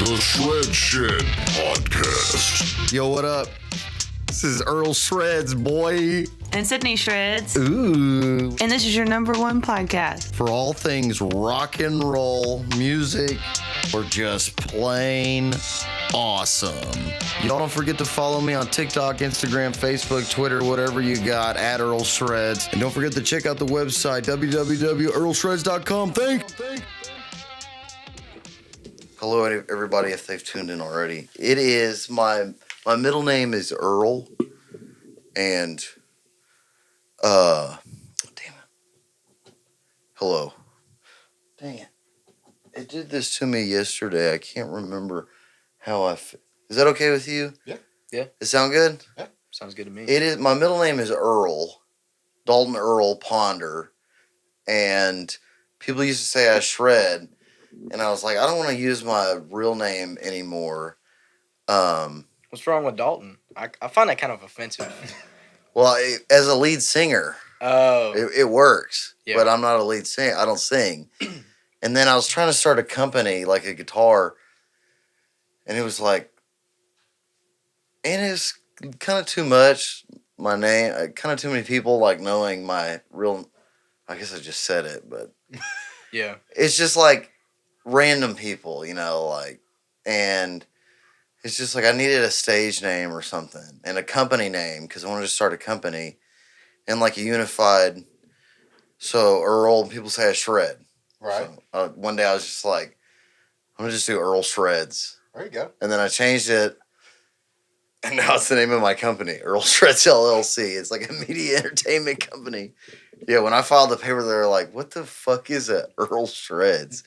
The Shred Shed Podcast. Yo, what up? This is Earlshreds, boy. And Sydney Shreds. Ooh. And this is your #1 podcast. For all things rock and roll, music, or just plain awesome. Y'all don't forget to follow me on TikTok, Instagram, Facebook, Twitter, whatever you got, at Earlshreds. And don't forget to check out the website, www.earlshreds.com. Thanks. Hello, everybody, if they've tuned in already. It is my middle name is Earl, and damn it. Hello. Dang it. It did this to me yesterday. I can't remember how Is that okay with you? Yeah. It sound good? Yeah. Sounds good to me. It is. My middle name is Earl, Dalton Earl Ponder, and people used to say I shred, and I was like, I don't want to use my real name anymore. What's wrong with Dalton? I find that kind of offensive. Well, as a lead singer, Oh. it works, Yeah. but I'm not a lead singer. I don't sing. And then I was trying to start a company, like a guitar, and it was like, and it's kind of too much, my name, kind of too many people, like, knowing my real, I guess I just said it, but Yeah. it's just like random people, like, and it's just like I needed a stage name or something and a company name because I wanted to start a company and like a unified. So Earl, people say I shred. Right. So, one day I was just like, I'm gonna just do Earlshreds, There you go. and then I changed it, and now it's the name of my company, Earlshreds LLC. It's like a media entertainment company. Yeah, when I filed the paper, they were like, "What the fuck is a Earlshreds?"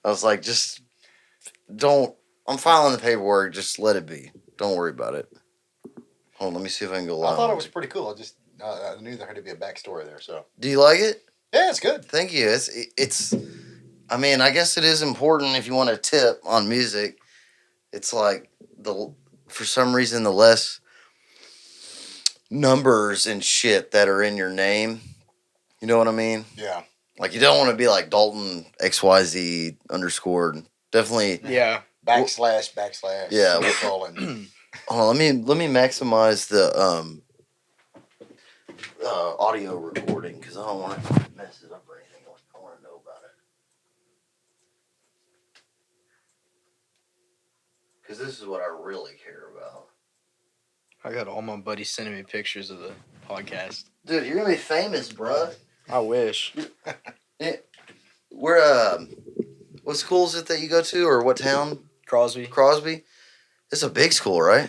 I was like, "Just don't." I'm filing the paperwork. Just let it be. Don't worry about it. Hold on, let me see if I can go live. I thought it was pretty cool. I knew there had to be a backstory there. So Do you like it? yeah, it's good. Thank you. It's. I mean, I guess it is important if you want to tip on music. It's like for some reason the less numbers and shit that are in your name. You know what I mean? Yeah. Like you don't want to be like Dalton XYZ _ Definitely. Yeah. Backslash. Yeah. Semicolon. Hold on, let me maximize the audio recording because I don't want to mess it up or anything. I want to know about it. Because this is what I really care about. I got all my buddies sending me pictures of the podcast. Dude, you're gonna be famous, bruh. I wish. Where what school is it that you go to, or what town? Crosby. Crosby. It's a big school, right?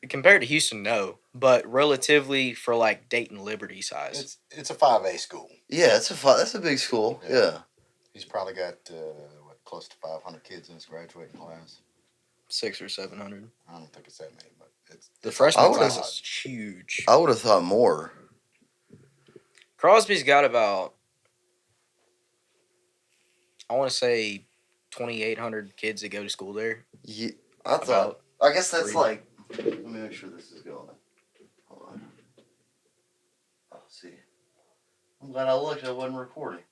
Compared to Houston, no. But relatively for like Dayton Liberty size. It's a 5A school. Yeah, that's a big school. Yeah. He's probably got close to 500 kids in his graduating class. 600 or 700. I don't think it's that many, but it's The freshman I would've- class is huge. I would have thought more. Crosby's got about, I want to say, 2,800 kids that go to school there. Yeah, I thought. About I guess that's 3. like. Let me make sure this is going. Hold on. Oh, see. I'm glad I looked. I wasn't recording.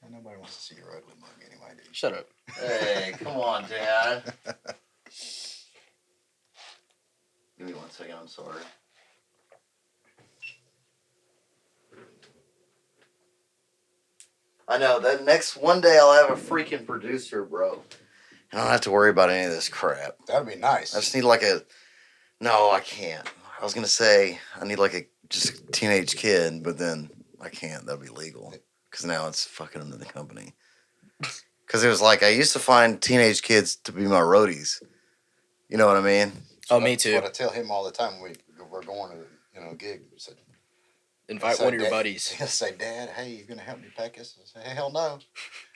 And nobody wants to see your ugly mug anyway, do you? Shut up. Hey, come on, Dad. Give me 1 second. I'm sorry. I know that next one day I'll have a freaking producer, bro. And I don't have to worry about any of this crap. That'd be nice. I just need like a. No, I can't. I was gonna say I need like a teenage kid, but then I can't. That'd be legal because now it's fucking under the company. Because it was like I used to find teenage kids to be my roadies. You know what I mean? Oh, me too. That's what I tell him all the time when we're going to a gig. So Invite one of your buddies. He'll say, "Dad, hey, you gonna help me pack this?" I say, "Hell no."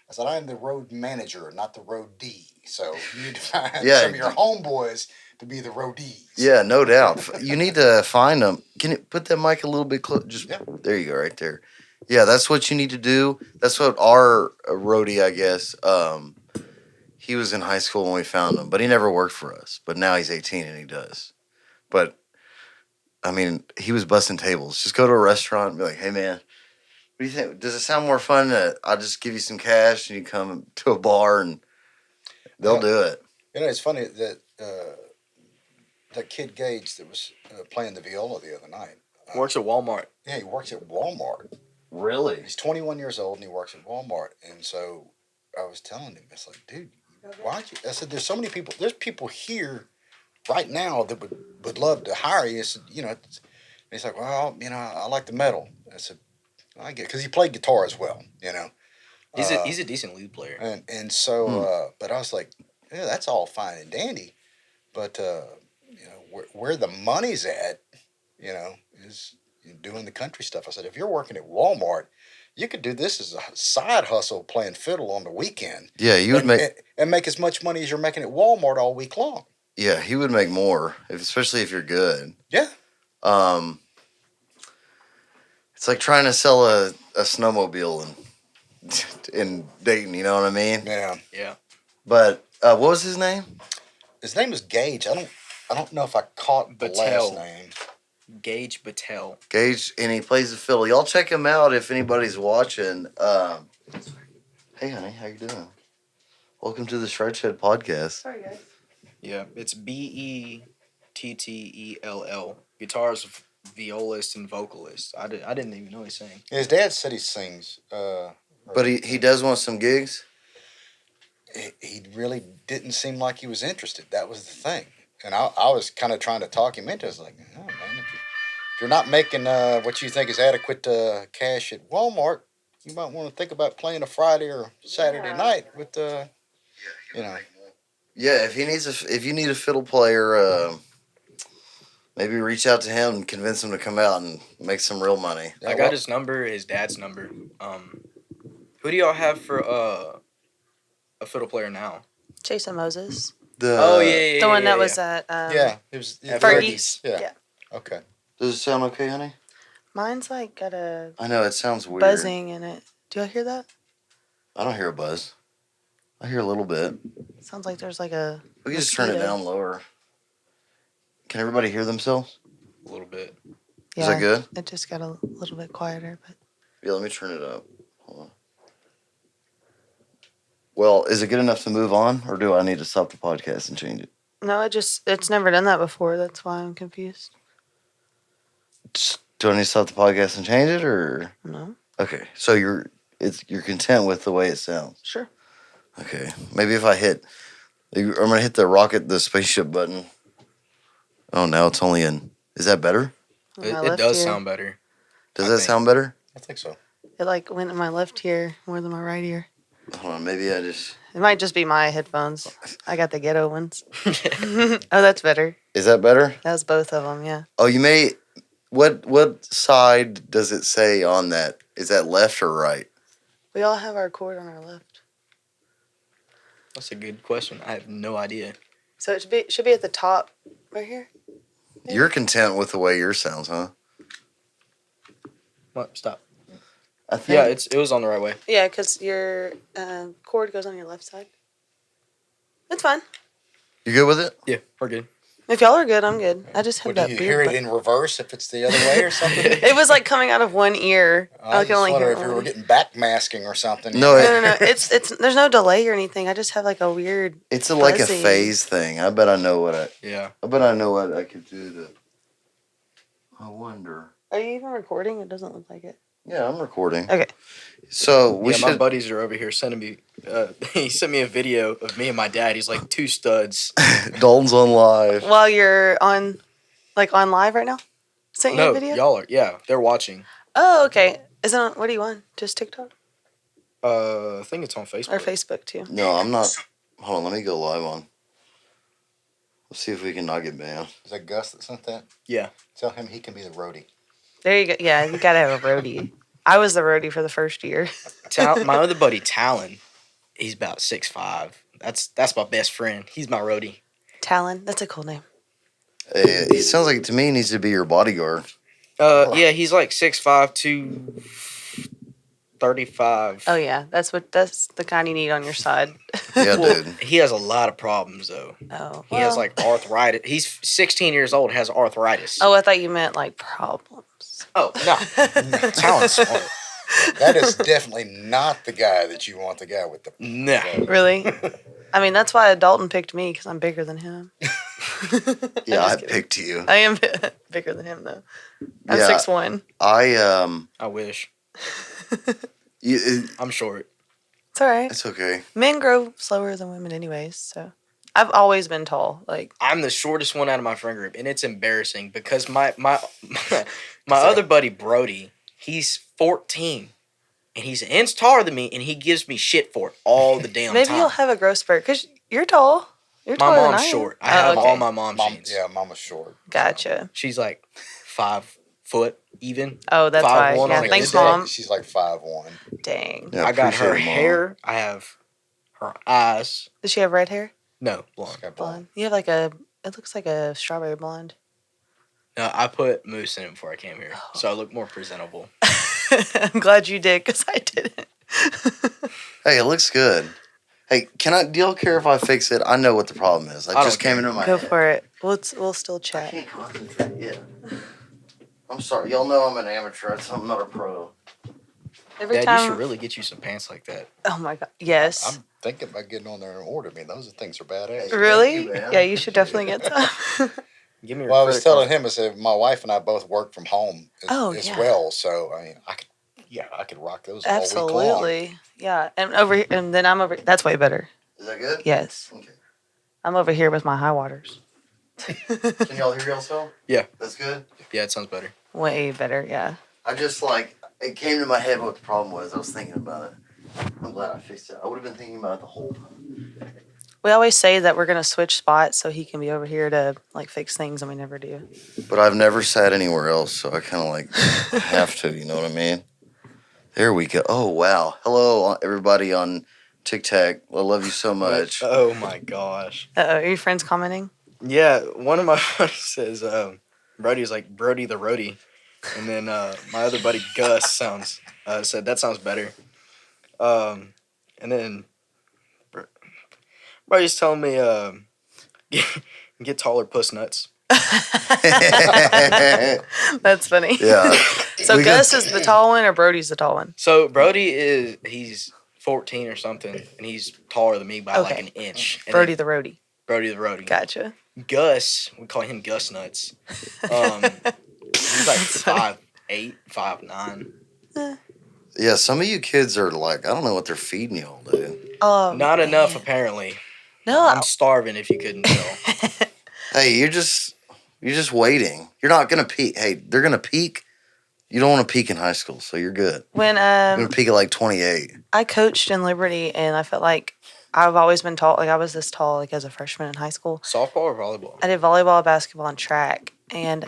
I said, "I'm the road manager, not the roadie. So you need to find some of your homeboys to be the roadies." Yeah, no doubt. You need to find them. Can you put that mic a little bit close? Just There you go, right there. Yeah, that's what you need to do. That's what our roadie, I guess. He was in high school when we found him, but he never worked for us. But now he's 18 and he does. But I mean, he was busting tables. Just go to a restaurant and be like, "Hey, man, what do you think? Does it sound more fun that I'll just give you some cash and you come to a bar and They'll do it. It's funny that that kid Gage that was playing the viola the other night. Works at Walmart. Yeah, he works at Walmart. Really? He's 21 years old and he works at Walmart. And so I was telling him, it's like, dude, why don't you? I said, there's so many people. There's people here right now that would love to hire you. I said, and he's like, well, I like the metal. I said, I get, because he played guitar as well, He's a decent lead player. And so, but I was like, yeah, that's all fine and dandy, but where the money's at, is doing the country stuff. I said, if you're working at Walmart, you could do this as a side hustle, playing fiddle on the weekend. Yeah, you would make as much money as you're making at Walmart all week long. Yeah, he would make more, especially if you're good. Yeah. It's like trying to sell a snowmobile in Dayton. You know what I mean? Yeah. Yeah. But what was his name? His name is Gage. I don't know if I caught the last name. Gage Battelle. Gage, and he plays the fiddle. Y'all check him out if anybody's watching. Hey, honey, how you doing? Welcome to the Earlshreds podcast. Sorry, guys. Yeah, it's Bettell. Guitarist, violist, and vocalist. I didn't even know he sang. His dad said he sings. But he does want some gigs? He really didn't seem like he was interested. That was the thing. And I was kind of trying to talk him into it. I was like, oh, man, if you're not making what you think is adequate cash at Walmart, you might want to think about playing a Friday or Saturday night with, Yeah, if you need a fiddle player, maybe reach out to him and convince him to come out and make some real money. I got his number, his dad's number. Who do y'all have for a fiddle player now? Jason Moses. The one that was at it was Fergie's. Yeah. Okay. Does it sound okay, honey? Mine's like got a I know, it sounds weird. buzzing in it. Do y'all hear that? I don't hear a buzz. I hear a little bit. It sounds like there's like a We can just turn it mosquito. down lower. Can everybody hear themselves? A little bit. Yeah, Is that good? It just got a little bit quieter, but Yeah, let me turn it up. Hold on. Well, is it good enough to move on, or do I need to stop the podcast and change it? no, it's never done that before. That's why I'm confused. Do I need to stop the podcast and change it, or No, okay? So you're content with the way it sounds. sure. Okay, maybe if I'm gonna hit the spaceship button. Oh, now it's only in. Is that better? In my It left does ear. sound better. Does I that think. sound better? I think so. It like went in my left ear more than my right ear. Hold on, maybe I just. It might just be my headphones. I got the ghetto ones. Oh, that's better. Is that better? That was both of them. Yeah. Oh, you may. What side does it say on that? Is that left or right? We all have our cord on our left. That's a good question. I have no idea. So it should be at the top right here. Yeah. You're content with the way yours sounds, huh? What? Stop. I think. Yeah, it was on the right way. Yeah, because your cord goes on your left side. It's fine. You good with it? Yeah, we're good. If y'all are good, I'm good. I just Well, have do that you hear beard. it in reverse if it's the other way or something? It was like coming out of one ear. I I can just only wonder hear if it. you were one. getting backmasking or something. No, No. It's there's no delay or anything. I just have like a weird. It's like a buzzing. phase thing. I bet I know what Yeah. I could do to. I wonder. Are you even recording? It doesn't look like it. Yeah, I'm recording. Okay. So we My should. buddies are over here sending me. He sent me a video of me and my dad. He's like two studs. Dalton's on live. While you're on live right now. Sent you a No, video. y'all are. Yeah, they're watching. Oh, okay. Is it on? What do you want? Just TikTok I think it's on Facebook. or Facebook too? No, I'm not. Hold on, let me go live on. Let's see if we can not get banned. Is that Gus that sent that? Yeah. Tell him he can be the roadie. There you go. Yeah, you gotta have a roadie. I was the roadie for the first year. My other buddy Talon, he's about 6'5". That's my best friend. He's my roadie. Talon. That's a cool name. He sounds like to me he needs to be your bodyguard. Yeah, he's like 6'5", 235. Oh yeah, that's the kind you need on your side. Yeah, Well, dude. he has a lot of problems though. Oh, He has like arthritis. He's 16 years old, has arthritis. Oh, I thought you meant like problems. Oh no, Talon's smart. That is definitely not the guy that you want. The guy with the No. Really? I mean, that's why Dalton picked me because I'm bigger than him. Yeah, I kidding. picked you. I am bigger than him though. I'm Yeah. 6'1". I wish. You, I'm short. It's all right. it's okay. Men grow slower than women, anyways. So I've always been tall. Like I'm the shortest one out of my friend group, and it's embarrassing because my other buddy Brody, he's 14, and he's an inch taller than me, and he gives me shit for it all the damn maybe time. you'll have a growth spurt because you're tall. You're My taller than mom's I am. short. I have okay. all my mom's Mom, genes. yeah, Mama's short. Gotcha. She's like 5 foot even. Oh, that's 5'1" why. on Yeah, a thanks, good day. Mom. She's like 5'1". Dang. Yeah, I got her appreciate it, Mom. hair. I have her eyes. Does she have red hair? No, blonde. She's got Blonde. You have like a. It looks like a strawberry blonde. No, I put mousse in it before I came here, so I look more presentable. I'm glad you did because I didn't. Hey, it looks good. Hey, do y'all care if I fix it? I know what the problem is. I I don't just came care. into my Go head. for it. We'll still I chat. can't concentrate. Yeah. I'm sorry. Y'all know I'm an amateur. I'm not a pro. Every Dad, time. you should really get you some pants like that. Oh my god. Yes. I'm thinking about getting on there and ordering me. Those things are badass. Really? Thank you, man. Yeah, you should definitely get some. Give me your Well, I was credit telling card. him, I said, my wife and I both work from home Oh, as yeah. well. So, I mean, I could rock those all week long. Absolutely. Yeah. And over here, and then I'm over. That's way better. Is that good? Yes. Okay. I'm over here with my high waters. Can y'all hear yourself? Yeah. That's good? Yeah, it sounds better. Way better. Yeah. I just it came to my head what the problem was. I was thinking about it. I'm glad I fixed it. I would have been thinking about it the whole time. We always say that we're gonna switch spots so he can be over here to like fix things, and we never do. But I've never sat anywhere else, so I kind of have to, you know what I mean? There we go. Oh, wow. Hello, everybody on TikTok. I love you so much. Oh my gosh. Are your friends commenting? Yeah, one of my friends says, Brody's like Brody the Roadie. And then my other buddy Gus said that sounds better. And then Brody's telling me get taller puss nuts. That's funny. Yeah. So We Gus got- is the tall one, or Brody's the tall one? So Brody he's 14 or something, and he's taller than me by like Okay. an inch. And Brody then the roadie. Brody the Roadie. Gotcha. Gus, we call him Gus Nuts. He's like That's funny. 5'8", 5'9". Yeah, some of you kids are like, I don't know what they're feeding y'all, dude. Oh, Not man. enough, apparently. No. I'm starving, if you couldn't tell. Hey, you're just waiting. You're not gonna peak. Hey, they're gonna peak. You don't want to peak in high school, so you're good. When You're gonna peak at like 28. I coached in Liberty, and I felt like I've always been tall. Like I was this tall, like as a freshman in high school. Softball or volleyball? I did volleyball, basketball, and track, and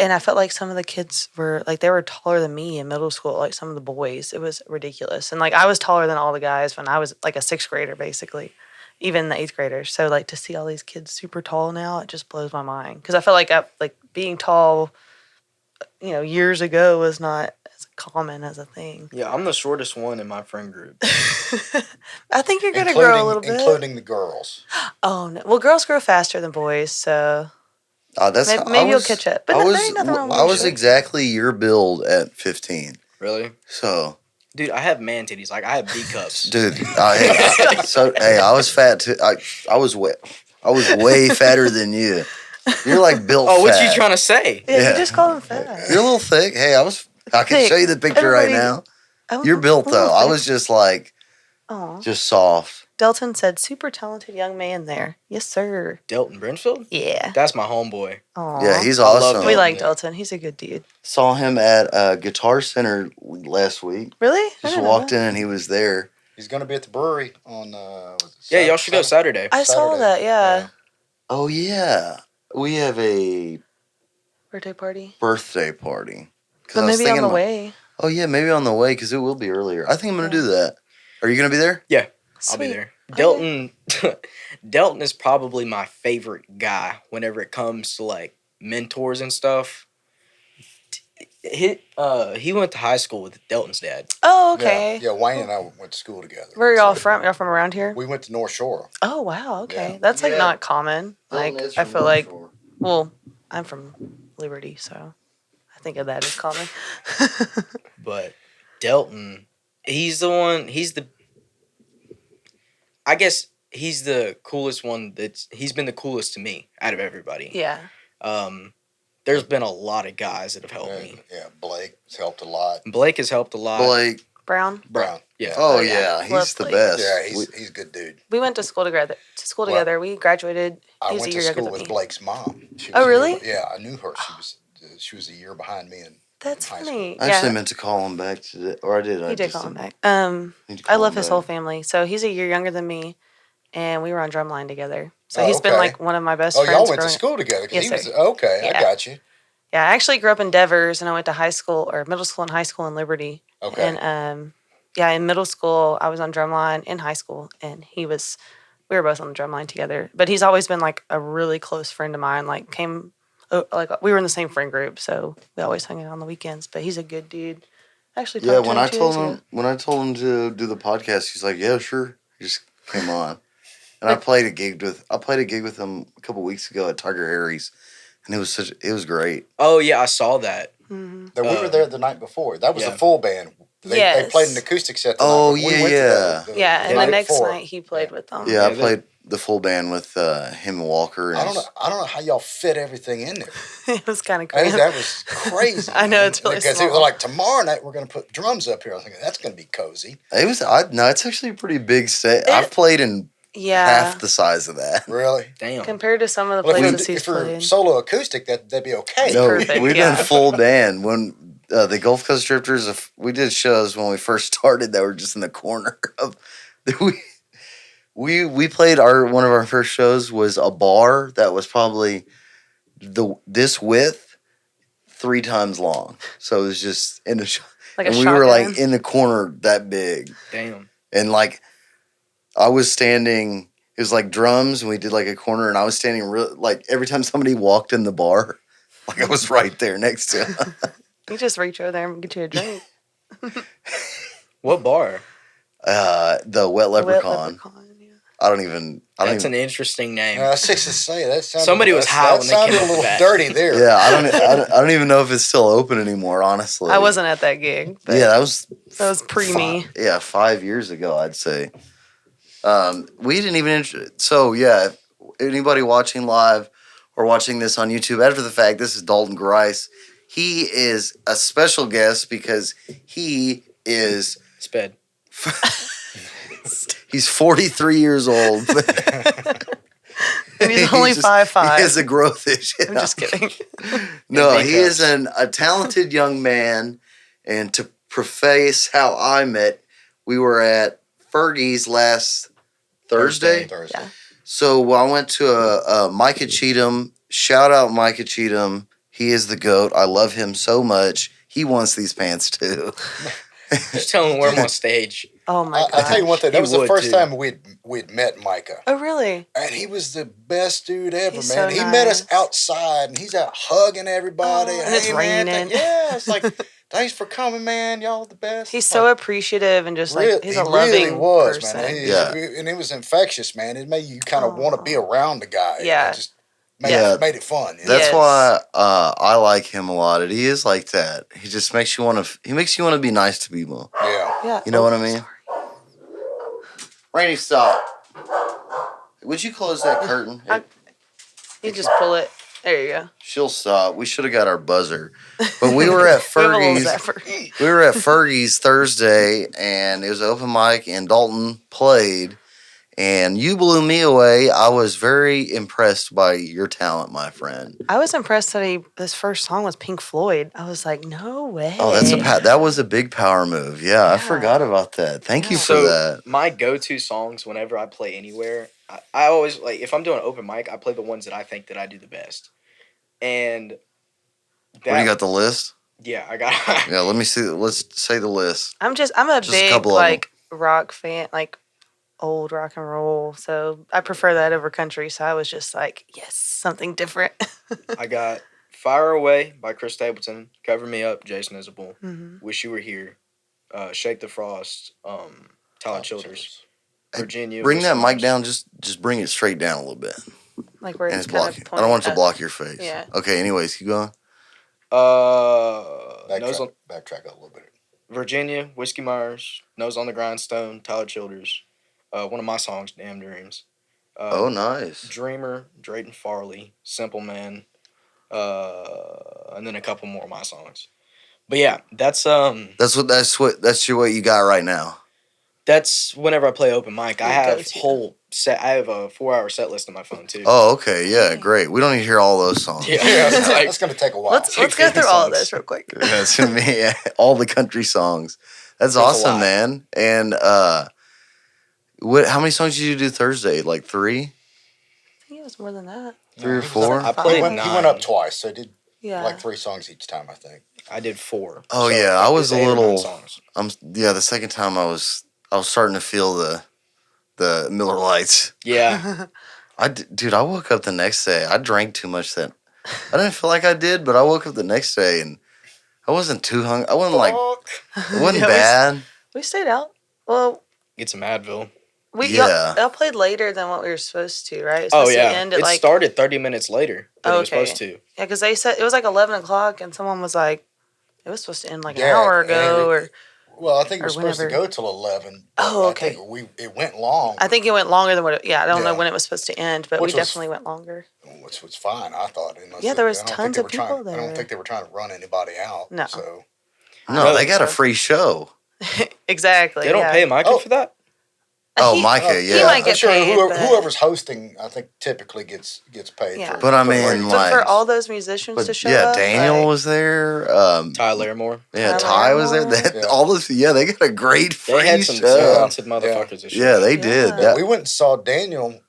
I felt like some of the kids were like they were taller than me in middle school. Like some of the boys, it was ridiculous. And like I was taller than all the guys when I was like a sixth grader, basically, even the eighth graders. So like to see all these kids super tall now, it just blows my mind because I felt like being tall, years ago was not as common as a thing. Yeah, I'm the shortest one in my friend group. I think you're gonna grow a little bit. Including the girls. Oh no! Well, girls grow faster than boys, so That's maybe you'll catch up. But there ain't nothing wrong with I was short. exactly your build at 15. Really? So, Dude, I have man titties. Like, I have B cups. dude, I was fat too. I was way fatter than you. You're like built. Oh, what fat. you trying to say? Yeah, Yeah. you just call them fat. You're a little thick. Hey, I can Thick. show you the picture right Everybody- now. You're built though. I was just like, Oh, just soft. Delton said, "Super talented young man there." Yes, sir. Delton Brinfield? Yeah. That's my homeboy. Aw. Yeah, he's I love awesome. We Delton, like yeah. Delton. He's a good dude. Saw him at Guitar Center last week. Really? I Just didn't know walked that. in and he was there. He's going to be at the brewery on. Yeah, y'all should go Saturday. I saw Saturday. that. Yeah. Oh yeah, we have a Birthday party. birthday party. 'Cause But I was maybe on thinking the about- way. Oh yeah, maybe on the way because it will be earlier. I think I'm gonna do that. Are you gonna be there? I'll be Sweet. there. Delton Delton is probably my favorite guy whenever it comes to like mentors and stuff. He went to high school with Delton's dad. Oh, okay. Yeah, Wayne and I went to school together. Where are y'all from? Y'all from around here? We went to North Shore. Oh, wow. Okay. Yeah. That's like Yeah. not common. Like Dalton is I from feel North like, Shore. well, I'm from Liberty, so I think of that as common. But Delton, he's the one. I guess he's the coolest one. He's been the coolest to me out of everybody. Yeah. There's been a lot of guys that have helped me. Yeah, Blake's helped a lot. Blake has helped a lot. Blake. Brown. Brown. Yeah. Oh, Oh, yeah. yeah. Love He's the Blake. best. Yeah, he's a good dude. We went to school together. Well, Together. We graduated. I He's went a to year younger school than with me. Blake's mom. She Oh, was a year- really? yeah, I knew her. She was a year behind me in That's high funny. I actually Yeah. meant to call him back today. Or I did. He I did just call him didn't. back. Need to I call love him his back. whole family. So he's a year younger than me, and we were on drumline together. So Oh, he's been okay. like one of my best Oh, friends. y'all went to growing- school together. 'Cause Yes, he was sir. okay. I Yeah. got you. Yeah, I actually grew up in Devers, and I went to high school or middle school and high school in Liberty. Okay. And yeah, in middle school I was on drumline. In high school, and we were both on the drumline together. But he's always been like a really close friend of mine. Like like we were in the same friend group, so we always hung out on the weekends. But he's a good dude. Actually, Yeah, talked to when him I 2 told days ago. him to do the podcast, he's like, "Yeah, sure." He just came on, and I played a gig with him a couple weeks ago at Tiger Harry's, and it was great. Oh yeah, I saw that. Mm-hmm. We were there the night before. That was Yeah. the full band. They Yes. played an acoustic set. The Oh, night. We yeah, went to yeah. Yeah, and the night next before. night he played with them. Yeah, I they- played the full band with him and Walker. And I don't know how y'all fit everything in there. It was kind of That crazy. was crazy. I know, man. it's really because it was small. like tomorrow night we're gonna put drums up here. I was thinking that's gonna be cozy. No, it's actually a pretty big stage. It- I've played in Yeah, half the size of that. Really? Damn. compared to some of the Well, places he's if you're played. solo acoustic, that'd be okay. No, perfect, we've yeah. done full band when the Gulf Coast Drifters. We did shows when we first started that were just in the corner of. We played one of our first shows was a bar that was probably this width 3 times long. So it was just in a Like a and we were like shotgun. in the corner that big, Damn. and like I was standing. It was like drums, and we did like a corner, and I was standing like every time somebody walked in the bar, like I was right there next to him. You just reach over there and get you a drink. What bar? The Wet Leprechaun. Yeah. That's an interesting name. I was just to say that sounded, Somebody was high when they sounded came a up little with that. dirty there. Yeah, I don't even know if it's still open anymore. Honestly, I wasn't at that gig. But Yeah, that was pre me. Yeah, 5 years ago, I'd say. We didn't even. So yeah, if anybody watching live or watching this on YouTube after the fact, this is Dalton Grice. He is a special guest because he is. Sped. He's 43 years old. And he's only just- 5'5". He has a growth issue. I'm just kidding. No, big he is cups. a talented young man. And to preface how I met, we were at Fergie's last Thursday. Thursday. Yeah. So I went to a Micah Cheatham. Shout out Micah Cheatham. He is the GOAT. I love him so much. He wants these pants too. Just tell him wear them on stage. Oh my god. I tell you one thing. That He was the would, first too. time we'd met Micah. Oh really? And he was the best dude ever, He's man. so He met us nice. outside, and he's out hugging everybody. Oh, and it's "Hey, man, raining." yeah, it's like, thanks for coming, man. Y'all the best. He's It's so like, appreciative and just like he's he a loving really was, person. man. Yeah. And it was infectious, man. It made you kind of want to be around the guy. Yeah. It just made, Yeah. made it fun. you know? That's Yes. why I like him a lot. And he is like that. He just makes you want to. He makes you want to be nice to people. Yeah. Yeah. You know what I mean? Rainy, stop. Would you close that curtain? You just pull it. There you go. She'll stop. We should have got our buzzer. But we were at We have a little Fergie's. zephyr. We were at Fergie's Thursday, and it was open mic, and Dalton played, and you blew me away. I was very impressed by your talent, my friend. I was impressed that his first song was Pink Floyd. I was like, no way. Oh, that was a big power move. Yeah, I Yeah. forgot about that. Thank you for So that. my go-to songs whenever I play anywhere, I always like if I'm doing open mic, I play the ones that I think that I do the best. And What do you got the list? Yeah, I got. Yeah, let me see. Let's say the list. I'm a Just a big couple of 'em. like rock fan, like old rock and roll. So I prefer that over country. So I was just like, yes, something different. I got "Fire Away" by Chris Stapleton, "Cover Me Up" Jason Isbell, Mhm. "Wish You Were Here," "Shake the Frost," Tyler Childers, Hey, Virginia. Bring that Whiskey mic down. Just bring it straight down a little bit, Like where and it's it's kind blocking. of I don't want it to pointing block your face. Yeah. Okay. Anyways, keep going. Nose on Backtrack a little bit. Virginia, Whiskey Myers, Nose on the Grindstone, Tyler Childers, one of my songs, Damn Dreams. Oh, nice. Dreamer, Drayton Farley, Simple Man, and then a couple more of my songs. But yeah, that's what you got right now. that's whenever I play open mic. I Your have go-to. whole set. I have a 4-hour set list on my phone too. Oh, okay, yeah, Dang. great. We don't need to hear all those songs. Yeah. Yeah, that's, Like- that's going to take a while. Let's go 50 through all of songs. this real quick. That's gonna be all the country songs. That's It's a awesome, lot. man. And how many songs did you do Thursday? Like 3? I think it was more than that. 3 or he was 4? like I five. played He went up 9. twice, so he did Yeah. like 3 songs each time, I think. I did 4. Oh, yeah, I was did a 8 or 9 little- songs. The second time I was starting to feel the Miller Lights. Yeah, Dude, I woke up the next day. I drank too much that. I didn't feel like I did, but I woke up the next day and I wasn't too hungry. I wasn't like, it wasn't Yeah, bad. We stayed out. Well, get some Advil. Yeah. y'all played later than what we were supposed to, right? It was Oh supposed to yeah, end it at like started 30 minutes later than it was Okay. supposed to. yeah, because they said it was like 11 o'clock, and someone was like, it was supposed to end like an Yeah, hour and ago, or Well, I think it Or was supposed to whenever. go till 11. but Oh, okay. I think it went long. I think it went longer than what. I don't know Yeah. when it was supposed to end, but Which we was- definitely went longer. Which was fine, I thought. unless Yeah, there was I don't think tons they of were trying- people I don't there. think they were trying to run anybody out. No. So No, don't they think got a so. free show. Exactly. They don't yeah. pay Michael Oh. for that. Oh, He- Micah, he yeah. might I'm get sure paid, but- whoever's hosting, I think, typically gets paid. Yeah. For, But I for mean, radio. But like- for all those musicians But to show yeah, up, Daniel like, was there. Ty Larimore. Yeah, Tyler Ty was there. Moore. They, all those, they got a great free They had some show. talented motherfuckers this year. Yeah, they did. Yeah. That- we went and saw Daniel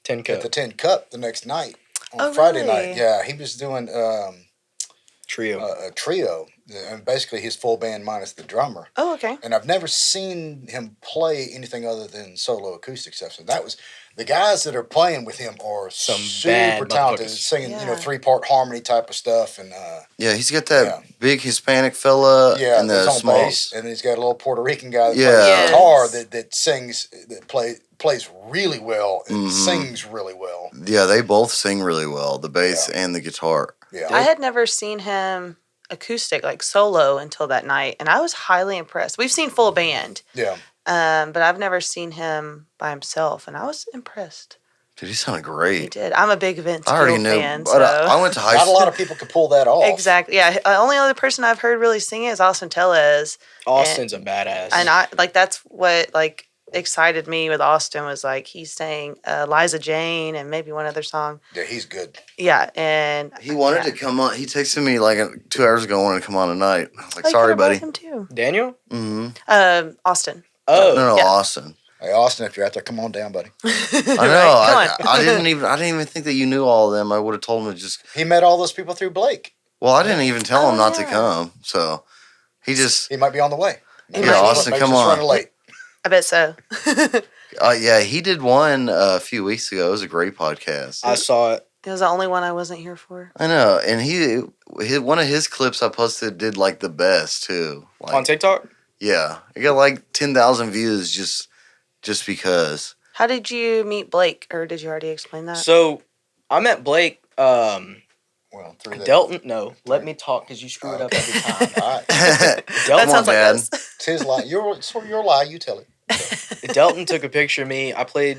10 at Cup the 10 Cup the next night on Oh, Friday really? night. Yeah, he was doing trio. a trio, and basically his full band minus the drummer. Oh, okay. And I've never seen him play anything other than solo acoustic stuff. So that was the guys that are playing with him are Some super bad talented, motherfuckers. singing Yeah. 3-part harmony type of stuff, and yeah, he's got that Yeah. big Hispanic fella yeah, and the that's on small. bass, and he's got a little Puerto Rican guy that Yeah. plays Yes. guitar that sings that plays really well and Mhm. sings really well. Yeah, they both sing really well, the bass Yeah. and the guitar. Yeah, I had never seen him acoustic, like solo, until that night, and I was highly impressed. We've seen full band, yeah. but I've never seen him by himself, and I was impressed. Dude, he sounded He great. did. I'm a big Vince I already Gill knew. fan, But so I went to high Not a school. lot of people could pull that off. exactly. Yeah, only other person I've heard really sing it is Austin Tellez, Austin's a badass. and I like that's what like excited me with Austin was like he sang Liza Jane and maybe one other song. Yeah, he's good. Yeah, and He wanted yeah. to come on. He texted me like 2 hours ago, wanted to come on tonight. I was like, Oh, you sorry, could've brought buddy. Him too. Daniel? Mm-hmm. Austin. Oh, No, yeah. Austin. Hey, Austin, if you're out there, come on down, buddy. I know. Right, come I on. didn't even think that you knew all of them. I would have told him to just. He met all those people through Blake. Well, I didn't even tell him Oh, not to yeah. come. So he just. He might be on the way. He Maybe might he's be. Austin, maybe come he's just on. running late. I bet so. Yeah, he did one a few weeks ago. It was a great podcast. I saw it. It was the only one I wasn't here for. I know, and one of his clips I posted did like the best too. Like, On TikTok? yeah, it got like 10,000 views just because. How did you meet Blake, or did you already explain that? So I met Blake. Well, through the Delton, no, let me talk because you screw it up every time. All right. that Delton, sounds like Dad. us. It's his lie. It's your lie. You tell it. Delton took a picture of me. I played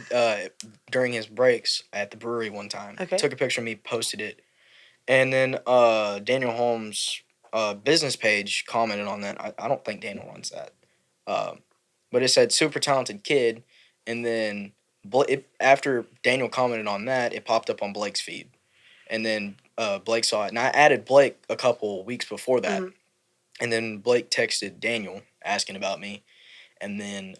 during his breaks at the brewery one time. Okay. Took a picture of me, posted it, and then Daniel Holmes' business page commented on that. I don't think Daniel runs that, but it said super talented kid, and then after Daniel commented on that, it popped up on Blake's feed, and then Blake saw it, and I added Blake a couple weeks before that, Mhm. and then Blake texted Daniel asking about me. And then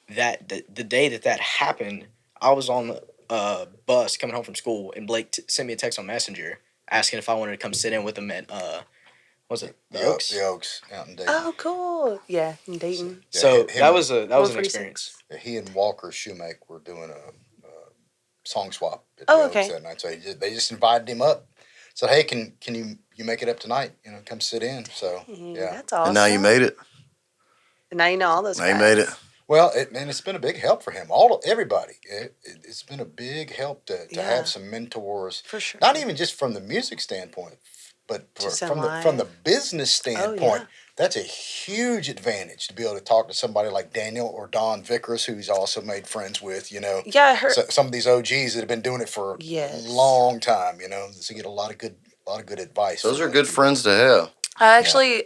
the day that happened, I was on the bus coming home from school, and Blake sent me a text on Messenger asking if I wanted to come sit in with him at was it the Oaks? The Oaks out in Dayton. Oh, cool. Yeah, in Dayton. Yeah, So him that was an 146. experience. He and Walker Shoemake were doing a song swap at Oh, the Oaks okay. that night. So they just invited him up. Said, hey, can you make it up tonight? Come sit in. So yeah. That's awesome. And now you made it. And now you know all those Now you guys. made it. Well, it's been a big help for him. Everybody. It's been a big help to Yeah. have some mentors. For sure. Not even just from the music standpoint, But Just in from the life. business standpoint, yeah. that's a huge advantage to be able to talk to somebody like Daniel or Don Vickers, who he's also made friends with. Yeah, I heard. Some of these OGs that have been doing it for a Yes. long time. So you get a lot of good advice. Those from are good people. friends to have. I actually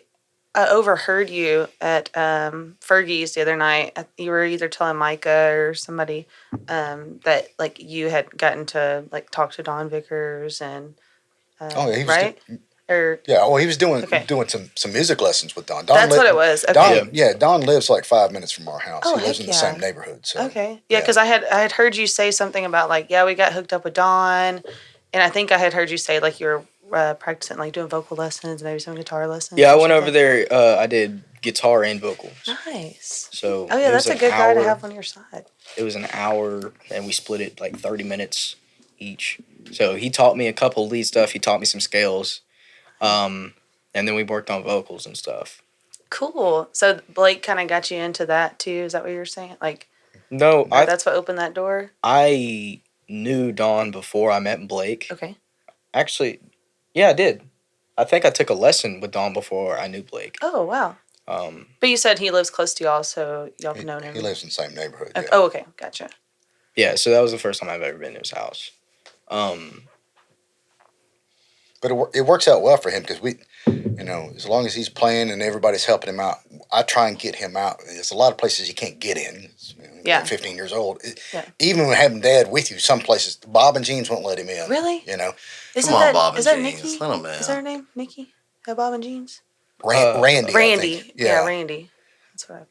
overheard you at Fergie's the other night. You were either telling Micah or somebody that like you had gotten to like talk to Don Vickers and Oh, yeah, he was right or Yeah, well, he was Okay. doing some music lessons with Don. that's what it was. Okay. Don lives like 5 minutes from our house. Oh, He lives heck in the yeah. same neighborhood. So Okay. Yeah, because I had heard you say something about like we got hooked up with Don, and I think I had heard you say like you were practicing like doing vocal lessons, maybe some guitar lessons. Yeah, I or went over something. there. I did guitar and vocals. Nice. So Oh yeah, it was that's a an good guy to hour. have on your side. It was an hour, and we split it like 30 minutes each. So he taught me a couple lead stuff. He taught me some scales, and then we worked on vocals and stuff. Cool. So Blake kind of got you into that too. Is that what you're saying? Like, No, that's what opened that door. I knew Dawn before I met Blake. Okay. Actually, yeah, I did. I think I took a lesson with Dawn before I knew Blake. Oh wow. But you said he lives close to y'all, so y'all have known him. he lives in the same neighborhood. Okay. Yeah. Oh, okay, gotcha. Yeah, so that was the first time I've ever been to his house. But it works out well for him because as long as he's playing and everybody's helping him out, I try and get him out. There's a lot of places you can't get in. Yeah. 15 years old. Yeah. Even when having Dad with you, some places Bob and Jeans won't let him in. Really? Come on, Bob and is that Jeans. Nikki? Let 'em in. Is that her name? Nikki? Bob and Jeans? Randy. I Randy. think. Yeah, Randy. That's what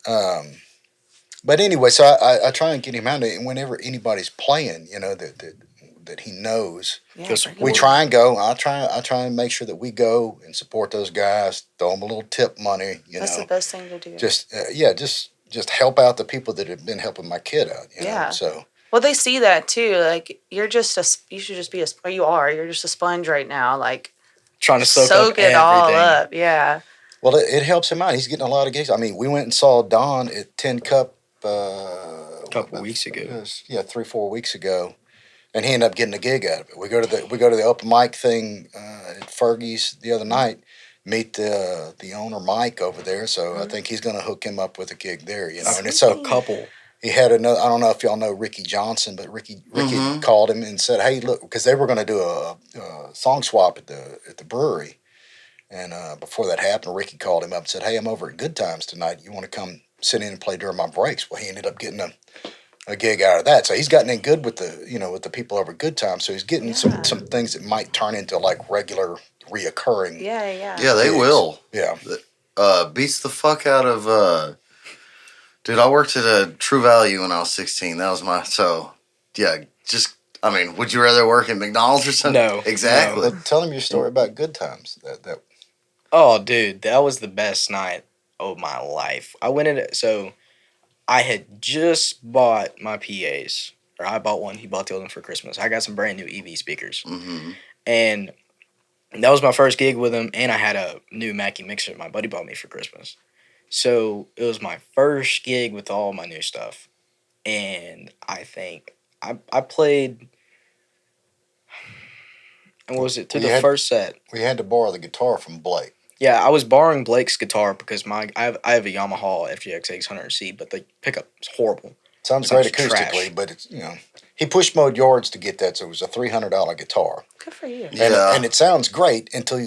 But anyway, so I try and get him out, and whenever anybody's playing, that he knows, we try and go. I try and make sure that we go and support those guys. Throw them a little tip money. That's the best thing to do. Just help out the people that have been helping my kid out. Yeah. So. Well, they see that too. Like you should just be you're just a sponge right now. Like trying to soak up it all everything. up. Yeah. Well, it helps him out. He's getting a lot of gigs. I mean, we went and saw Don at 10 Cup a couple weeks ago. 3-4 weeks ago, and he ended up getting a gig out of it. We go to the open mic thing at Fergie's the other night. Meet the owner Mike over there. So I think he's going to hook him up with a gig there. And it's a couple. He had another. I don't know if y'all know Ricky Johnson, but Ricky called him and said, "Hey, look," because they were going to do a song swap at the brewery. And before that happened, Ricky called him up and said, "Hey, I'm over at Good Times tonight. You want to come sit in and play during my breaks?" Well, he ended up getting a gig out of that. So he's gotten in good with the people over at Good Times. So he's getting some things that might turn into like regular reoccurring. Yeah. Yeah, they will. Yeah. Beats the fuck out of. Dude, I worked at a True Value when I was 16. That was would you rather work at McDonald's or something? No. Exactly. But tell him your story about Good Times. That. Oh, dude, that was the best night of my life. I went in it, so I had just bought my PAs. Or I bought one, he bought the other one for Christmas. I got some brand new EV speakers. Mm-hmm. And that was my first gig with him, and I had a new Mackie mixer my buddy bought me for Christmas. So it was my first gig with all my new stuff. And I think I played, and what was it, the first set. We had to borrow the guitar from Blake. Yeah, I was borrowing Blake's guitar because I have a Yamaha FGX 800C, but the pickup is horrible. Sounds great acoustically, but it's he push mode yards to get that, so it was a $300 guitar. Good for you. Yeah. And it sounds great until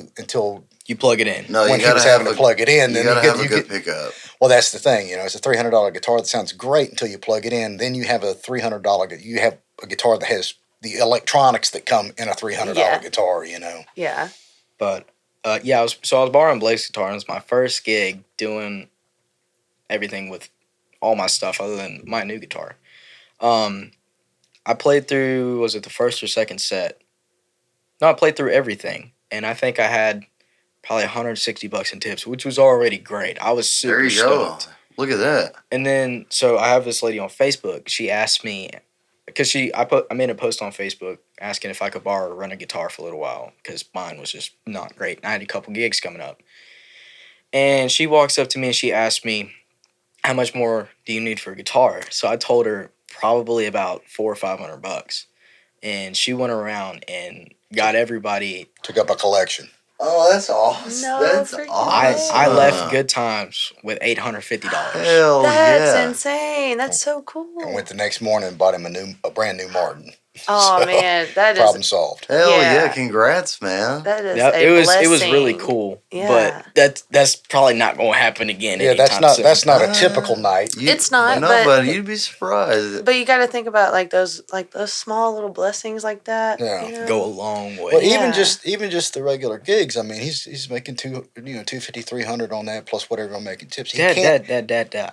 you plug it in. No, when you he gotta was have having to plug it in. You gotta have a good pickup. Well, that's the thing. It's a $300 guitar that sounds great until you plug it in. Then you have a $300. You have a guitar that has the electronics that come in a $300 guitar. Yeah. But I was borrowing Blake's guitar, and it was my first gig doing everything with all my stuff other than my new guitar. I played through, was it the first or second set? No, I played through everything, and I think I had probably $160 in tips, which was already great. I was super stoked. Look at that. And then, so I have this lady on Facebook. She asked me, because I made a post on Facebook asking if I could borrow or run a guitar for a little while, because mine was just not great. And I had a couple gigs coming up. And she walks up to me and she asked me, how much more do you need for a guitar? So I told her probably about $400 or $500. And she went around and got everybody. Took up a collection. Oh, that's awesome. No That's freaking awesome. I left good times with $850. Hell That's yeah. insane. That's so cool. And went the next morning and bought him a brand new Martin. Oh So, man, that problem is solved. Hell yeah. Yeah. Congrats, man. that is Yep, a it blessing. was really cool. Yeah. But that's probably not going to happen again. Yeah, anytime soon. that's not a typical night. It's not, No, but- you'd be surprised. But you got to think about like those small little blessings like that. Yeah. You know? Go a long way. Well, Yeah. even just the regular gigs. I mean, he's making 250, 300 on that plus whatever I'm making tips. He Dad, can't.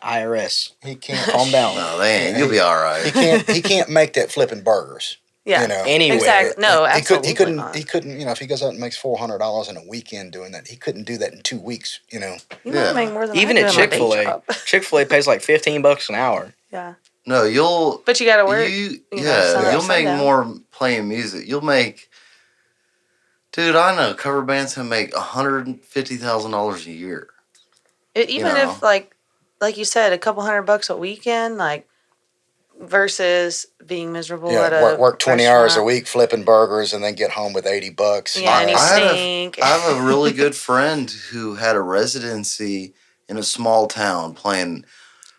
IRS. He can't. Calm down. No, they ain't. You'll be all right. He can't make that flipping burgers. Yeah. You know. Anyway. Exactly. No, He absolutely couldn't. not. He couldn't. You know, if he goes out and makes $400 in a weekend doing that, he couldn't do that in 2 weeks. You know. You Yeah. might make more than Even I do at in my day Chick-fil-A. job. Chick-fil-A pays like $15 an hour. Yeah. No, you'll. But you got to work. You, know, yeah, sun up, you'll make sundown. more playing music. You'll make. Dude, I know cover bands can make $150,000 a year. Even know. if like you said, a couple $100 a weekend, like versus being miserable at a work 20 hours a restaurant. week flipping burgers and then get home with $80. Yeah, and you I had a- stink. I have a really good friend who had a residency in a small town playing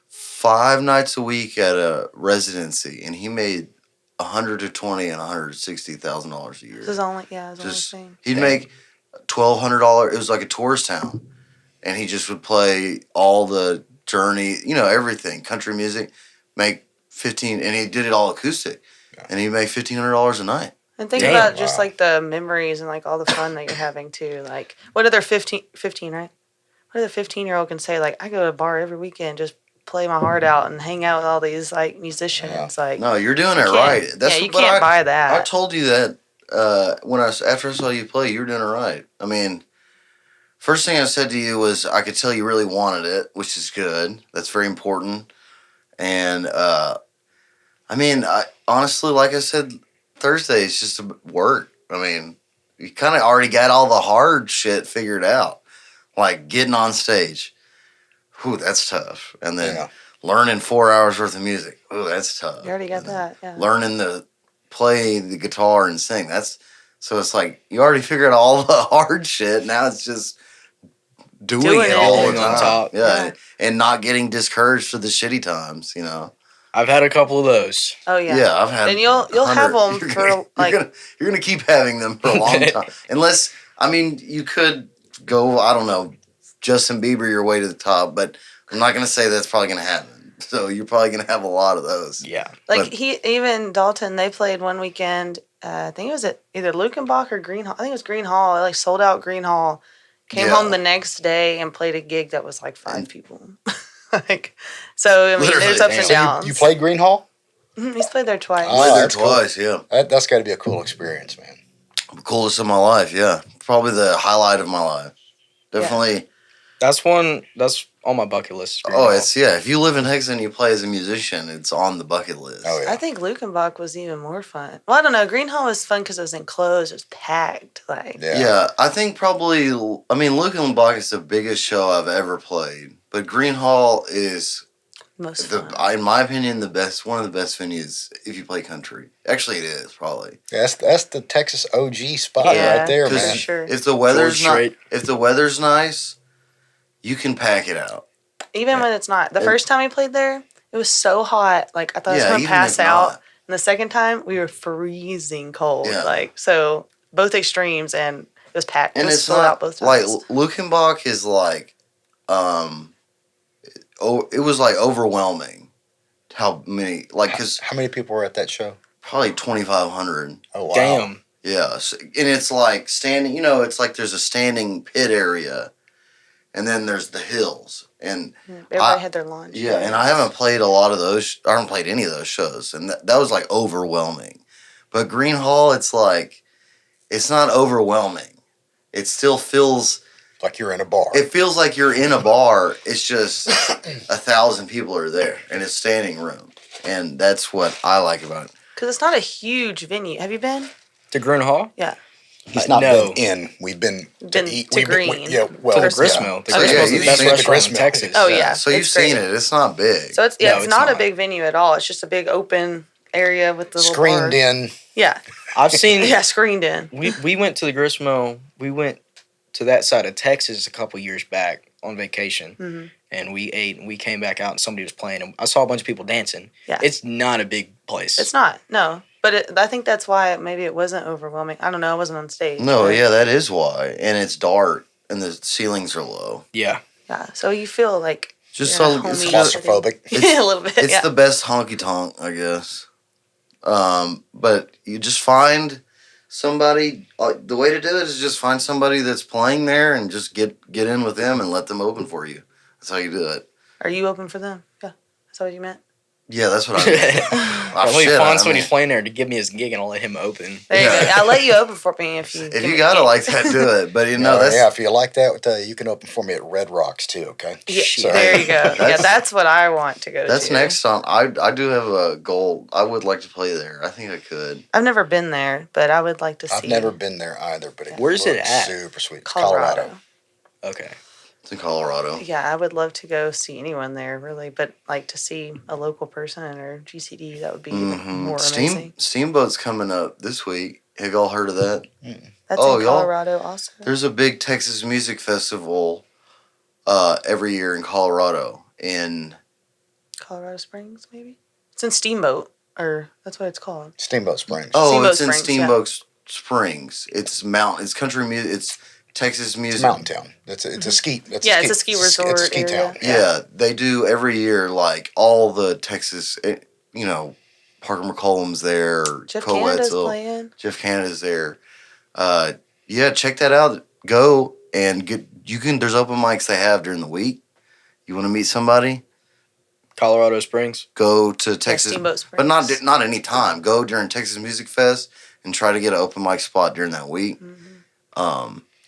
5 nights a week at a residency, and he made $120,000 and $160,000 a year. This is only his Just only thing. he'd make $1,200. It was like a tourist town, and he just would play all the Journey, everything, country music, make 15, and he did it all acoustic, and he'd make $1,500 a night. And think Damn. about just Wow. like the memories and like all the fun that you're having too. Like what other 15, right? What other 15-year-old can say like I go to a bar every weekend, just play my heart out and hang out with all these like musicians. Like No, you're doing it you can't- right. That's you but can't buy I that. told you that after I saw you play, you were doing it right. I mean, first thing I said to you was I could tell you really wanted it, which is good. That's very important. And I mean, I honestly, like I said Thursday, it's just work. I mean, you kind of already got all the hard shit figured out, like getting on stage. Whew, that's tough. And then Yeah. learning 4 hours worth of music. Ooh, that's tough. You already got And then that. Yeah. learning to play the guitar and sing. So it's like you already figured out all the hard shit. Now it's just doing Doing it it. all the Building on time. top. Yeah. Yeah. And not getting discouraged for the shitty times, I've had a couple of those. Oh yeah. Yeah, I've had. And you'll have 100 them you're for gonna- like you're gonna keep having them for a long time, unless you could go. I don't know, Justin Bieber your way to the top, but I'm not gonna say that's probably gonna happen. So you're probably gonna have a lot of those. Yeah. like but- even Dalton. They played one weekend. I think it was at either Lukenbach or Green Hall. I think it was Green Hall. They like sold out Green Hall. Came Yeah. home the next day and played a gig that was like 5 people. Like, so I mean, Literally, there's ups damn. and So downs. You played Green Hall? Mhm, He's played there twice. Oh, Played there that's cool. twice. Yeah, That's got to be a cool experience, man. coolest of my life. Yeah, probably the highlight of my life. Definitely. That's on my bucket list. Oh, if you live in Texas and you play as a musician, it's on the bucket list. Oh, yeah. I think Lukenbach was even more fun. Well, I don't know. Green Hall was fun because it was enclosed. It was packed. Like, Yeah. I think probably. Lukenbach is the biggest show I've ever played, but Green Hall is most fun. in my opinion, one of the best venues if you play country. Actually, it is probably. That's the Texas OG spot Yeah, right there, for man. sure. If the weather's George Strait. nice, you can pack it out. Even when it's not. The first time we played there, it was so hot. Like, I thought I was Yeah, going to even pass if out. not. And the second time, we were freezing cold. Yeah. Like, so both extremes, and it was packed. And it was it's sold not out both like times. Lukenbach is like, it was like overwhelming. How many? Like, because How many people were at that show? probably 2,500. Oh, wow. Damn. Yeah, and it's like standing. It's like there's a standing pit area, and then there's the hills, and Everybody had their lunch. yeah, and I haven't played a lot of those. I haven't played any of those shows, and that was like overwhelming. But Green Hall, it's like, it's not overwhelming. It still feels. Like you're in a bar. It feels like you're in a bar. It's just 1,000 people are there, and it's standing room, and that's what I like about it. Because it's not a huge venue. Have you been? To Green Hall? Yeah. He's not no. been in. We've been Been to eat. to We've been- Green. yeah, well, To the grist yeah. mill. The Okay. grist Yeah, mill's the you've best seen the restaurant grist in mill. Texas. Oh, yeah. So you've it's seen great. it. It's not big. So it's No, it's it's not a not. big venue at all. It's just a big open area with the little Screened bars. in. Yeah. I've seen. Yeah, screened in. We went to the grist mill. We went to that side of Texas a couple years back on vacation, Mhm. and we ate and we came back out and somebody was playing, and I saw a bunch of people dancing. Yeah. It's not a big place. It's not, no. But I think that's why maybe it wasn't overwhelming. I don't know. I wasn't on stage. No, but yeah, that is why. And it's dark and the ceilings are low. Yeah. Yeah. So you feel like Just you're so in a it's homey just- setting. Claustrophobic. a little bit. It's yeah. the best honky tonk, I guess. But you just find somebody. The way to do it is just find somebody that's playing there and just get in with them and let them open for you. That's how you do it. Are you open for them? Yeah. That's what you meant. Yeah, that's what I mean. Let me shit, find I somebody mean- playing there to give me his gig, and I'll let him open. There you Yeah. go. I'll let you open for me if you. If give you me got it a like that, do it. But you know, that's yeah, if you like that, you can open for me at Red Rocks too. Okay. Yeah, Shit. there you go. That's- That's what I want to go that's to. next time. I do have a goal. I would like to play there. I think I could. I've never been there, but I would like to see. I've never been there either, but it Where's it looks at? super sweet. It's Colorado. Okay. It's in Colorado. Yeah, I would love to go see anyone there, really. But like to see a local person or GCD, that would be even more amazing. Steamboat's coming up this week. Have y'all heard of that? That's Oh, in y'all- Colorado also. There's a big Texas music festival every year in Colorado. In Colorado Springs, maybe. It's in Steamboat, or that's what it's called. Steamboat Springs. Steamboat it's in Springs, yeah. Steamboat Springs. It's It's country music. It's Texas It's music. a mountain town. It's a ski. Yeah, it's a ski resort It's a ski area. town. Yeah, they do every year. Like all the Texas, Parker McCollum's there. Jeff Co Canada's Wetzel. playing. Jeff Canada's there. Yeah, check that out. Go and get. You can. There's open mics they have during the week. You want to meet somebody? Colorado Springs. Go to Texas, Steamboat Springs. but not any time. Go during Texas Music Fest and try to get an open mic spot during that week.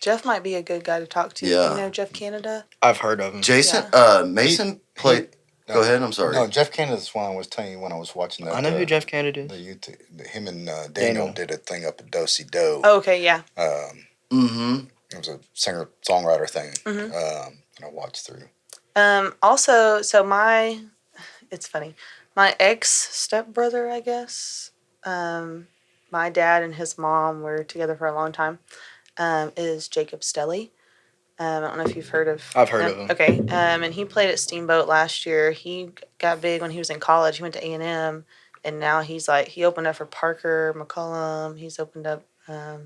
Jeff might be a good guy to talk to. Yeah. You know Jeff Canada? I've heard of him. Jason, Mason played. Go ahead. I'm sorry. No, Jeff Canada's one I was telling you when I was watching that. I know who Jeff Canada is. The YouTube, him and Daniel Daniel. did a thing up at Do-Si Do. Oh, okay, yeah. Mm-hmm. It was a singer songwriter thing, Mm-hmm. and I watched through. Also, it's funny. My ex stepbrother, I guess, my dad and his mom were together for a long time, is Jacob Stelly. I don't know if you've heard of I've heard of him. Okay. And he played at Steamboat last year. He got big when he was in college. He went to A&M, and now he opened up for Parker McCollum. He's opened up for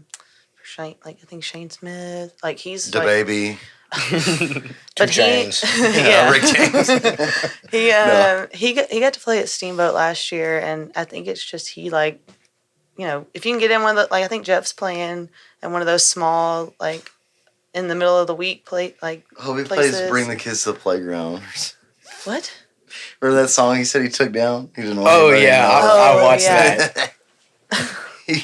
Shane, I think Shane Smith. Like he's The like, baby. but James. yeah. Rick James. he got to play at Steamboat last year, and I think it's just if you can get in one of the I think Jeff's playing in one of those small in the middle of the week Hope he plays places. Bring the Kids to the Playground. What? Remember that song he said he took down? He didn't want Oh anybody to yeah, know. I watched yeah. that.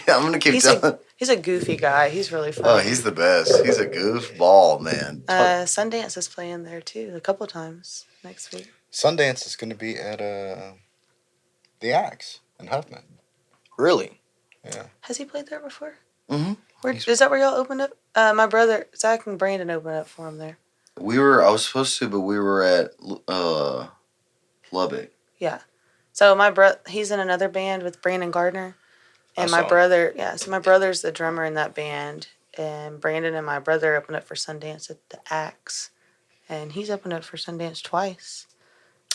I'm gonna keep He's telling. a goofy guy. He's really fun. Oh, he's the best. He's a goofball, man. Sundance is playing there too a couple times next week. Sundance is going to be at the Axe in Huffman. Really? Yeah. Has he played there before? Mm-hmm. Is that where y'all opened up? My brother Zach and Brandon opened up for him there. I was supposed to, but we were at Lubbock. Yeah. So my brother, he's in another band with Brandon Gardner, and I my saw. brother, so my brother's the drummer in that band, and Brandon and my brother opened up for Sundance at the Axe, and he's opened up for Sundance twice.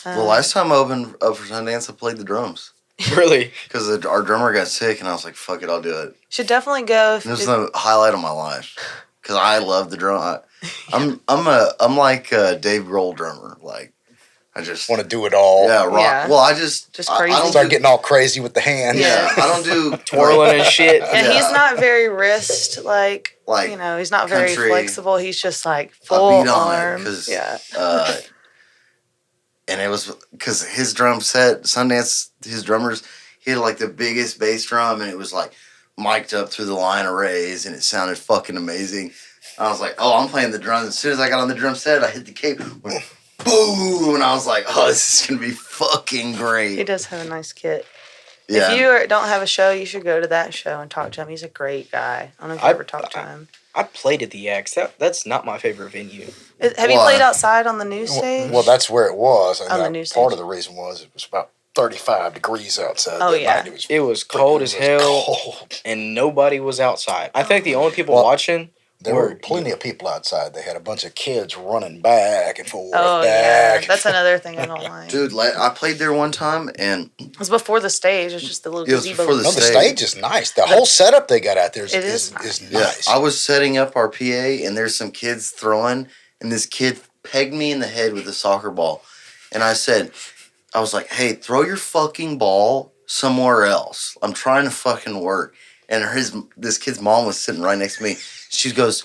The last time I opened up for Sundance, I played the drums Really? because our drummer got sick, and I was like, "Fuck it, I'll do it." Should definitely go. And it was the highlight of my life because I love the drum. I'm like a Dave Grohl drummer. Like I just Want to do it all. yeah rock. Yeah. Well, I just crazy. I don't Start do, getting all crazy with the hands. yeah. I don't do Twirling and shit. And he's not very wrist Like, he's not very country. flexible. He's just like I full beat on it arm. because Yeah. And it was because his drum set, Sundance, his drummers, he had like the biggest bass drum, and it was like mic'd up through the line arrays, and it sounded fucking amazing. I was like, oh, I'm playing the drums. As soon as I got on the drum set, I hit the cape, went boom, and I was like, oh, this is gonna be fucking He great. does have a nice kit. Yeah, If you don't have a show, you should go to that show and talk to him. He's a great guy. I don't know if you ever talked to him. I played at the Axe. That's not my favorite venue. Have you Why? played outside on the news stage? Well, that's where it was. And On the that news part stage. of the reason was it was about 35 degrees outside. Oh, that yeah. night. It was cold as hell, cold. and nobody was outside. I think the only people Well, watching there were Word, plenty of people outside. They had a bunch of kids running back and forth. Oh back. yeah, that's another thing I don't like. Dude, I played there one time, and It was before the stage. It was just the little It was gazebo. before the No, the stage. stage is nice. The whole setup they got out there It is is nice. yeah, I was setting up our PA, and there's some kids throwing, and this kid pegged me in the head with a soccer ball, and I was like, hey, throw your fucking ball somewhere else. I'm trying to fucking work. And this kid's mom was sitting right next to me. She goes,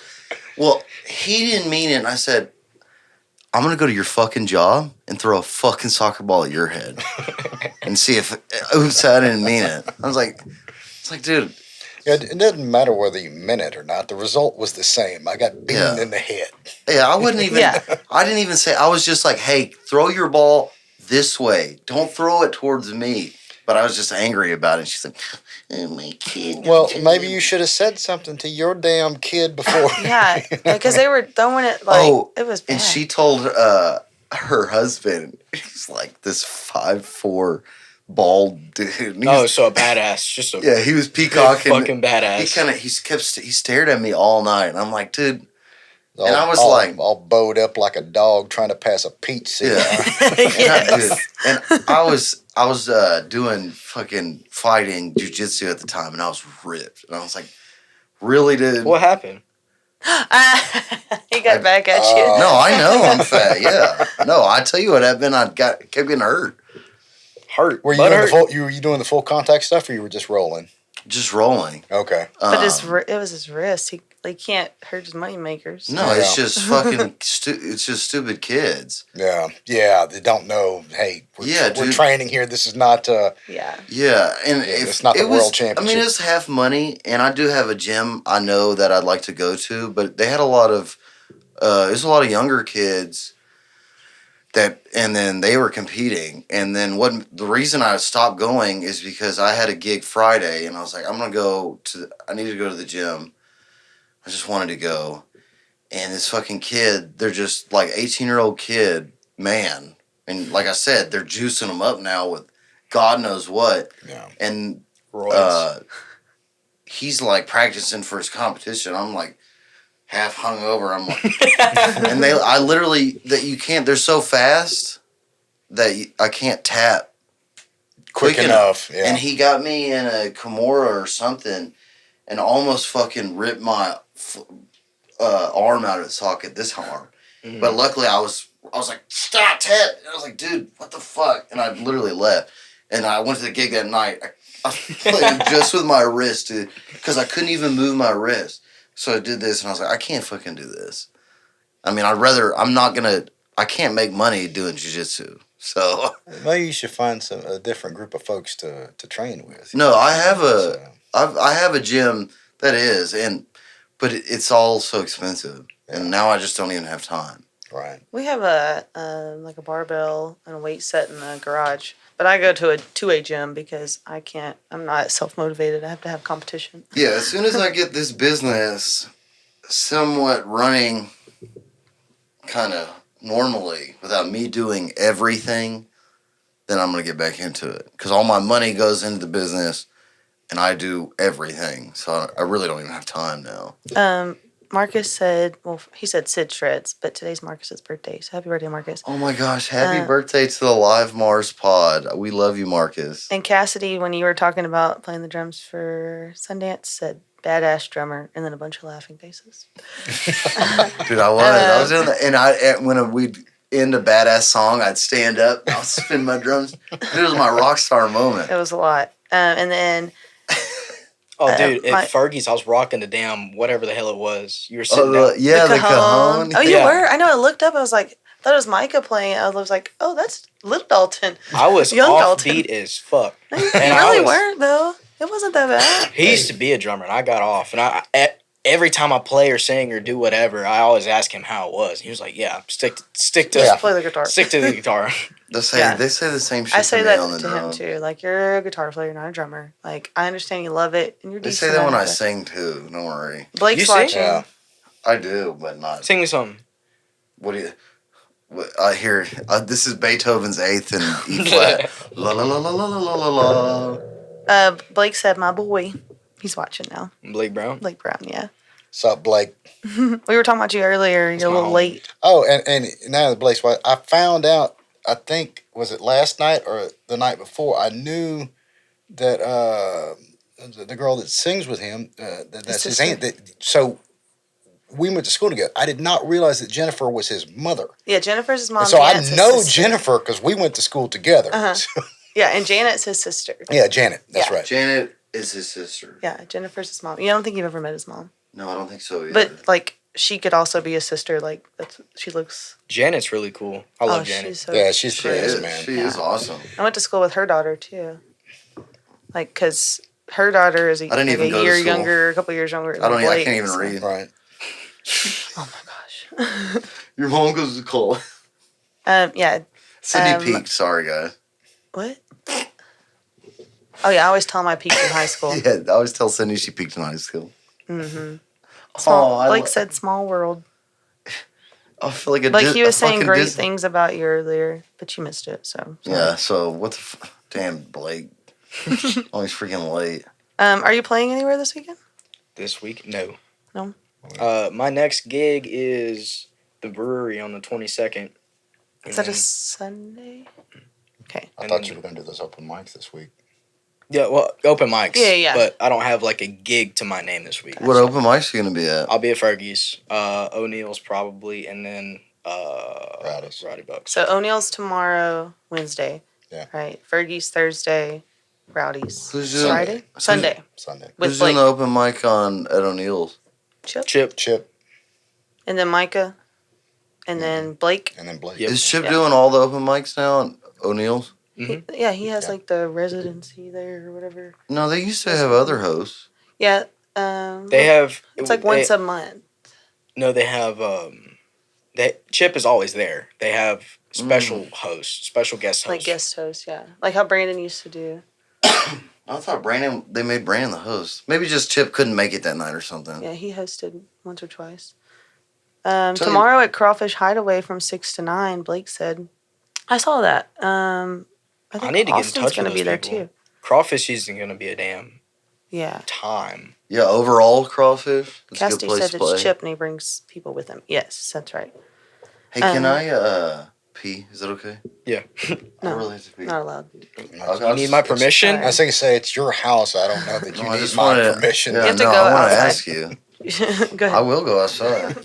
well, he didn't mean it. And I said, I'm going to go to your fucking job and throw a fucking soccer ball at your head and see if, oops, I didn't mean it. I was like, it's like, dude. Yeah, it doesn't matter whether you meant it or not. The result was the same. I got beaten in the head. Yeah, I wouldn't even, I didn't even say, I was just like, hey, throw your ball this way. Don't throw it towards me. But I was just angry about it. She's like, oh, my kid. Well, maybe you should have said something to your damn kid before. Yeah, because they were throwing it like it was bad. And she told her husband, he's like this 5'4" bald dude. And So a badass. Just a yeah, he was peacocking. fucking badass. He stared at me all night. And I'm like, dude. And I was all bowed up like a dog trying to pass a peach seed. Yeah. And I was doing fucking fighting jujitsu at the time, and I was ripped. And I was like, really, dude? What happened? He got back at you. No, I know I'm fat. Yeah. No, I tell you what happened. Kept getting hurt. Hurt. Were you doing the full contact stuff, or you were just rolling? Just rolling. Okay. But it was his wrist. He can't hurt his money makers. No, it's just fucking. It's just stupid kids. Yeah. They don't know. Hey, we're training here. This is not. Yeah. Yeah, and it's not the world championship. I mean, it's half money, and I do have a gym I know that I'd like to go to, but they had a lot of. There's a lot of younger kids. And then they were competing, and then the reason I stopped going is because I had a gig Friday, and I was like, I need to go to the gym. I just wanted to go, and this fucking kid, they're just like 18-year-old kid, man, and like I said, they're juicing them up now with God knows what, and he's like practicing for his competition. I'm like half hungover. I'm like, and they're so fast that I can't tap quick enough. Yeah. And he got me in a Kimura or something, and almost fucking ripped my arm out of the socket. This arm, but luckily I was like, stop, tap. And I was like, dude, what the fuck? And I literally left, and I went to the gig that night. I played just with my wrist, dude, because I couldn't even move my wrist. So I did this, and I was like, I can't fucking do this. I mean, I can't make money doing jiu-jitsu. So maybe you should find a different group of folks to train with. No, I have a gym that is, but it's all so expensive, and now I just don't even have time. Right. We have a barbell and a weight set in the garage, but I go to a 2A gym because I'm not self-motivated. I have to have competition. Yeah, as soon as I get this business somewhat running kind of normally without me doing everything, then I'm going to get back into it. Because all my money goes into the business, and I do everything. So I really don't even have time now. Marcus said, he said Sid Shreds, but today's Marcus's birthday. So happy birthday, Marcus. Oh my gosh, happy birthday to the Live Mars pod. We love you, Marcus. And Cassidy, when you were talking about playing the drums for Sundance, said badass drummer, and then a bunch of laughing faces. Dude, I was doing that, and when we'd end a badass song, I'd stand up, I'll spin my drums. It was my rock star moment. It was a lot. And then... Oh, dude, at Fergie's, I was rocking the damn whatever the hell it was. You were sitting down. Yeah, the cajon. Oh, you were? I know. I looked up. I was like, I thought it was Micah playing. I was like, oh, that's little Dalton. I was Young offbeat as fuck. You really weren't, though. It wasn't that bad. He used to be a drummer, and I got off. And every time I play or sing or do whatever, I always ask him how it was. He was like, yeah, stick to play the guitar. Stick to the guitar. They say the same shit. I say to that me on the to drum. him too. Like, you're a guitar player, not a drummer. Like, I understand you love it, and you're They decent. say that when at I it. sing too. Don't worry. Blake's You sing? watching. Yeah. I do, but not. Sing me something. What do you? I hear this is Beethoven's Eighth in E flat. La la la la la la la la. Blake said, "My boy." He's watching now. Blake Brown. Blake Brown, yeah. Sup, Blake? We were talking about you earlier. You're a little late. Oh, and now that Blake's wife, I found out. I think was it last night or the night before. I knew that the girl that sings with him. That's his aunt. So we went to school together. I did not realize that Jennifer was his mother. Yeah, Jennifer's his mom. And so I Janet's his know sister. Jennifer because we went to school together. So- Yeah, and Janet's his sister. yeah, Janet. That's Yeah. right. Janet is his sister. Yeah, Jennifer's his mom. You don't think you've ever met his mom, No, I don't think so either. but like she could also be a sister. Like that's she looks. Janet's really cool. I love Janet. She's so. Yeah, she's she pretty, is. man. She is awesome. I went to school with her daughter too. Like, cause her daughter is a, I didn't even go to year school. younger, a couple years younger. I don't. than I can't Blake, even so- read. Right. Oh my gosh. Your mom goes to school. Yeah. Cindy peaked. Sorry, guys. What? Oh yeah, I always tell him I peaked in high school. Yeah, I always tell Cindy she peaked in high school. Mm-hmm. Oh, Blake said small world. I feel like a Like he was a saying fucking great Disney- things about you earlier, but you missed it. So sorry. Yeah. So what the damn Blake? Always freaking late. Are you playing anywhere this weekend? This week, no. No? My next gig is the brewery on the 22nd. Is that a Sunday? Okay. I And thought then- you were going to do those open mics this week. Yeah, well, open mics. Yeah. But I don't have like a gig to my name this week. What open mics are you gonna be at? I'll be at Fergie's, O'Neill's probably, and then Rowdy's. Rowdy Bucks. So O'Neill's tomorrow, Wednesday. Yeah. Right. Fergie's Thursday. Rowdy's Who's doing- Friday. Sunday. Sunday. With Who's doing Blake. the open mic at O'Neill's? Chip. Chip And then Micah. And then Blake. and then Blake. Yep. Is Chip Yeah. doing all the open mics now at O'Neill's? Mhm. Yeah, he has Yeah. like the residency there or whatever. No, they used to have other hosts. Yeah. They have. It's like once a month. No, they have. Chip is always there. They have special hosts, special guest hosts. Like guest host, yeah. Like how Brandon used to do. I thought they made Brandon the host. Maybe just Chip couldn't make it that night or something. Yeah, he hosted once or twice. Tell you- Tomorrow at Crawfish Hideaway from 6 to 9, Blake said. I saw that. I think need to get in Austin's touch with gonna those be there people. too. Crawfish isn't going to be a damn Yeah. time. Yeah, overall crawfish. It's a good Casty place said to it's play. Chip and he brings people with him. Yes, that's right. Hey, can I pee? Is that okay? Yeah. No, I really have to pee. not allowed. You need my permission? I was going to say it's your house. I don't know that you No, I need just my wanna- permission. Yeah, You have to no, go I want to outside. ask you. Go I ahead. will go outside.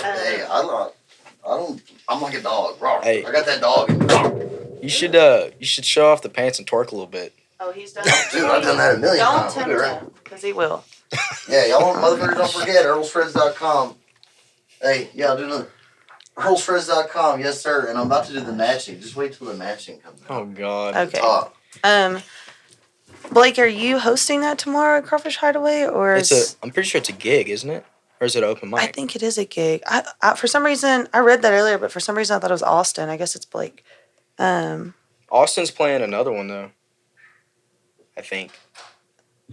Hey, I'm like a dog. Rawr. Hey. I got that dog. You should show off the pants and twerk a little bit. Oh, he's done. Dude, I've done that a million Don't times. tempt We'll be right- him, because he will. Yeah, y'all want motherfuckers, don't forget, Earlshreds.com. Hey, yeah, I'll do another. Earlshreds.com, yes, sir. And I'm about to do the matching. Just wait till the matching comes out. Oh God. Okay. Top. Blake, are you hosting that tomorrow at Crawfish Hideaway, or is I'm pretty sure it's a gig, isn't it? Or is it open mic? I think it is a gig. I for some reason I read that earlier, but for some reason I thought it was Austin. I guess it's Blake. Austin's playing another one though. I think.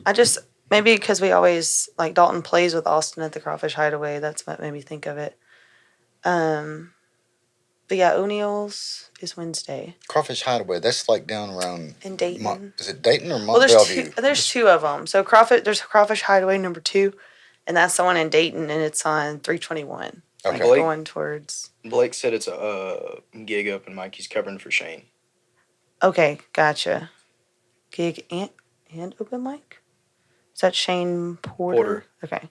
I just maybe because we always like Dalton plays with Austin at the Crawfish Hideaway. That's what made me think of it. But yeah, O'Neill's is Wednesday Crawfish Hideaway, that's like down around. in Dayton. Is it Dayton or Well, Mont there's Bellevue? there's two of them. So there's Crawfish Hideaway number 2, and that's the one in Dayton, and it's on 321. Like Okay. Blake? going towards. Blake said it's a gig open mic. He's covering for Shane. Okay, gotcha. Gig and open mic. Is that Shane Porter? Porter. Okay.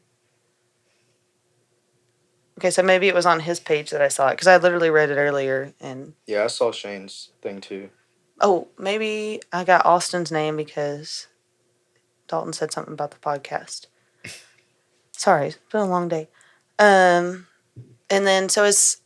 Okay, so maybe it was on his page that I saw it because I literally read it earlier and Yeah, I saw Shane's thing too. oh, maybe I got Austin's name because Dalton said something about the podcast. Sorry, it's been a long day. And then so is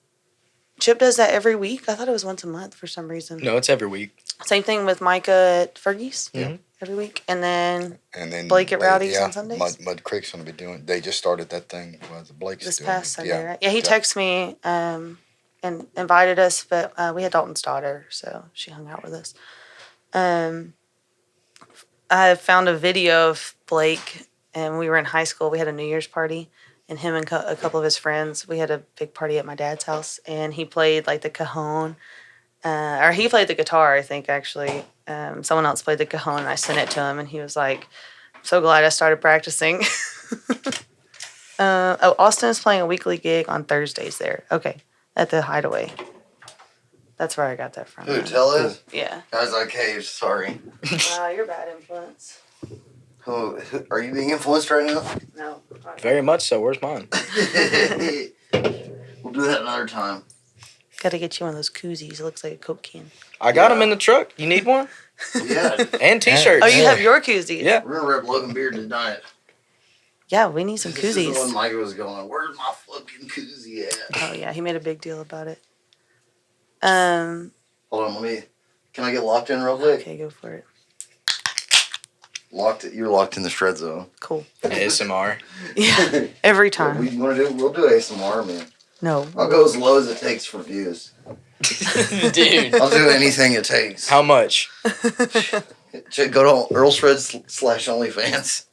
Chip does that every week? I thought it was once a month for some reason. No, it's every week. Same thing with Micah at Fergie's Mhm. every week, and then And then Blake at Rowdy's on Sundays? Mud Creek's going to be doing. They just started that thing. The Blake's this doing past it. Sunday, right? Yeah, he texted me and invited us, but we had Dalton's daughter, so she hung out with us. I found a video of Blake, and we were in high school. We had a New Year's party, and him and a couple of his friends. We had a big party at my dad's house, and he played like the cajon, or he played the guitar, I think actually. Someone else played the cajon, and I sent it to him, and he was like, "I'm so glad I started practicing." Austin is playing a weekly gig on Thursdays there. Okay, at the Hideaway. That's where I got that from. Who, tell us? Yeah. Guys like Caves, sorry. Wow, you're a bad influence. Who, are you being influenced right now? No. Very much so. Where's mine? We'll do that another time. Got to get you one of those koozies. It looks like a Coke can. I got them in the truck. You need one? Yeah. And T-shirts. Oh, you have your koozies? Yeah. We're gonna rep Logan Beard tonight. Yeah, we need some This is the one koozies. Micah was going, where's my fucking koozie at? Oh, yeah, he made a big deal about it. Hold on, can I get locked in real quick? Okay, go for it. You're locked in the shred zone. Cool. ASMR. Yeah, every time. We'll do ASMR, man. No. I'll go as low as it takes for views. Dude. I'll do anything it takes. How much? Go to Earlshreds /OnlyFans.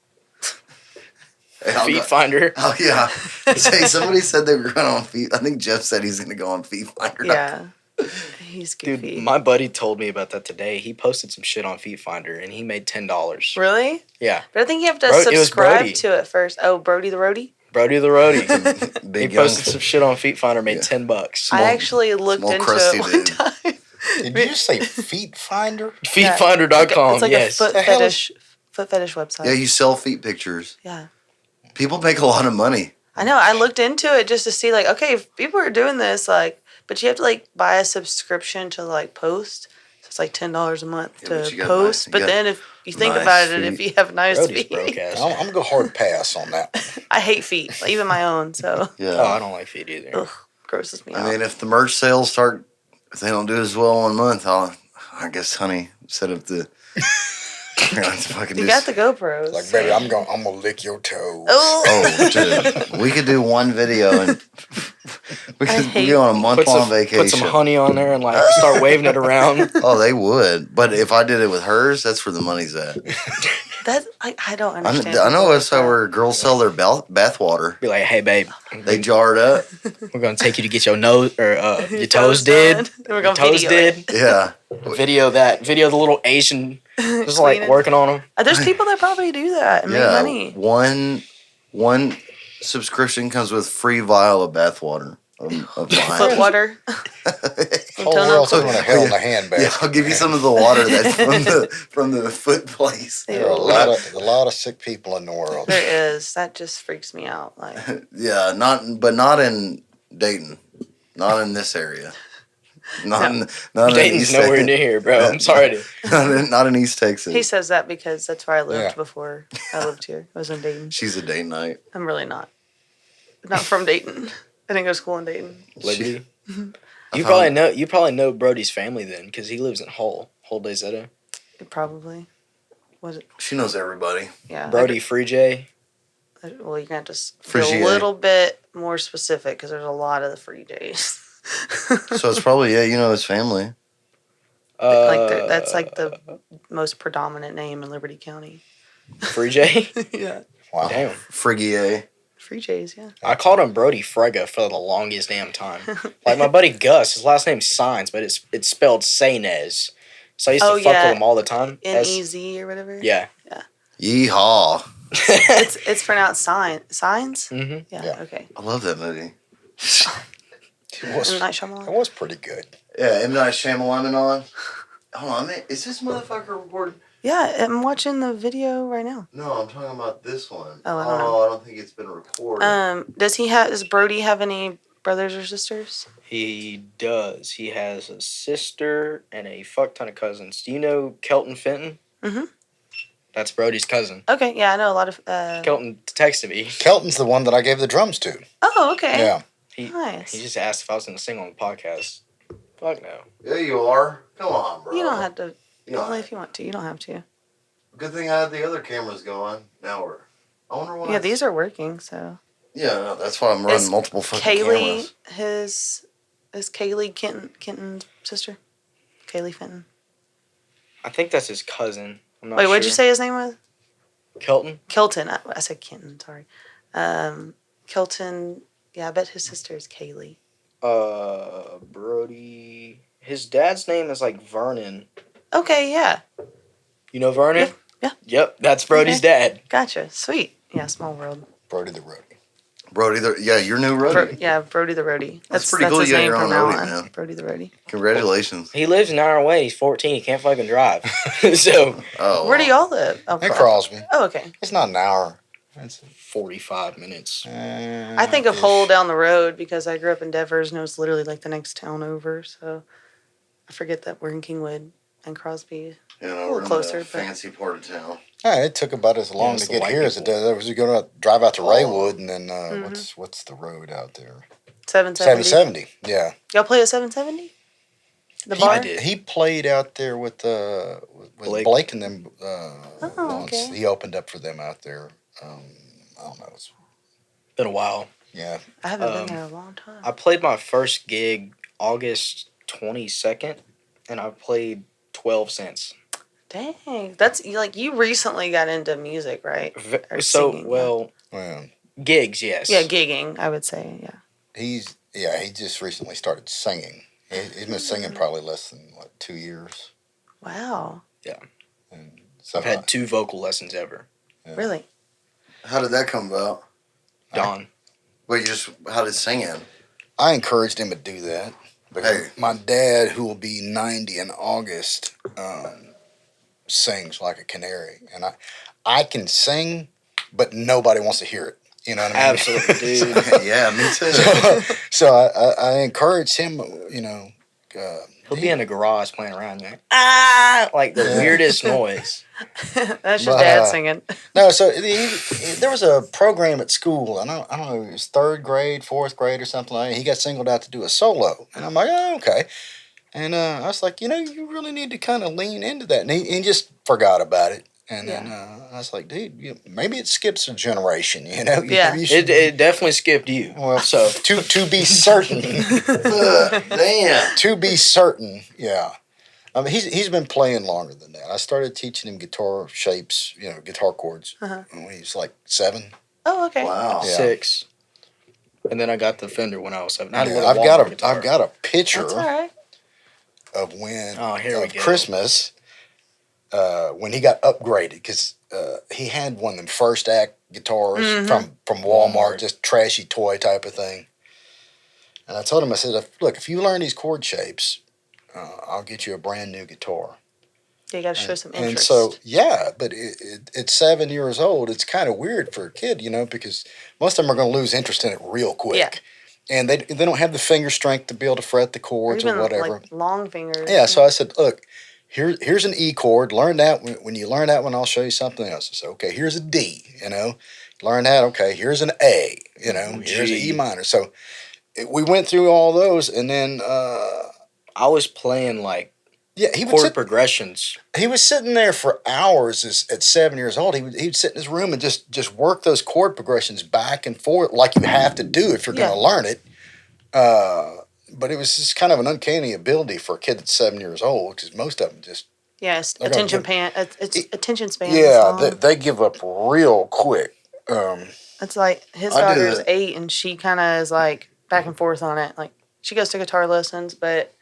Hey, Feet finder. Oh yeah. Say somebody said they were going on Feet. I think Jeff said he's gonna go on Feet Finder. Yeah. He's goofy. Dude, my buddy told me about that today. He posted some shit on Feet Finder and he made $10. Really? Yeah. But I think you have to It was subscribe Brody. to it first. Oh, Brody the Roadie? Brody the Roadie. He Big young, posted some shit on Feet Finder, made $10. I actually looked small into crusty it one dude. time. Did you just say Feet Finder? Feetfinder.com, It's like yes. a The hell is- foot fetish website. yeah, you sell feet pictures. Yeah. People make a lot of money. I know. I looked into it just to see, like, okay, if people are doing this, like, but you have to, like, buy a subscription to, like, post. So it's like $10 a month Yeah, but to you got post. nice- but you got then if you think nice about it, feet. if you have nice Brody's feet, broke ass. I'm gonna go hard pass on that. I hate feet, like, even my own. So, Yeah. Oh, I don't like feet either. ugh, grosses me out. I mean, if the merch sales start, if they don't do as well 1 month, I guess, honey, set up the. Fucking You got the GoPros. Like, baby, I'm gonna lick your toes. Oh, Oh, dude. We could do one video and we I could hate go on a month long Put vacation. some honey on there and like start waving it around. Oh, they would. But if I did it with hers, that's where the money's at. that I don't I understand. know people that's like how that. where girls sell their bath water. Be like, hey babe, They jar it up. we're gonna take you to get your nose or your Your toes did. done. And we're Your gonna toes video did. it. Yeah. Video the little Asian just like Cleaning. working on them. There's people that probably do that and make Yeah. money. One subscription comes with free vial of bath water. Of Foot mine. water. Whole world's going to hell in a handbag. Yeah, I'll give you some of the water that's from the foot place. There are a lot of sick people in the world. There is. That just freaks me out. Like, Yeah, not in Dayton, not in this area, not in Dayton's East nowhere Texas. near here, bro. I'm sorry to. not in East Texas. he says that because that's where I lived Yeah. before I lived here. I was in Dayton. She's a Daytonite. I'm really not. Not from Dayton. I didn't go to school in Dayton. Liberty. I You found- probably know Brody's family then, because he lives in Hull Desetta. Probably. Was it? She knows everybody. Yeah. Brody Free J. Well, you're going to just be Frisier. a little bit more specific because there's a lot of the free days. So it's probably you know his family. That's like the most predominant name in Liberty County. Free J. Yeah. Wow. Damn. Frigier. Free Jays, yeah. I called him Brody Frega for the longest damn time. Like my buddy Gus, his last name's Signs, but it's spelled Sainez. So I used to Oh, fuck yeah. with him all the time. N-E-Z or whatever. Yeah. Yeehaw! It's pronounced Signs? hmm Yeah, Yeah. okay. I love that movie. It was, M. Night it Shyamalan? was pretty good. Yeah, M. Night Shyamalan on. Hold on, is this motherfucker recording? Yeah, I'm watching the video right now. No, I'm talking about this one. Oh, I don't know. I don't think it's been recorded. Does Brody have any brothers or sisters? He does. He has a sister and a fuck ton of cousins. Do you know Kelton Fenton? Mhm. That's Brody's cousin. Okay, yeah, I know a lot of. Kelton texted me. Kelton's the one that I gave the drums to. Oh, okay. Yeah. He Nice. just asked if I was going to sing on the podcast. Fuck no. Yeah, you are. Come on, bro. You don't have to. You know, Only if you want to. You don't have to. good thing I had the other cameras going. Now I wonder why. Yeah, these are working. So Yeah, no, that's why I'm running Is multiple fucking Kaylee, cameras. is Kaylee Kenton's sister? Kaylee Fenton. I think that's his cousin. I'm not Wait, sure. what'd you say his name was? Kelton? Kelton. I said Kenton. Sorry. Kelton. Yeah, I bet his sister is Kaylee. Brody. His dad's name is like Vernon. Okay, yeah, You know Vernon? Yeah. Yep, that's Brody's dad. gotcha. Sweet. Yeah, small world. Brody the Roadie. Brody, your new roadie. Brody the roadie. That's pretty cool. His You got name your from own now roadie, on. man. Brody the roadie. Congratulations. He lives an hour away. He's 14. He can't fucking drive. So Oh, Where do y'all live? Oh, In Crosby. Oh, okay. It's not an hour. It's 45 minutes. I think of Hull down the road because I grew up in Devers and it was literally like the next town over. So I forget that we're in Kingwood and Crosby. You know, A little we're in closer, the but- fancy part of town. Yeah, it took about as long it's to the get white here as it people. does. Was you going to drive out to Oh. Raywood and then Mhm. what's the road out there? 770. 770. Yeah. Y'all play at 770? The He, bar? I did. he played out there with Blake. Blake and them once. okay. He opened up for them out there. I don't know. Been a while. Yeah. I haven't been Um, there a long time. I played my first gig August 22nd, and I played 12 cents. Dang. That's like you recently got into music, right? Or So, singing, well, Well, gigs, yes. Yeah, gigging, I would say. Yeah. he just recently started singing. He's been singing probably less than 2 years. Wow. And so I've had 2 vocal lessons ever. yeah. Really? How did that come about? Don. Wait, how did singing? I encouraged him to do that. Because Hey. my dad, who will be 90 in August, sings like a canary. And I can sing, but nobody wants to hear it. You know what I mean? Absolutely, dude. Yeah, me too. So I encouraged him, He'll be in the garage playing around, like the weirdest noise. That's just But, dad singing. No, so there was a program at school. I don't know, it was 3rd grade, 4th grade, or something like that. He got singled out to do a solo, and I'm like, oh, okay. And I was like, you really need to kind of lean into that. And he just forgot about it. And then I was like, dude, maybe it skips a generation. Yeah. Maybe you should, It definitely skipped you. well, So to be certain, Damn. to be certain, yeah. I mean, he's been playing longer than that. I started teaching him guitar shapes, guitar chords when he was like 7. Oh, okay. Wow. Yeah. 6, and then I got the Fender when I was 7. I had a Yeah, little I've Walmart guitar. got a picture That's all right. of when Oh, here we of go. Christmas when he got upgraded because he had one of them first act guitars from Walmart, just trashy toy type of thing. And I told him, I said, look, if you learn these chord shapes, I'll get you a brand new guitar. Yeah, you got to show some interest. And so, yeah, but it's 7 years old. It's kind of weird for a kid, because most of them are going to lose interest in it real quick. Yeah. And they don't have the finger strength to be able to fret the or chords even or whatever. like long fingers. Yeah, so I said, look, here's an E chord. Learn that. When you learn that one, I'll show you something else. I said, okay, here's a D, Learn that. Okay, here's an A, here's an E G. minor. So we went through all those, and then, I was playing like he would chord progressions. he was sitting there for hours at 7 years old. He'd sit in his room and just work those chord progressions back and forth like you have to do if you're going to learn it. But it was just kind of an uncanny ability for a kid that's 7 years old because most of them just Yes, I gotta attention span. is yeah long. they give up real quick. It's like his I do daughter's that. 8 and she kind of is like back and forth on it. Like she goes to guitar lessons, but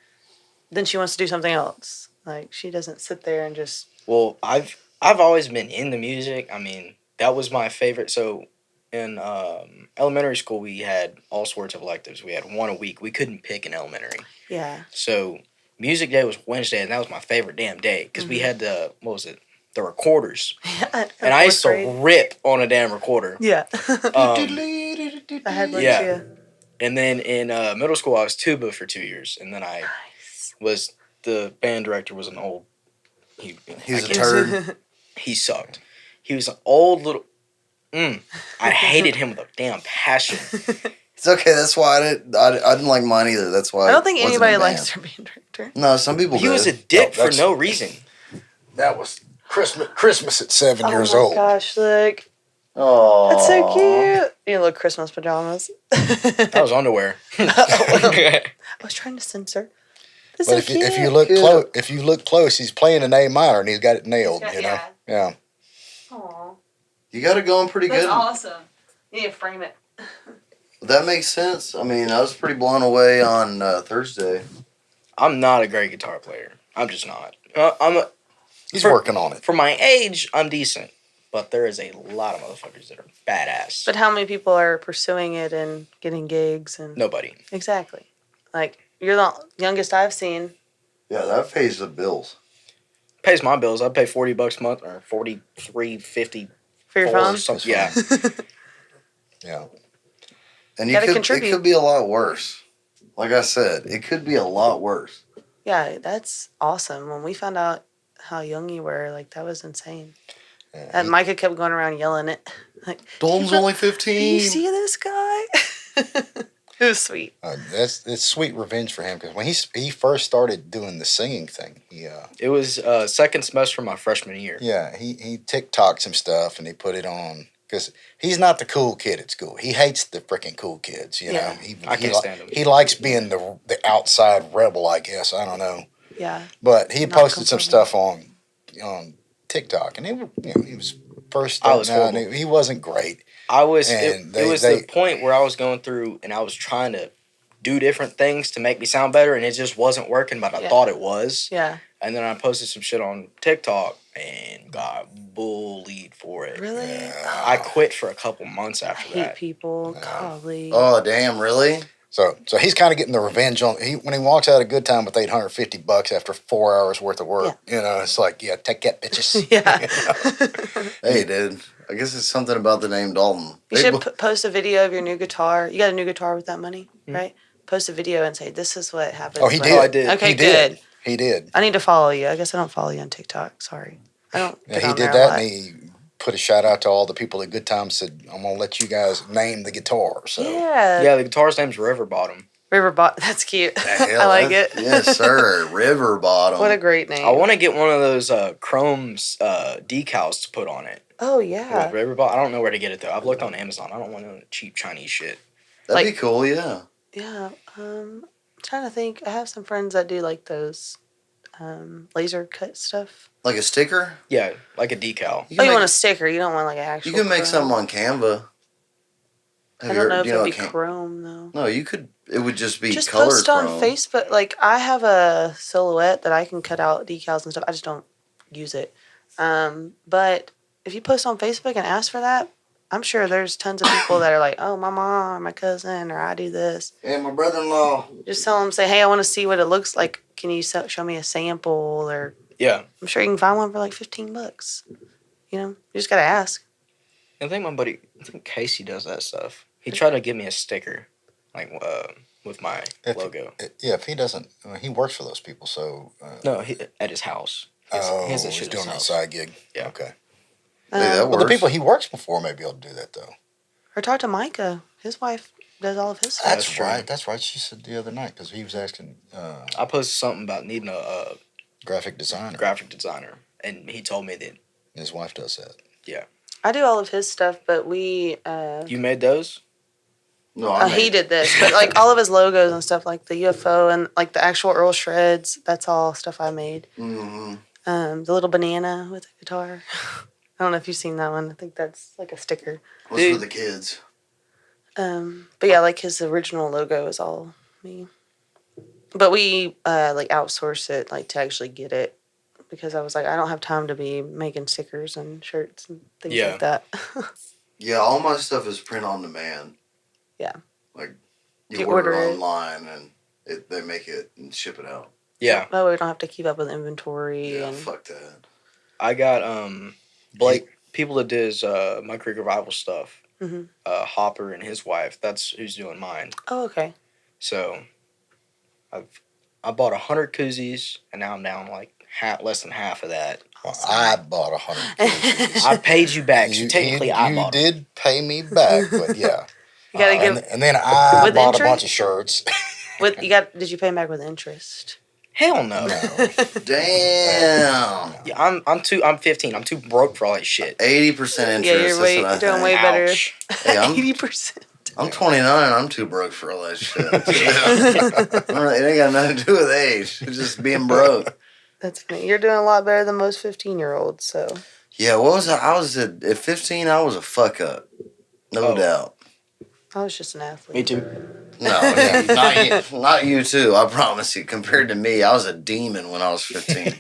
then she wants to do something else. Like she doesn't sit there and just. Well, I've always been into music. I mean, that was my favorite. So in elementary school, we had all sorts of electives. We had one a week. We couldn't pick an elementary. Yeah. So music day was Wednesday, and that was my favorite damn day because we had the recorders, and I used to rip on a damn recorder. Yeah. Um, I had one Yeah. too. and then in middle school, I was tuba for 2 years, and then I was the band director was an old. He's I a can't- turd. He sucked. He was an old little. I hated him with a damn passion. It's okay. That's why I didn't like mine either. That's why I don't think wasn't anybody in likes band. their band director. No, some people He do. was a dick for that's- no reason. That was Christmas at 7 years oh my old. gosh, look. Oh, That's so cute. You look Christmas pajamas. That was underwear. I was trying to censor. That's But so if cute. you look close, he's playing an A minor and he's got it nailed. He's got- you know, yeah. yeah. Aw, You got it going pretty that's good. awesome. You need to frame it. That makes sense. I mean, I was pretty blown away on Thursday. I'm not a great guitar player. I'm just not. He's working on it. For my age, I'm decent. but there is a lot of motherfuckers that are badass. But how many people are pursuing it and getting gigs and Nobody. Exactly. Like you're the youngest I've seen. Yeah, that pays the bills. Pays my bills. I pay $40 a month or $43.50 For your phone? something. Yeah. Yeah. And Gotta it contribute. could be a lot worse. Like I said, it could be a lot worse. Yeah, that's awesome. When we found out how young you were, like that was insane. Yeah, That Micah kept going around yelling it. Like, Dalton's only do 15. you see this guy? It was sweet. it's sweet revenge for him because when he first started doing the singing thing, It was second semester of my freshman year. he TikToked some stuff and he put it on because he's not the cool kid at school. He hates the freaking cool kids. You Yeah. know, I can't stand him. He likes being the outside rebel, I guess. I don't know, Yeah. but he Not posted some conforming. stuff on TikTok and he was first I was starting out and horrible. he wasn't great. I was. And It was the point where I was going through and I was trying to do different things to make me sound better, and it just wasn't working. But I Yeah. thought it was. Yeah. And then I posted some shit on TikTok and got bullied for it. Really? Yeah. I quit for a couple months I after hate that. people. Golly. Oh, damn, really? So he's kind of getting the revenge on when he walks out of Good Time with $850 after 4 hours worth of work. You know, it's like, yeah, take that, bitches. Yeah. Hey, dude. I guess it's something about the name Dalton. You should post a video of your new guitar. You got a new guitar with that money, right? Post a video and say, "This is what happens." Oh, he when-" did. I did. Okay, He good. did. He did. I need to follow you. I guess I don't follow you on TikTok. Sorry, I don't. Yeah, Get he on did there a that, lot. and he put a shout out to all the people at Good Time. Said, "I'm gonna let you guys name the guitar." So Yeah. Yeah, the guitar's name's River Bottom. Riverbot. That's cute. Hell, I like it. Yes, sir. River Bottom. What a great name. I want to get one of those chromes decals to put on it. Oh With yeah. River Bottom. I don't know where to get it though. I've looked on Amazon. I don't want no cheap Chinese shit. That'd like- be cool, yeah. Yeah. I'm trying to think. I have some friends that do like those laser cut stuff. Like a sticker? Yeah, like a decal. Oh, you want a make, sticker? You don't want like an actual. you can make chrome. something on Canva. I don't know if it'd be Canva? chrome though. No, you could. It would just be Just color post on chrome. Facebook. Like I have a silhouette that I can cut out decals and stuff. I just don't use it. But if you post on Facebook and ask for that, I'm sure there's tons of people that are like, "Oh, my mom, or my cousin, or I do this." And my brother-in-law. Just tell them, say, "Hey, I want to see what it looks like. Can you show me a sample?" Or Yeah. I'm sure you can find one for like $15. You know, you just gotta ask. I think I think Casey does that stuff. He tried to give me a sticker, like with my logo. if he doesn't, he works for those people. So No, at his house. His he's shit at doing his a house. side gig. Yeah. Okay. Hey, that Well, the works. people he works before may be able to do that though. Or talk to Micah. His wife does all of his stuff. That's true. right. That's right. She said the other night because he was asking I posted something about needing a graphic designer. graphic designer, and he told me that. His wife does that. I do all of his stuff, but we. You made those? No, I He did this, but like all of his logos and stuff, like the UFO and like the actual Earlshreds, that's all stuff I made. Mm-hmm. The little banana with the guitar. I don't know if you've seen that one. I think that's like a sticker. What's Dude. for the kids? But yeah, like his original logo is all me. But we like outsource it like to actually get it because I was like, I don't have time to be making stickers and shirts and things Yeah. like that. Yeah, all my stuff is print on demand. Yeah. Like, You you order order it. online and they make it and ship it out. Yeah. That way we don't have to keep up with inventory Yeah, and fuck that. I got Blake, people that did his My Creek Revival stuff. Mhm. Hopper and his wife. That's who's doing mine. oh okay. So, I bought 100 koozies, and now I'm down like less than half of that. Well, I bought 100. I paid you back, so technically I you bought 'em. did pay me back, but yeah. You gotta give And then I With bought interest? a bunch of shirts. did you pay him back with interest? Hell no. Damn. Yeah, I'm 15. I'm too broke for all that shit. 80% interest. Yeah, that's you're what I doing think. way better. Ouch. Hey, I'm 80%. I'm 29. I'm too broke for all that shit. It ain't got nothing to do with age. It's just being broke. That's funny. You're doing a lot better than most 15-year-olds, so. Yeah, what was I? I was at 15. I was a fuck up, no Oh. doubt. I was just an athlete. Me too. No, not you too. I promise you. Compared to me, I was a demon when I was 15.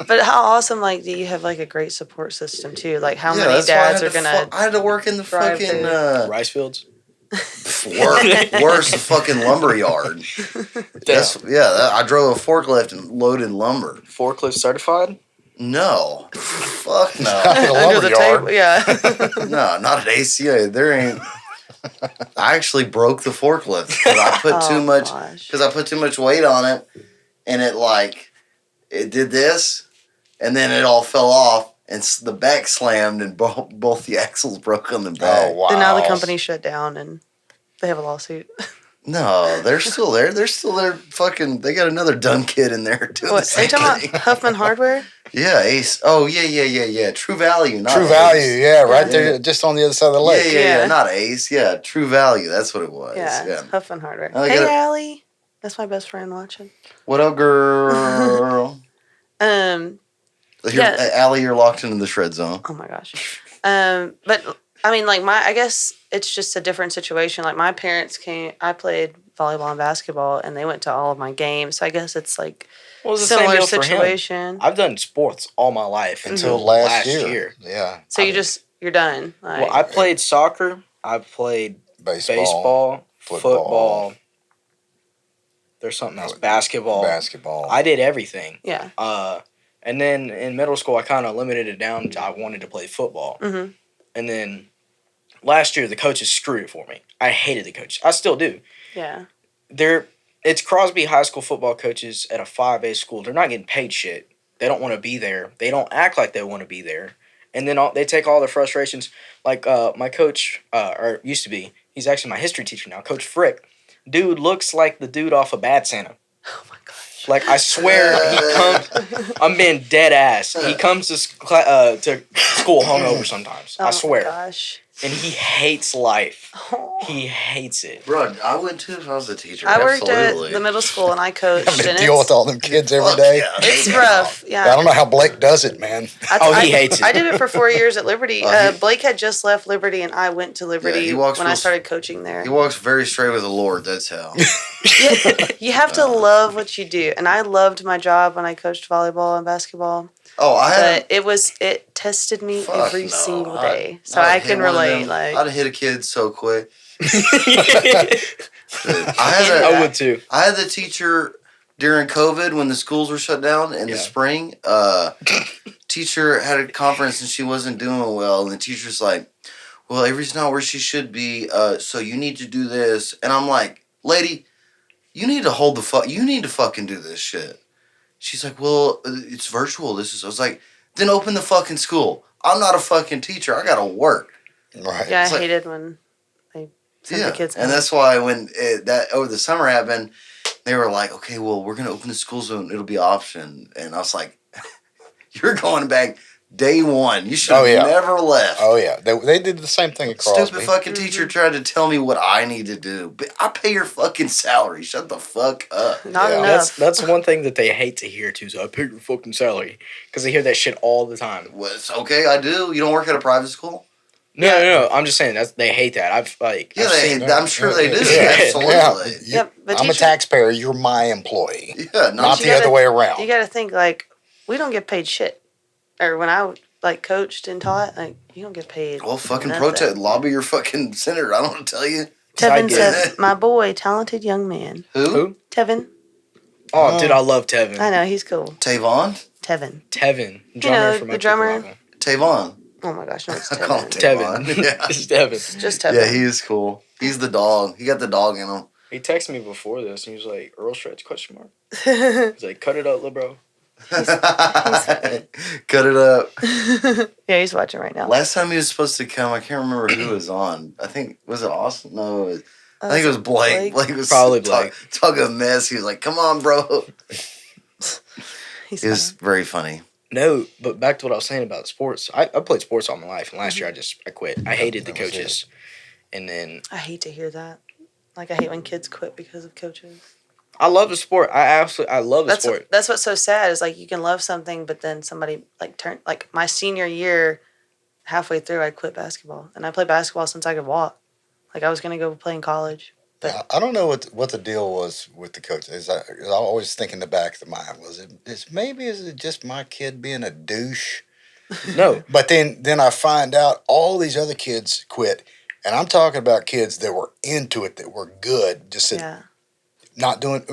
But how awesome, like, do you have, like, a great support system, too? Like, how many that's why I dads had are to going to... I had to work in the drive fucking Rice fields. worse, the fucking lumber yard. I drove a forklift and loaded lumber. Forklift certified? No, fuck no, The Under the lumberyard. table, yeah. no, not at ACA. There ain't. I actually broke the forklift because I put too much Gosh. because I put too much weight on it, and it did this, and then it all fell off, and the back slammed, and both the axles broke on the back. Oh, wow. And now the company shut down and they have a lawsuit. No, they're still there. They're still there. Fucking, they got another dumb kid in there doing the What, are same you talking thing. about Huffman Hardware? Yeah, Ace. Oh, yeah. True Value, not True Ace. Value, yeah, right Yeah. there, just on the other side of the Yeah, lake. yeah, Yeah. not Ace. Yeah, True Value. That's what it was. Yeah, Yeah. it's Huffman Hardware. I Hey, got it. Allie. That's my best friend watching. What up, girl? Yeah. Allie, you're locked into the shred zone. Oh my gosh. But I mean, like I guess it's just a different situation. Like my parents I played volleyball and basketball, and they went to all of my games. So I guess it's like Well, it was the same similar deal for him. situation. I've done sports all my life Until until last year. Yeah. So you're done. Like, Well, I played soccer. I played baseball, football. There's something else. Basketball. I did everything. yeah. And then in middle school, I kind of limited it down to I wanted to play football. Mm-hmm. And then last year, the coaches screwed it for me. I hated the coaches. I still do. Yeah. It's Crosby High School football coaches at a 5A school. They're not getting paid shit. They don't want to be there. They don't act like they want to be there. And then they take all their frustrations. Like my coach, or used to be, he's actually my history teacher now, Coach Frick. Dude looks like the dude off of Bad Santa. Oh my gosh. Like, I swear, he comes. I'm being dead ass. He comes to school hungover sometimes. Oh I swear. My gosh. And he hates life. Oh. He hates it. Bro, I went too if I was a teacher. I worked Absolutely. at the middle school and I coached. Having to and deal with all them kids every day. Yeah. It's rough. Yeah. I don't know how Blake does it, man. He hates it. I did it for 4 years at Liberty. Oh, Blake had just left Liberty, and I went to Liberty he walks when I real- started coaching there. He walks very straight with the Lord, that's how. You have to love what you do, and I loved my job when I coached volleyball and basketball. Oh, I had. But it tested me Fuck every no. single day, so I'd I hit can one of relate. them. Like I'd hit a kid so quick. I would too. I had the teacher during COVID when the schools were shut down in the spring. Teacher had a conference and she wasn't doing well, and the teacher's like, "Well, Avery's not where she should be, so you need to do this." And I'm like, "Lady, you need to you need to fucking do this shit." She's like, "Well, it's virtual. I was like, "Then open the fucking school. I'm not a fucking teacher. I gotta work." Right. yeah, I It's like- hated when they sent the kids home. and that's why when that over the summer happened, they were like, "Okay, well, we're gonna open the schools and it'll be option." And I was like, "You're going back day one. You should have never left." Oh, yeah. They did the same thing at Crosby. Stupid fucking teacher tried to tell me what I need to do, but I pay your fucking salary. Shut the fuck up. Not Yeah. enough. That's one thing that they hate to hear too. So I pay your fucking salary because they hear that shit all the time. Well, it's okay. I do. You don't work at a private school? No. I'm just saying they hate that. Yeah, I've seen I'm sure they do. Yeah. Absolutely. Yeah. Yep, but I'm a taxpayer. You're my employee. Yeah, Not you the other gotta- way around. You got to think like we don't get paid shit. Or when I coached and taught, you don't get paid. Well, fucking nothing. protest, lobby your fucking senator. I don't want to tell you. I Tevin get said, it. "My boy, talented young man." Who? Tevin. Oh, dude, I love Tevin. I know he's cool. Tavon? Tevin. Tevin, drummer know, from the Extra drummer. Bravo. Tavon. Oh my gosh, no, it's I call him Tevin. Tavon. Tevin. Yeah. It's Tevin. Just Tevin. Yeah, he is cool. He's the dog. He got the dog in him. He texted me before this and he was like, "Earlshreds?" ? He's like, "Cut it up, little bro." Cut it up. Yeah, he's watching right now. Last time he was supposed to come, I can't remember who was on. I think, was it Austin? No, I think it was Blake. Blake was Probably Blake. talking a mess. He was like, "Come on, bro." He's It was funny. very funny. No, but back to what I was saying about sports. I played sports all my life, and last year I quit. I hated the That was coaches, and then I hate to hear that. Like I hate when kids quit because of coaches. I love the sport. I love the sport. That's what's so sad is like you can love something, but then somebody like my senior year, halfway through I quit basketball, and I played basketball since I could walk. Like I was gonna go play in college. Yeah, I don't know what the deal was with the coach. I always think in the back of the mind, is it just my kid being a douche? No, But then I find out all these other kids quit, and I'm talking about kids that were into it, that were good, just said Yeah. not doing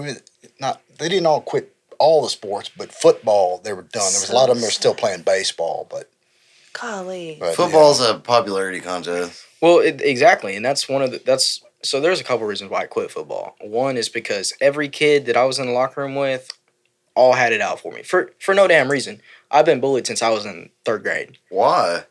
not. They didn't all quit all the sports, but football they were done. There was a lot of them that were still playing baseball, but Golly. Football's a popularity contest. well, exactly, and that's one of the so there's a couple reasons why I quit football. One is because every kid that I was in the locker room with all had it out for me for no damn reason. I've been bullied since I was in 3rd grade. Why?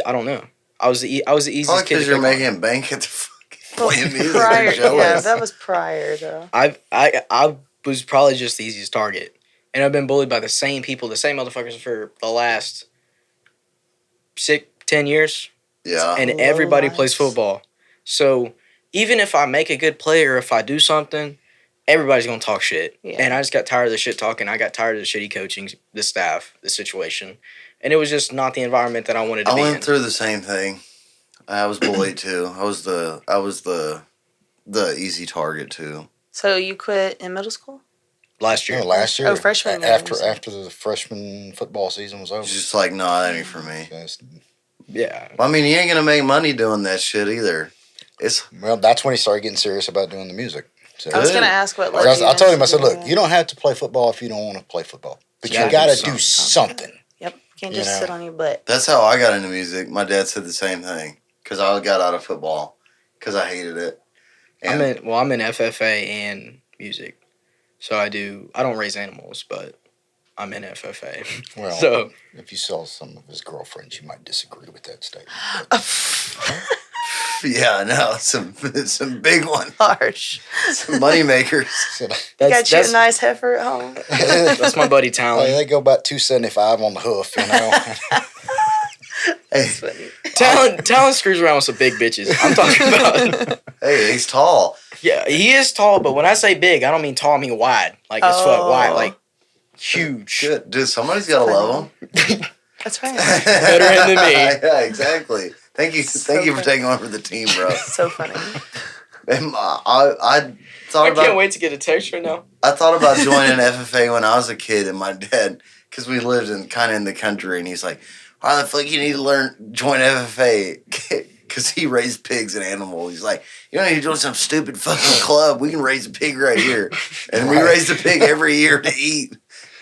I don't know. I was the easiest Probably kid. because to you're pick on. making bank at the fucking playing music. Prior, You're jealous. yeah, that was prior though. I was probably just the easiest target, and I've been bullied by the same people, the same motherfuckers for the last 10 years. Yeah. And Low everybody lives. plays football. So even if I make a good play or if I do something, everybody's gonna talk shit. Yeah. And I just got tired of the shit talking. I got tired of the shitty coaching, the staff, the situation, and it was just not the environment that I wanted to I be went in. through the same thing. I was bullied too. I was the easy target too. So you quit in middle school? Last year. No, last year. Oh, freshman year, After you said. after the freshman football season was over. It's just like, nah, that ain't for me. Just- Yeah. I mean, you ain't gonna make money doing that shit either. It's Well, that's when he started getting serious about doing the music. So, I was Good. gonna ask what led I you told him, I into said, look, doing you don't have to play football if you don't want to play football. But you got to do something. Yep. You can't You just know. sit on your butt. that's how I got into music. My dad said the same thing because I got out of football because I hated it. And I'm in FFA and music. So I don't raise animals, but I'm in FFA. Well, So if you saw some of his girlfriends, you might disagree with that statement. yeah, I know some big one, Harsh. some money makers. So, You got you a that's nice heifer at home. that's my buddy Talon. they go about 275 on the hoof, you know. Hey, Talon screws around with some big bitches. I'm talking about. hey, he's tall. Yeah, he is tall, but when I say big, I don't mean tall. I mean wide, like as fuck wide, Oh. like huge. Good, dude. Somebody's got to love him. That's right. Better him than me. Yeah, exactly. Thank you So for funny. taking over the team, bro. So funny. And I thought I about can't wait to get a text right now. I thought about joining FFA when I was a kid, and my dad, because we lived in kind of in the country, and he's like, "Why the fuck you need to join FFA?" Because he raised pigs and animals. He's like, "You don't need to join some stupid fucking club. We can raise a pig right here, and we Right. raise a pig every year to eat."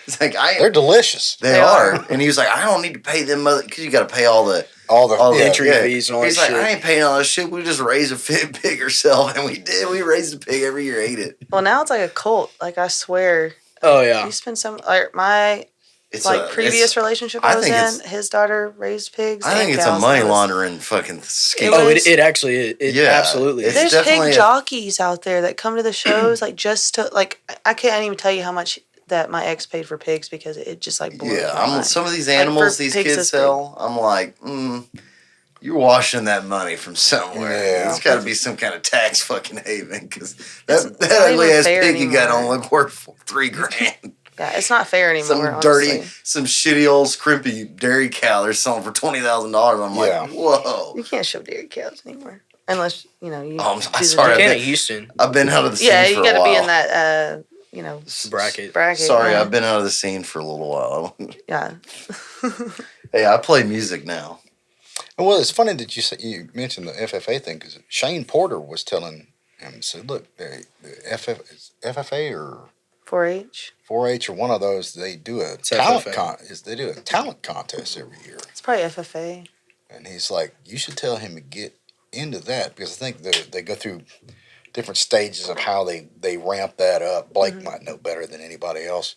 It's like They're delicious. they are, and he was like, "I don't need to pay them because you got to pay all the." All the Entry fees and all He's that like, shit. I ain't paying all this shit. We just raised a pig ourselves, and we did. We raised a pig every year, ate it. Well, now it's like a cult. Like I swear, Oh yeah. you spend some like my It's previous relationship I I was think in. it's- His daughter raised pigs. I think and it's a cows, money and it was- laundering fucking scheme. It Oh, was- it actually is. It Yeah, absolutely it's is. There's definitely pig a- jockeys out there that come to the shows like just to like. I can't even tell you how much that my ex paid for pigs because it just like blows Yeah, my mind. some of these for animals these pigs kids this big. sell. I'm like, you're washing that money from somewhere. Yeah. It's got to be some kind of tax fucking haven because It's that not ugly even ass fair pig you got anymore. only worth $3,000. Yeah, it's not fair Some anymore. dirty, honestly. some shitty old scrimpy dairy cow they're selling for $20,000. I'm Yeah. like, whoa. You can't show dairy cows anymore unless you know you. Oh, I'm do the sorry, You dairy- can been- in Houston I've been out of the scene Yeah, for you a got to while. be in that bracket. bracket. Sorry, yeah. I've been out of the scene for a little while. Yeah. Hey, I play music now. Well, it's funny that you mentioned the FFA thing because Shane Porter was telling him, said, look, the FFA or 4-H. 4-H or one of those, they do a It's talent FFA. they do a talent contest every year. It's probably FFA. And he's like, you should tell him to get into that because I think they go through different stages of how they ramp that up. Blake might know better than anybody else.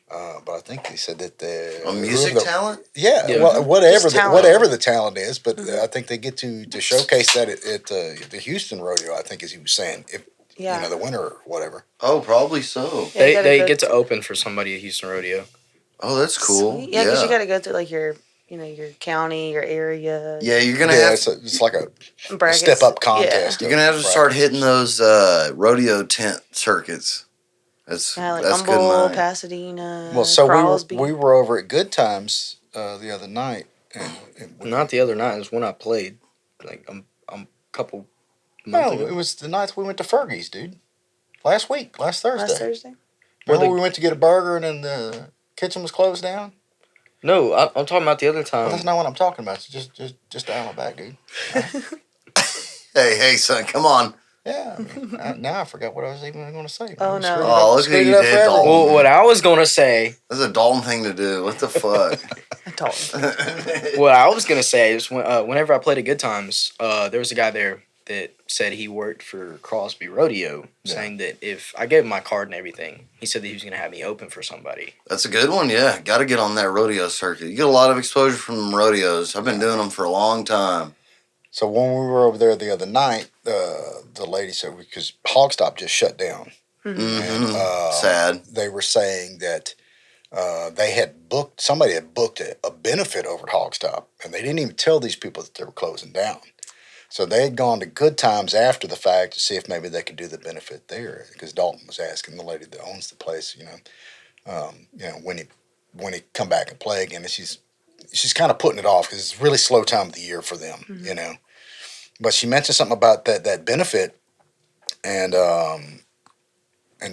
But I think he said that A music talent? Yeah, Yeah. well, whatever Just talent. whatever the talent is, but I think they get to showcase that at the Houston rodeo. I think as he was saying, if Yeah. the winner or whatever. Oh, probably so. Yeah, you gotta They go get to open for somebody at Houston Rodeo. Oh, that's cool. Sweet. Yeah, because you got to go through like your county, your area. Yeah, you're gonna Yeah, have it's like a brackets. step up contest. you're gonna have to start hitting those rodeo tent circuits. That's Yeah, like that's good Humboldt, money. Pasadena. Well, so Crosby. we were over at Good Times the other night. And Not the other night. It was when I played. Like I'm couple No, it was the night we went to Fergie's, dude. Last week, last Thursday. Last Thursday. Remember we went to get a burger and then the kitchen was closed down? No, I'm talking about the other time. Well, that's not what I'm talking about. So just dial it back, dude. Hey, son, come on. Yeah. Now I forgot what I was even going to say. Oh, no. Oh, look what you did, Dalton. Well, what I was gonna say, That's a Dalton thing to do. What the fuck? what I was gonna say is whenever I played at Good Times, there was a guy there that said he worked for Crosby Rodeo, saying that if I gave him my card and everything, he said that he was gonna have me open for somebody. That's a good one, yeah. Got to get on that rodeo circuit. You get a lot of exposure from them rodeos. I've been doing them for a long time. So when we were over there the other night, the lady said, because Hogstop just shut down. And, Sad. They were saying that somebody had booked a benefit over at Hogstop, and they didn't even tell these people that they were closing down. So they had gone to Good Times after the fact to see if maybe they could do the benefit there, because Dalton was asking the lady that owns the place, when he come back and play again, and she's kind of putting it off because it's a really slow time of the year for them, But she mentioned something about that benefit, and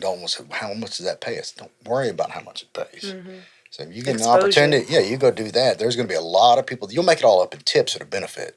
Dalton said, "How much does that pay us? Don't worry about how much it pays." So if you get an opportunity, you go do that. There's going to be a lot of people. You'll make it all up in tips at a benefit,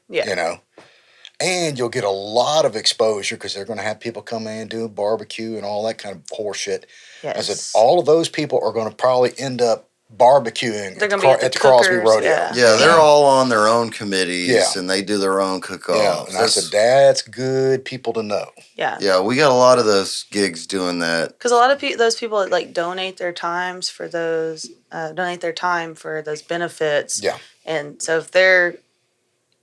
and you'll get a lot of exposure because they're going to have people come in and do barbecue and all that kind of horse shit. Yes. I said all of those people are going to probably end up barbecuing They're gonna be at the Crosby cookers, Rodeo. Yeah, they're all on their own committees, Yeah. and they do their own cook-offs. Yeah, and I said that's good people to know. Yeah. Yeah, we got a lot of those gigs doing that. Because a lot of those people like donate their times for those, donate their time for those benefits. Yeah. And so if they're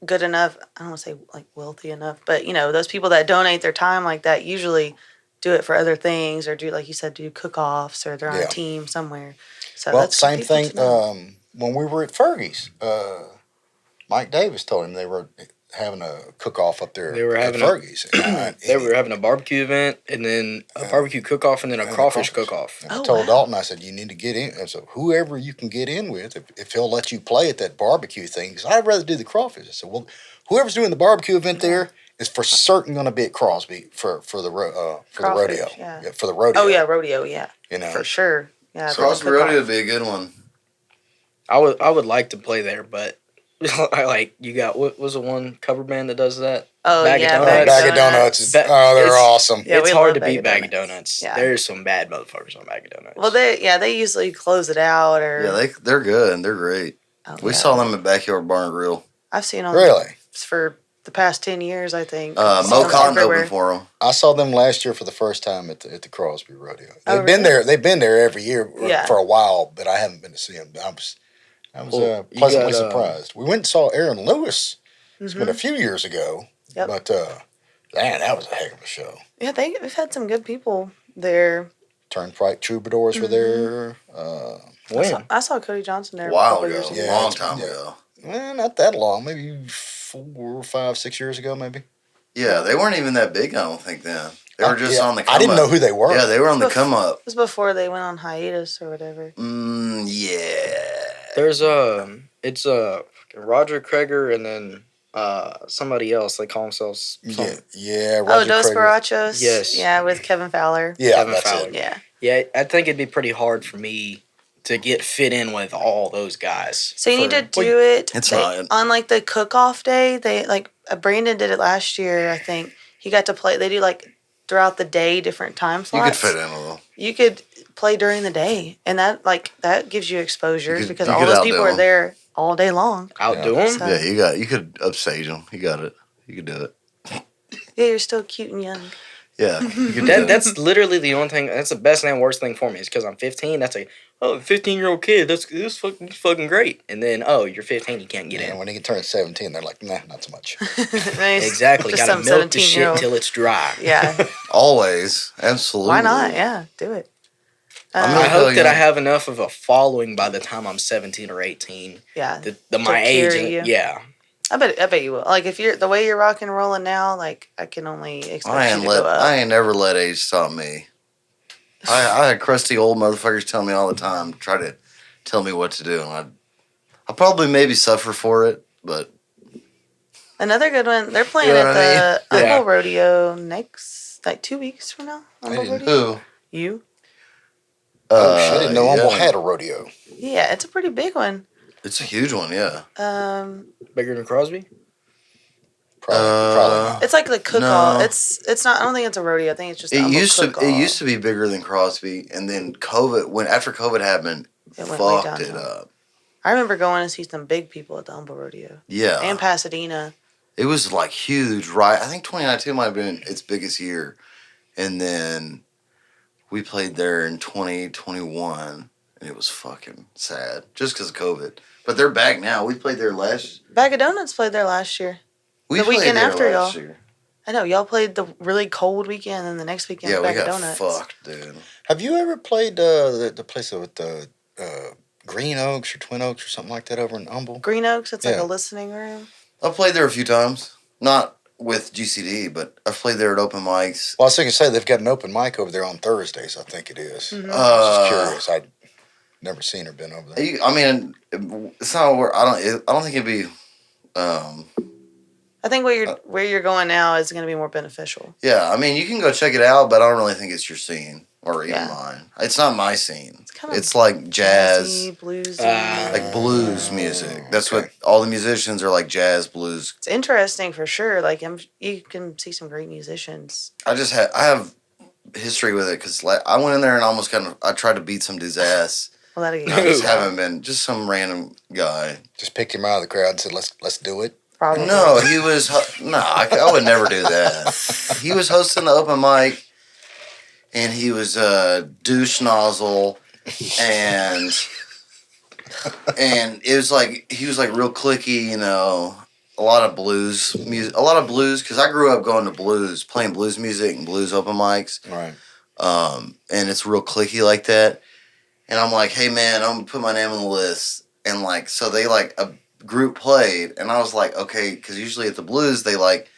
good enough, I don't want to say like wealthy enough, but those people that donate their time like that usually do it for other things, or do, like you said, do cook-offs, or they're on a team somewhere. So Well, that's same good people thing. to know. When we were at Fergie's, Mike Davis told him they were having a cook-off up there. They were having at Fergie's. They were having a barbecue event, and then a barbecue cook-off, and then a crawfish cook-off. And I told Dalton, I said, you need to get in. And so whoever you can get in with, if he'll let you play at that barbecue thing, because I'd rather do the crawfish. I said, well, whoever's doing the barbecue event there is for certain going to be at Crosby for the rodeo. Yeah. For the rodeo. Oh yeah, rodeo. Yeah. You know, For sure. Yeah. Crosby Rodeo would be a good one. I would like to play there, but you got what was the one cover band that does that? Oh, Bag yeah, of Bag Donuts. of Donuts. Ba- They're it's- awesome. Yeah, it's we hard love to Bag beat of Bag of Donuts. Donuts. Yeah. There's some bad motherfuckers on Bag of Donuts. Well, they usually close it out, or Yeah, they're good and they're great. We saw them at Backyard Bar and Grill. I've seen them Really? for the past 10 years, I think. Mo Seen them Cotton everywhere. opened for them. I saw them last year for the first time at the Crosby Rodeo. Oh, They've been really? there. They've been there every year Yeah. for a while, but I haven't been to see them. I was Well, you pleasantly got, surprised. We went and saw Aaron Lewis. It's been a few years ago, Yep. but man, that was a heck of a show. Yeah, they've had some good people there. Turnpike Troubadours were there. when? I saw Cody Johnson there A while couple ago. years ago. Yeah, Long it's- time yeah. ago. Well, not that long. Maybe 4, 5, 6 years ago, maybe. Yeah, they weren't even that big, I don't think, then. They were just Yeah, on the come I didn't up. know who they were. Yeah, they were on the Bef- come up. It was before they went on hiatus or whatever. Yeah. There's it's Roger Kreger and then somebody else. They call themselves Yeah. Oh, Roger Dos Craig. Yes. Barachos. Yeah, with Kevin Fowler. Yeah, Kevin that's Fowler. it. Yeah. Yeah, I think it'd be pretty hard for me to get fit in with all those guys. So you need to for- do it. It's they- not. on like the cook-off day. They Brandon did it last year. I think he got to play. They do like throughout the day different time You slots. could fit in with them. You could play during the day, and that gives you exposure You could- because you all could those outdo people are them. there all day long. Outdo Yeah. them? So- Yeah, you could upstage them. You got it. You could do it. Yeah, you're still cute and young. Yeah. You could do That, it. that's literally the only thing. That's the best and worst thing for me is because I'm 15. That's a 15-year-old kid. That's fucking great. And then you're 15. You can't get And in. when they get turned 17, they're like, nah, not so much. Nice. Exactly. Just Got to some milk the shit 17-year-old. till it's dry. Yeah. Always. Absolutely. Why not? Yeah, do it. I'm I gonna hope tell that you- I have enough of a following by the time I'm 17 or 18. Yeah. The my To age. carry you. Yeah. I bet you will. Like if you're the way you're rock and rolling now, like I can only expect I you ain't to go up. I ain't never let age stop me. I had crusty old motherfuckers tell me all the time, try to tell me what to do, and I probably maybe suffer for it, but Another good one. They're playing You know at what I the mean? Yeah. Humble Rodeo next, like 2 weeks from now. Humble didn't- Rodeo. Who? You? Oh shit! I didn't know Humble yeah. had a rodeo. Yeah, it's a pretty big one. It's a huge one, yeah. Bigger than Crosby? Probably not. It's like the cook-off. No. It's not. I don't think it's a rodeo. I think it's just. It Humble used to be bigger than Crosby, and then after COVID happened, It went way fucked it downhill. up. I remember going to see some big people at the Humble Rodeo Yeah, and Pasadena. it was like huge, right? I think 2019 might have been its biggest year, and then we played there in 2021, and it was fucking sad just because of COVID. But they're back now. We played there last. Bag of Donuts played there last year. We The played weekend there after last y'all. year. I know y'all played the really cold weekend, and the next weekend Yeah, we Bag of got Donuts. fucked, dude. Have you ever played the place with the Green Oaks or Twin Oaks or something like that over in Humble? Green Oaks, it's like Yeah. a listening room. I've played there a few times, not with GCD, but I've played there at open mics. Well, I was thinking, say they've got an open mic over there on Thursdays. I think it is. Mhm. I was just curious. I'd never seen or been over there. I mean, it's not where I don't think it'd be. I think where you're going now is going to be more beneficial. Yeah, I mean, you can go check it out, but I don't really think it's your scene or even Yeah. mine. It's not my scene. kinda It's like jazz, Jazzy, bluesy. like blues music. That's what all the musicians are like, jazz, blues. It's interesting for sure. Like you can see some great musicians. I have history with it because like I went in there and almost I tried to beat some dude's ass. Well, that'll I get just you. haven't been just some random guy. Just picked him out of the crowd and said, "Let's do it." Probably. No, he was I would never do that. He was hosting the open mic, and he was a douche nozzle, and it was like he was like real clicky, you know, a lot of blues music, because I grew up going to blues, playing blues music and blues open mics, Right. and it's real clicky like that. And I'm like, hey man, I'm gonna put my name on the list, and like so they like a group played, and I was like, okay, because usually at the blues they like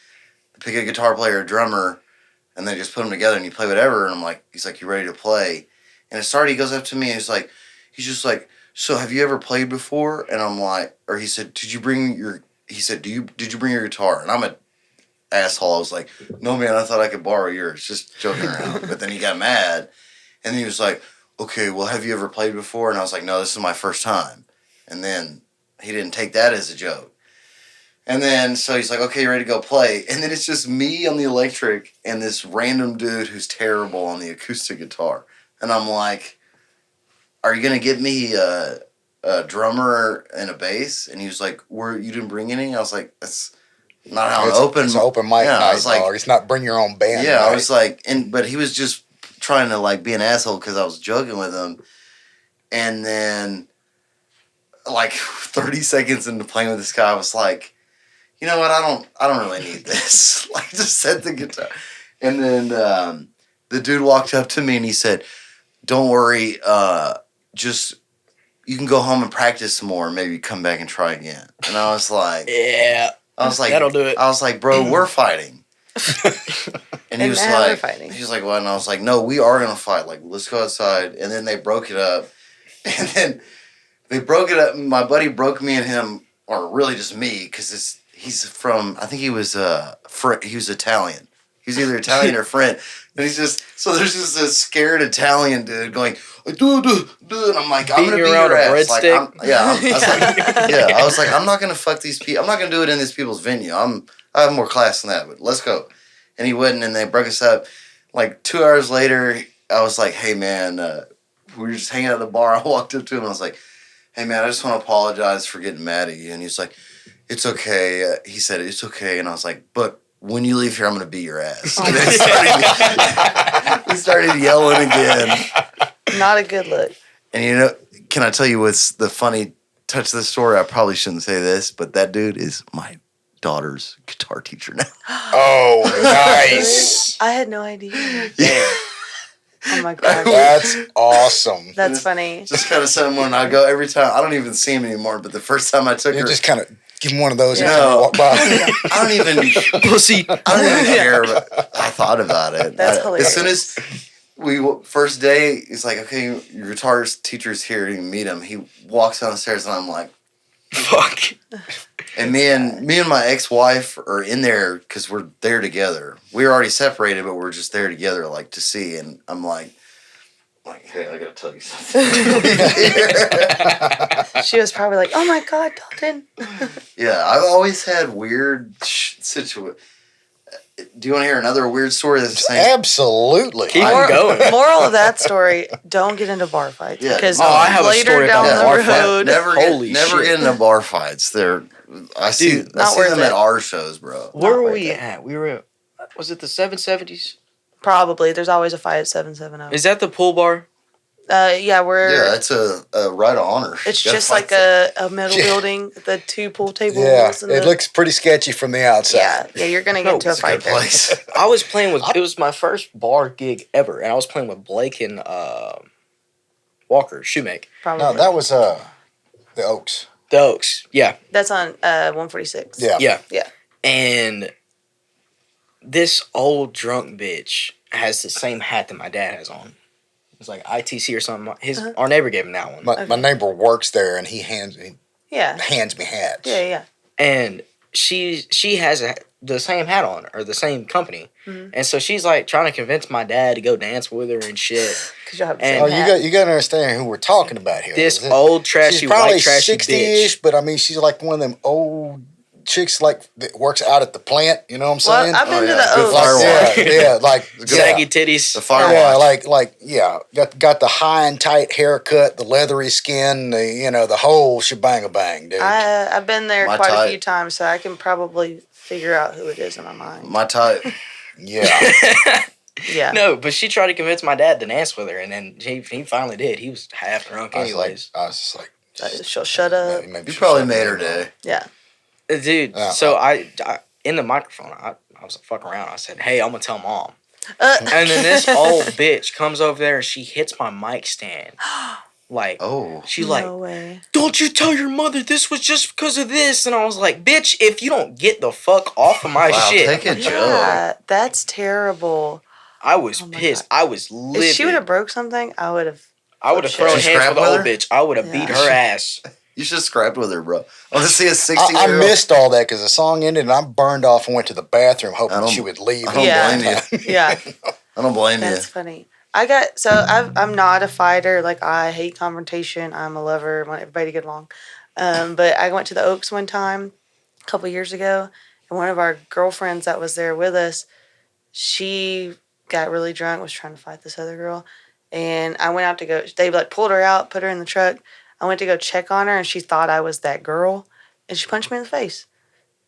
pick a guitar player, a drummer, and they just put them together and you play whatever. And I'm like, he's like, you ready to play? And it started. He goes up to me and he's just like, so have you ever played before? And I'm like, or he said, did you bring your guitar? And I'm an asshole. I was like, no man, I thought I could borrow yours, just joking around. But then he got mad, and he was like, okay, well, have you ever played before? And I was like, no, this is my first time. And then he didn't take that as a joke. And then, so he's like, okay, you ready to go play? And then it's just me on the electric and this random dude who's terrible on the acoustic guitar. And I'm like, are you going to give me a drummer and a bass? And he was like, you didn't bring any? I was like, that's not how It's an open mic yeah, I night, was like, dog. It's not bring your own band. yeah, night. I was like, but he was just trying to like be an asshole because I was joking with him. And then like 30 seconds into playing with this guy, I was like, you know what? I don't really need this. Like, just set the guitar. And then the dude walked up to me and he said, don't worry, just you can go home and practice some more and maybe come back and try again. And I was like, Yeah. that'll do it. I was like, bro, we're fighting. And he And was now we're like, fighting. he was like, what? And I was like, no, we are gonna fight. Like, let's go outside. And then they broke it up. And then they broke it up. My buddy broke me and him, or really just me, because he's from. I think he was he was Italian. He was either Italian or French. And he's just so there's just this scared Italian dude going, do, and I'm like, I'm gonna Beating beat you around your a ass. Like, breadstick? I was like, I'm not gonna fuck these people. I'm not gonna do it in these people's venue. I have more class than that. But let's go. And he wouldn't, and they broke us up. Like 2 hours later, I was like, hey man, we were just hanging out at the bar. I walked up to him and I was like, hey man, I just want to apologize for getting mad at you. And he's like, it's okay. He said, it's okay. And I was like, but when you leave here, I'm going to beat your ass. And then he started yelling again. Not a good look. And you know, can I tell you what's the funny touch of the story? I probably shouldn't say this, but that dude is my daughter's guitar teacher now. Oh, nice. I had no idea. Yeah. Oh my god. That's awesome. That's funny. Just kind of someone I go every time. I don't even see him anymore, but the first time I took You her. just kind of give him one of those and No. kind of walk by. I don't even Pussy. I don't even care. But I thought about it. That's As soon as first day, he's like, okay, your guitar teacher's here. You meet him. He walks down the stairs, and I'm like, Fuck. And me and my ex-wife are in there because we're there together. We were already separated, but we're just there together, like to see. And I'm like, hey, I gotta tell you something. She was probably like, "Oh my God, Dalton." Yeah, I've always had weird situations. Do you want to hear another weird story? That's the same. Absolutely. Keep going. Moral of that story: don't get into bar fights Yeah. because Oh, I have a later story down about the bar fight. road, Never Holy never shit. get into bar fights. I see not worth them it. at our shows, bro. Where were worth we it. at? We were at, was it the 770s? probably there's always a fight at 770. Is that the pool bar? Yeah, we're. Yeah, it's a right of honor. It's You gotta just fight like a metal Yeah. building, the 2 pool tables. Yeah, and it the, looks pretty sketchy from the outside. Yeah, you're gonna get No, into a It's a good fight there. place. I was playing with, it was my first bar gig ever, and I was playing with Blake and Walker, Shoemake. Probably. No, that was the Oaks. The Oaks. Yeah. That's on 146. Yeah. Yeah. Yeah. And this old drunk bitch has the same hat that my dad has on. It's like ITC or something. Our neighbor gave him that one. My neighbor works there, and he hands me Yeah. hats. Yeah. And she has the same hat on, or the same company. Mhm. And so she's like trying to convince my dad to go dance with her and shit. Because you'll have the And- same Oh, hat. you got to understand who we're talking about here. This Is it- old trashy she's probably white trashy 60-ish, bitch. but I mean, she's like one of them old chicks like that works out at the plant. You know what I'm Well, saying? I've been to yeah, the good Oaks. fire like, yeah, like Saggy titties. The fire Yeah, watch. got the high and tight haircut, the leathery skin, the whole shebang bang, dude. I've been there My quite type. a few times, so I can probably figure out who it is in my mind. My type. Yeah, Yeah. No, but she tried to convince my dad to dance with her, and then he finally did. He was half drunk I was anyways. just like, She'll shut up. maybe You she probably shut made me her up. day. Yeah. Dude, Yeah. so I in the microphone, I was like, fuck around. I said, hey, I'm going to tell mom. Uh, And then this old bitch comes over there and she hits my mic stand. Like, Oh. she's no like, way. don't you tell your mother this was just because of this. And I was like, bitch, if you don't get the fuck off of my Wow, shit. take a joke. Yeah, that's terrible. I was Oh my pissed. God. I was livid. If she would have broke something, I would have. I would have Shit. thrown Did you hands scrap with the with old her? bitch. I would have beat Yeah. her ass. You should have scrapped with her, bro. I want to see a I 60-year-old. missed all that because the song ended and I burned off and went to the bathroom I hoping don't- she would leave. I don't Yeah. blame you. Yeah, I don't blame that's you. funny. I'm not a fighter. Like, I hate confrontation. I'm a lover. I want everybody to get along. But I went to the Oaks one time a couple years ago, and one of our girlfriends that was there with us, she got really drunk, was trying to fight this other girl, and I went out to go. They like pulled her out, put her in the truck. I went to go check on her, and she thought I was that girl, and she punched me in the face.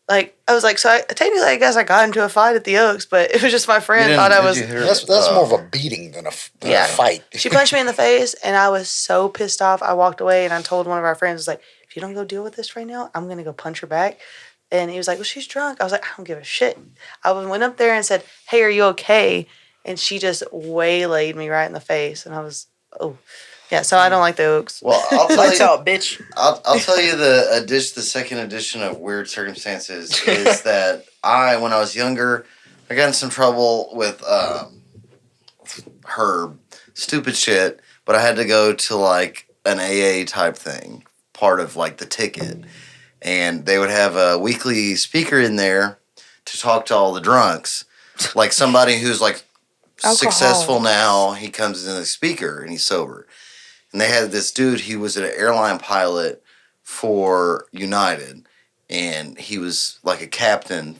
Like, I was like, so technically, I guess I got into a fight at the Oaks, but it was just my friend thought I was. That's more of a beating than a Yeah. fight. She punched me in the face, and I was so pissed off. I walked away, and I told one of our friends, I was like, if you don't go deal with this right now, I'm going to go punch her back. And he was like, well, she's drunk. I was like, I don't give a shit. I went up there and said, hey, are you okay? And she just waylaid me right in the face. And I was, oh. Yeah, so I don't like the Oaks. Well, I'll tell Lights you. out, bitch. I'll tell you the second edition of Weird Circumstances is that when I was younger, I got in some trouble with her stupid shit, but I had to go to like an AA type thing, part of like the ticket, and they would have a weekly speaker in there to talk to all the drunks, like somebody who's like successful now. He comes in the speaker and he's sober. And they had this dude, he was an airline pilot for United. And he was like a captain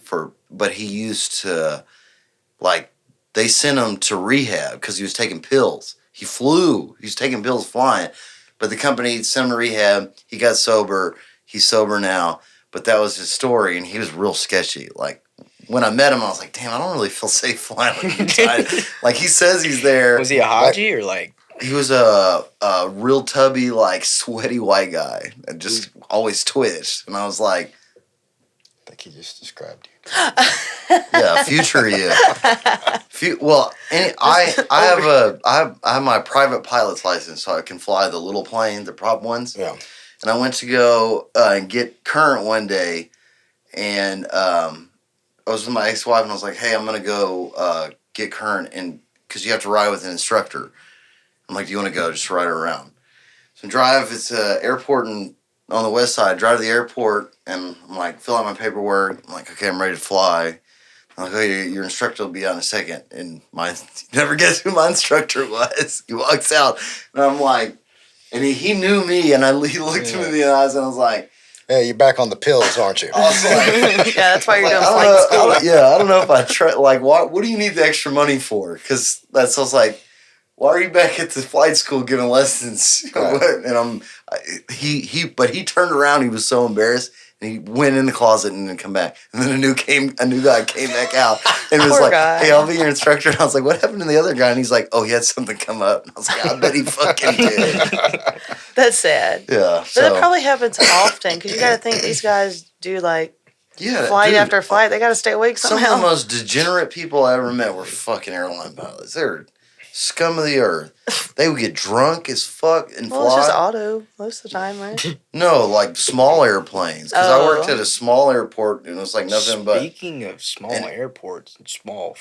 but he used to, like, they sent him to rehab because he was taking pills. He was taking pills flying. But the company sent him to rehab. He got sober. He's sober now. But that was his story. And he was real sketchy. Like, when I met him, I was like, damn, I don't really feel safe flying with you. Like, he says he's there. Was he a Haji or like? He was a real tubby, like, sweaty white guy and just always twitched. And I was like, I think he just described you. yeah, future you. I have my private pilot's license, so I can fly the little plane, the prop ones. Yeah. And I went to go and get current one day, and I was with my ex-wife, and I was like, hey, I'm going to go get current, and because you have to ride with an instructor. I'm like, do you want to go? Just ride her around. So drive, it's an airport in on the west side. Drive to the airport, and I'm like, fill out my paperwork. I'm like, okay, I'm ready to fly. I'm like, okay, your instructor will be out in a second. And you never guess who my instructor was. He walks out, and I'm like, and he knew me, and he looked me in the eyes, and I was like, hey, you're back on the pills, aren't you? I was like, Yeah, that's why you're doing I flight don't school. know, I don't know if I try. Like, what do you need the extra money for? Because I was like, why are you back at the flight school giving lessons? Right. And but he turned around. He was so embarrassed, and he went in the closet and didn't come back. And then a new guy came back out and was Poor like, guy. "Hey, I'll be your instructor." And I was like, "What happened to the other guy?" And he's like, "Oh, he had something come up." And I was like, "I bet he fucking did." That's sad. Yeah, But it probably happens often because you got to think these guys do like flight dude, after flight. They got to stay awake some somehow. of the most degenerate people I ever met were fucking airline pilots. They're scum of the earth. They would get drunk as fuck and Well, fly. it's just auto most of the time, right? No, like small airplanes. Because I worked Oh. at a small airport and it was like nothing but. Speaking of small airports and small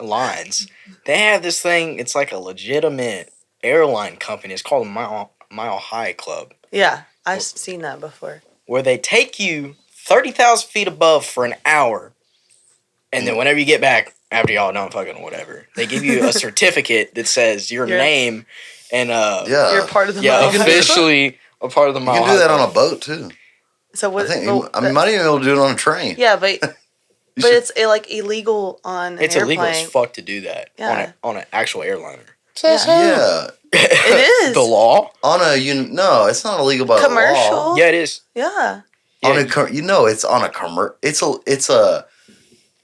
lines, they have this thing. It's like a legitimate airline company. It's called Mile High Club, Yeah, I've seen that before. where they take you 30,000 feet above for an hour, and then whenever you get back, after y'all done fucking whatever, they give you a certificate that says your name and Yeah. You're part of the yeah, Mile High Club? officially a part of the You Mile can High do that Club. on a boat too. So what? I think. well, You might even be able to do it on a train. yeah, but You but should- it's like illegal on an It's illegal as airplane. fuck to do that Yeah. on an actual airliner. Yeah. It is The law? No, it's not illegal by the law. commercial. Yeah, it is. Yeah. On Yeah, it's on a commercial. It's a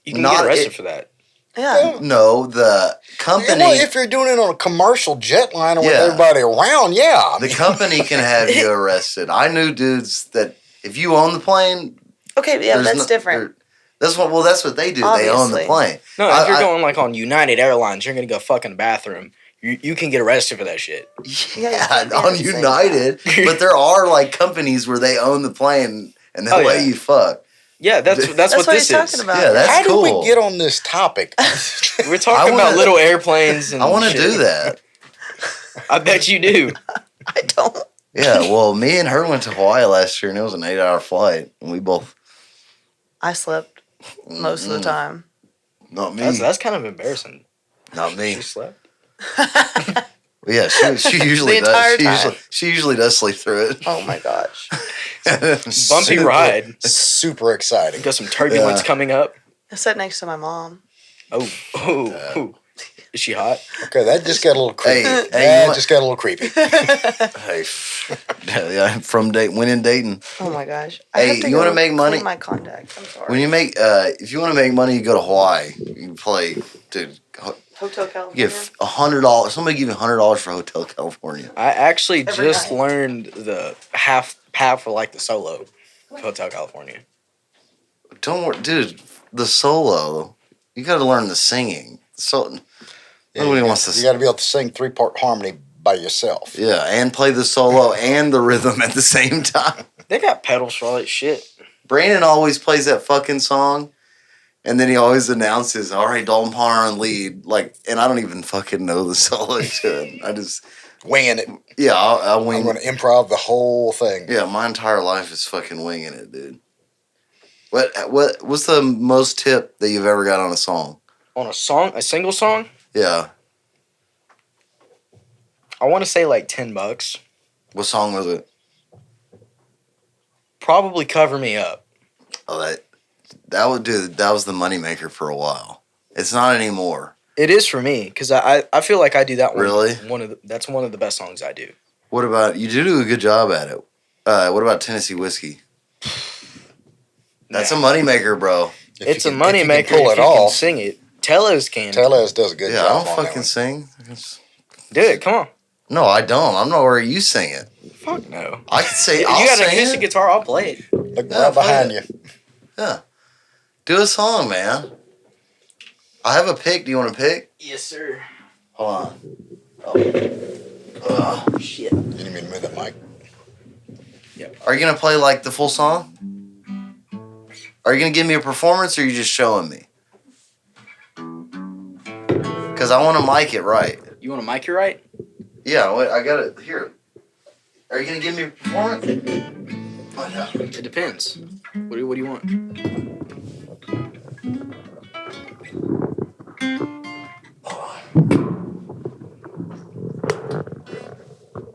you can not get arrested it- for that. Yeah. no. The company. Well, if you're doing it on a commercial jetliner with Yeah. everybody around, yeah. I The mean, company can have you arrested. I knew dudes that if you own the plane, Okay, yeah, there's that's no- different. That's what they do. They own the Obviously. plane. No, if I- you're I- going like on United Airlines, you're gonna go fuck in the bathroom. You can get arrested for that shit. Yeah, you Yeah, can't be at on the same United, but there are like companies where they own the plane and they'll Oh, let yeah. you fuck. Yeah, that's what That's what this he's talking is. about. Yeah, that's how cool. did we get on this topic? We're talking wanna- about little airplanes and I want to shit. do that. I bet you do. I don't. Yeah, well, me and her went to Hawaii last year, and it was an 8-hour flight, and we both. I slept most of the time. Not me. That's kind of embarrassing. Not me. She slept. Yeah, she usually The entire does. time. She usually does sleep through it. Oh my gosh. Bumpy ride. Super exciting. Got some turbulence Yeah. coming up. I sat next to my mom. Oh. Is she hot? Okay, that just got a little creepy. Hey, you that want- just got a little creepy. Hey, yeah, from when in Dayton. Oh my gosh. Hey, I have to you wanna go make money? clean my contacts. I'm sorry. When you make, if you want to make money, you go to Hawaii. You can play, dude. Hotel California. Give $100. Somebody give you $100 for Hotel California. I actually Every just night. learned the half for like the solo of Hotel California. Don't worry, dude. The solo, you got to learn the singing. So nobody wants to. You got to be able to sing 3-part harmony by yourself. Yeah, and play the solo and the rhythm at the same time. They got pedals for all that shit. Brandon always plays that fucking song, and then he always announces, "All right, Dalton Palmer on lead." Like, and I don't even fucking know the solo to it. I just, Winging it. yeah, I I'm wing. going to improv the whole thing. Yeah, my entire life is fucking winging it, dude. What's the most tip that you've ever got on a song? On a song, a single song, Yeah, I want to say like $10. what song was it? Probably Cover Me Up. Oh, that was the moneymaker for a while. It's not anymore. It is for me because I feel like I do that one. Really? That's one of the best songs I do. What about you? Do a good job at it. What about Tennessee Whiskey? That's a moneymaker, bro. It's a If you moneymaker can pull if it you can off. sing it. Tellez can. Tellez does a good Yeah, I job don't on fucking that sing. Do it. Come on. No, I don't. I'm not where you sing it. Fuck no. I can say. You I'll got an sing acoustic it. guitar, I'll play it. one. Look Yeah, right behind play you. Yeah, do a song, man. I have a pick. Do you want to pick? Yes, sir. Hold on. Oh, shit. You need me to move that mic? Are you gonna play like the full song? Are you gonna give me a performance, or are you just showing me? Because I want to mic it right. You want to mic you right? Yeah, wait, I got it here. Are you gonna give me a performance? Find out. It depends. What do you want?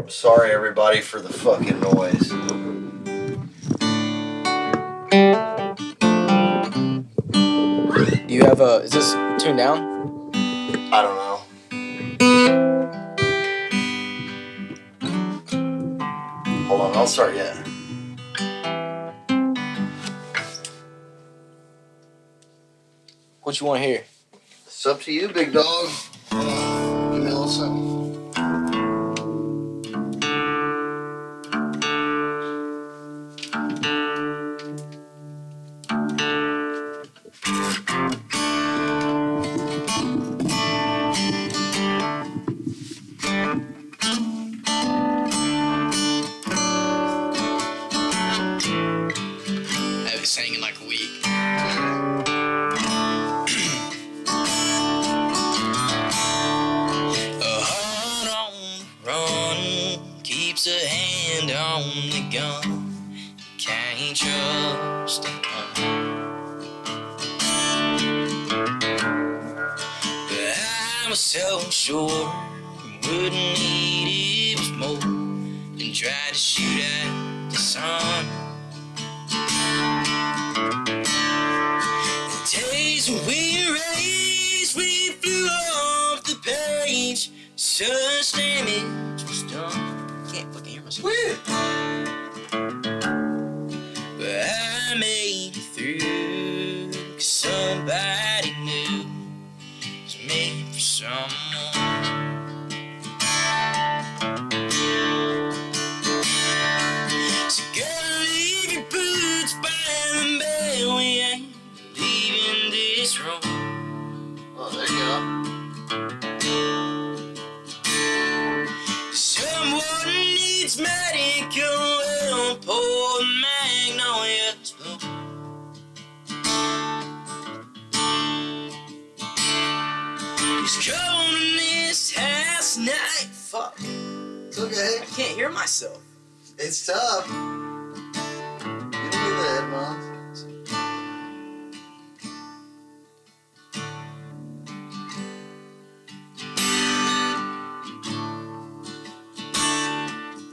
Sorry, everybody, for the fucking noise. Do you have is this tuned down? I don't know. Hold on, I'll start yet. What you want to hear? It's up to you, big dog. Give me a little something. I haven't sang in like a week. A heart on the run keeps a hand on the gun. Can't trust anyone. But I was so sure we wouldn't need it was more than try to shoot at the sun. The days when we raced, we flew off the page. Such damage was done. Can't fucking hear myself. But I made it through, 'cause somebody knew it was made for someone. So girl, leave your boots by the bell. We ain't leaving this room. Oh, there you go. Someone needs medical help or magnolia's bloom. It's cold in this house tonight. Fuck, It's okay. I can't hear myself. It's tough. You don't need the headphones.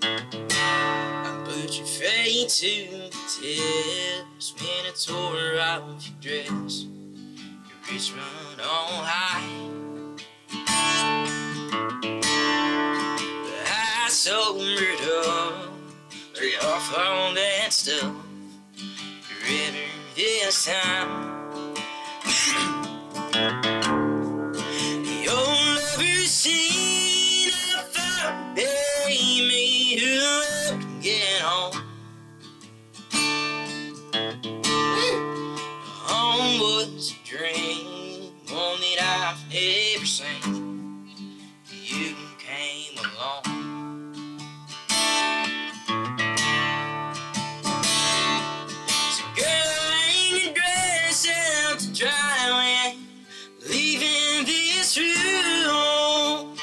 I put your fate to the test when I tore off your dress. Your wrist run on high. But I sobered up, lay off all that stuff. Forever this time. Your lover seen I thought they made her up and get home. Home was a dream, one that I've never seen. You came along. So girl, hang your dress out to dry. We ain't leaving this room.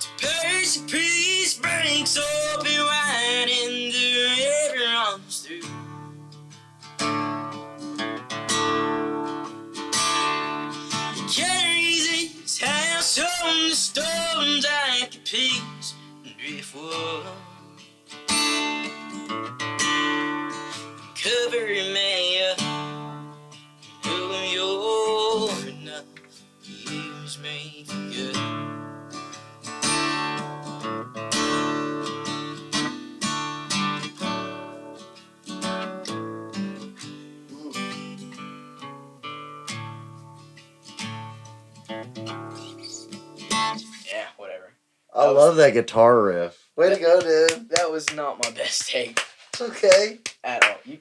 To Percy priest breaks open wide and the river runs through. He carries his house on the stones like a piece of driftwood. Cover me up, know you're enough. Use me for good. Yeah, whatever. I love that guitar riff. Way to go, dude. That was not my best take It's okay. at all. You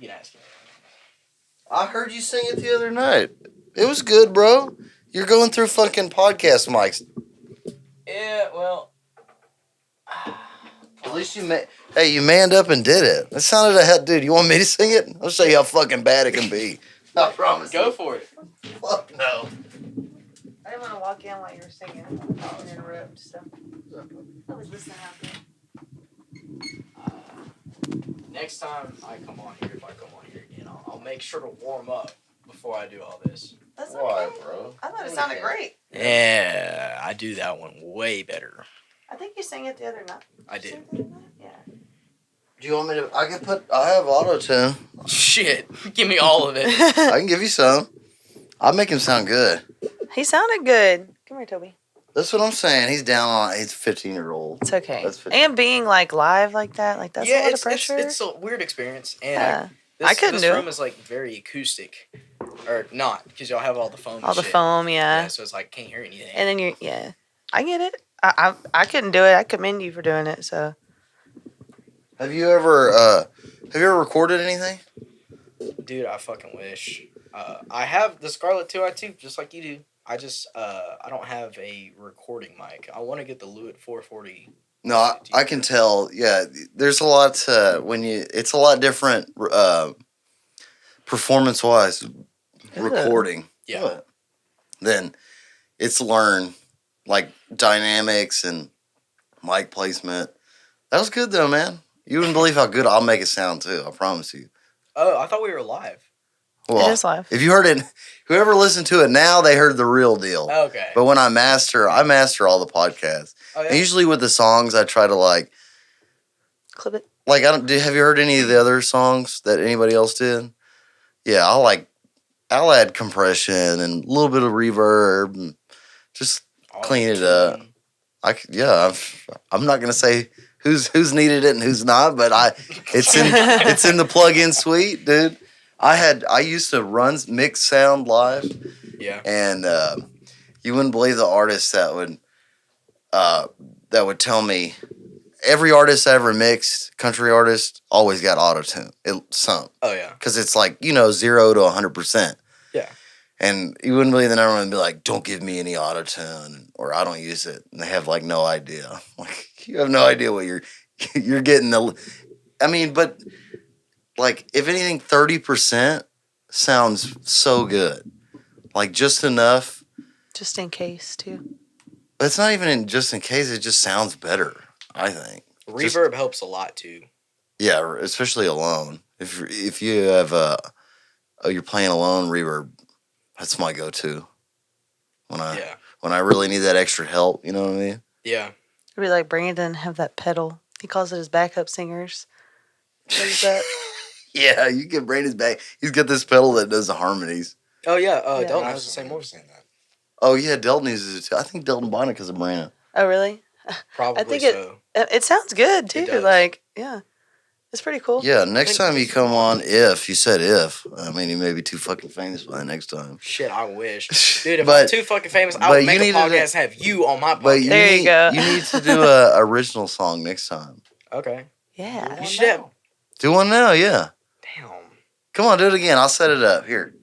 can ask him. I heard you sing it the other night. It was good, bro. You're going through fucking podcast mics. Yeah, well, At least hey, you manned up and did it. That sounded a hell, dude. You want me to sing it? I'll show you how fucking bad it can be. I promise. go you. for it. Fuck no. Hey, didn't want to walk in while you were singing and interrupt. So I was listening out there. Next time I come on here, if I come on here again, I'll make sure to warm up before I do all this. That's Why, okay. bro? I thought it sounded great. Yeah, I do that one way better. I think you sang it the other night. I Did you did. sing it the other night? Yeah. Do you want me to? I have auto tune. Shit, give me all of it. I can give you some. I'll make him sound good. He sounded good. Come here, Toby. That's what I'm saying. He's down on. He's 15-year-old. It's okay. That's 15. And being like live like that, like that's a lot of pressure. It's a weird experience, and Yeah. this, I couldn't this do room it. is like very acoustic, or not, because y'all have all the foam. All and the shit. foam, yeah. So it's like can't hear anything. And then I get it. I couldn't do it. I commend you for doing it. So Have you ever recorded anything? Dude, I fucking wish. I have the Scarlett 2i2 just like you do. I just I don't have a recording mic. I want to get the Lewitt 440. No, I can tell. Yeah, there's a lot it's a lot different performance-wise recording. Yeah. Then it's learn like dynamics and mic placement. That was good though, man. You wouldn't believe how good I'll make it sound too. I promise you. Oh, I thought we were live. Well, it is live. if you heard it, whoever listened to it now, they heard the real deal. Okay. But when I master all the podcasts. Oh, yeah. And usually with the songs, I try to Clip it. have you heard any of the other songs that anybody else did? Yeah, I'll add compression and a little bit of reverb and just clean it up. I'm not gonna say who's needed it and who's not, but it's in the plug-in suite, dude. I used to mix sound live, Yeah. and you wouldn't believe the artists that would tell me. Every artist I ever mixed, country artist, always got auto-tune. Some. Oh yeah. Because it's like, 0 to 100%. Yeah. And you wouldn't believe that everyone would be like, don't give me any auto-tune, or I don't use it. And they have like no idea. Like, you have no idea what you're getting. But like, if anything, 30% sounds so good. Like, just enough. Just in case, too. But it's not even just in case, it just sounds better, I think. Reverb helps a lot too. Yeah, especially alone. If you have you're playing alone, reverb, that's my go-to. When I really need that extra help, you know what I mean? Yeah. It'd be like Brandon have that pedal. He calls it his backup singers. What is that? Yeah, you get Brandon's back. He's got this pedal that does the harmonies. Oh yeah. Yeah. Dalton has the same one. Oh yeah, Dalton uses it too. I think Dalton bought it because of Brandon. Oh, really? Probably I think so. it sounds good, too. It does. Like, yeah. It's pretty cool. Yeah, next time you come on, you said if. I mean, you may be too fucking famous by the next time. Shit, I wish. Dude, if But- I'm too fucking famous, I but would make you a needed to- podcast and have you on my But podcast. There you go. You need to do a original song next time. Okay. Yeah. You should have. Do one now, yeah. Damn. Come on, do it again. I'll set it up. Here.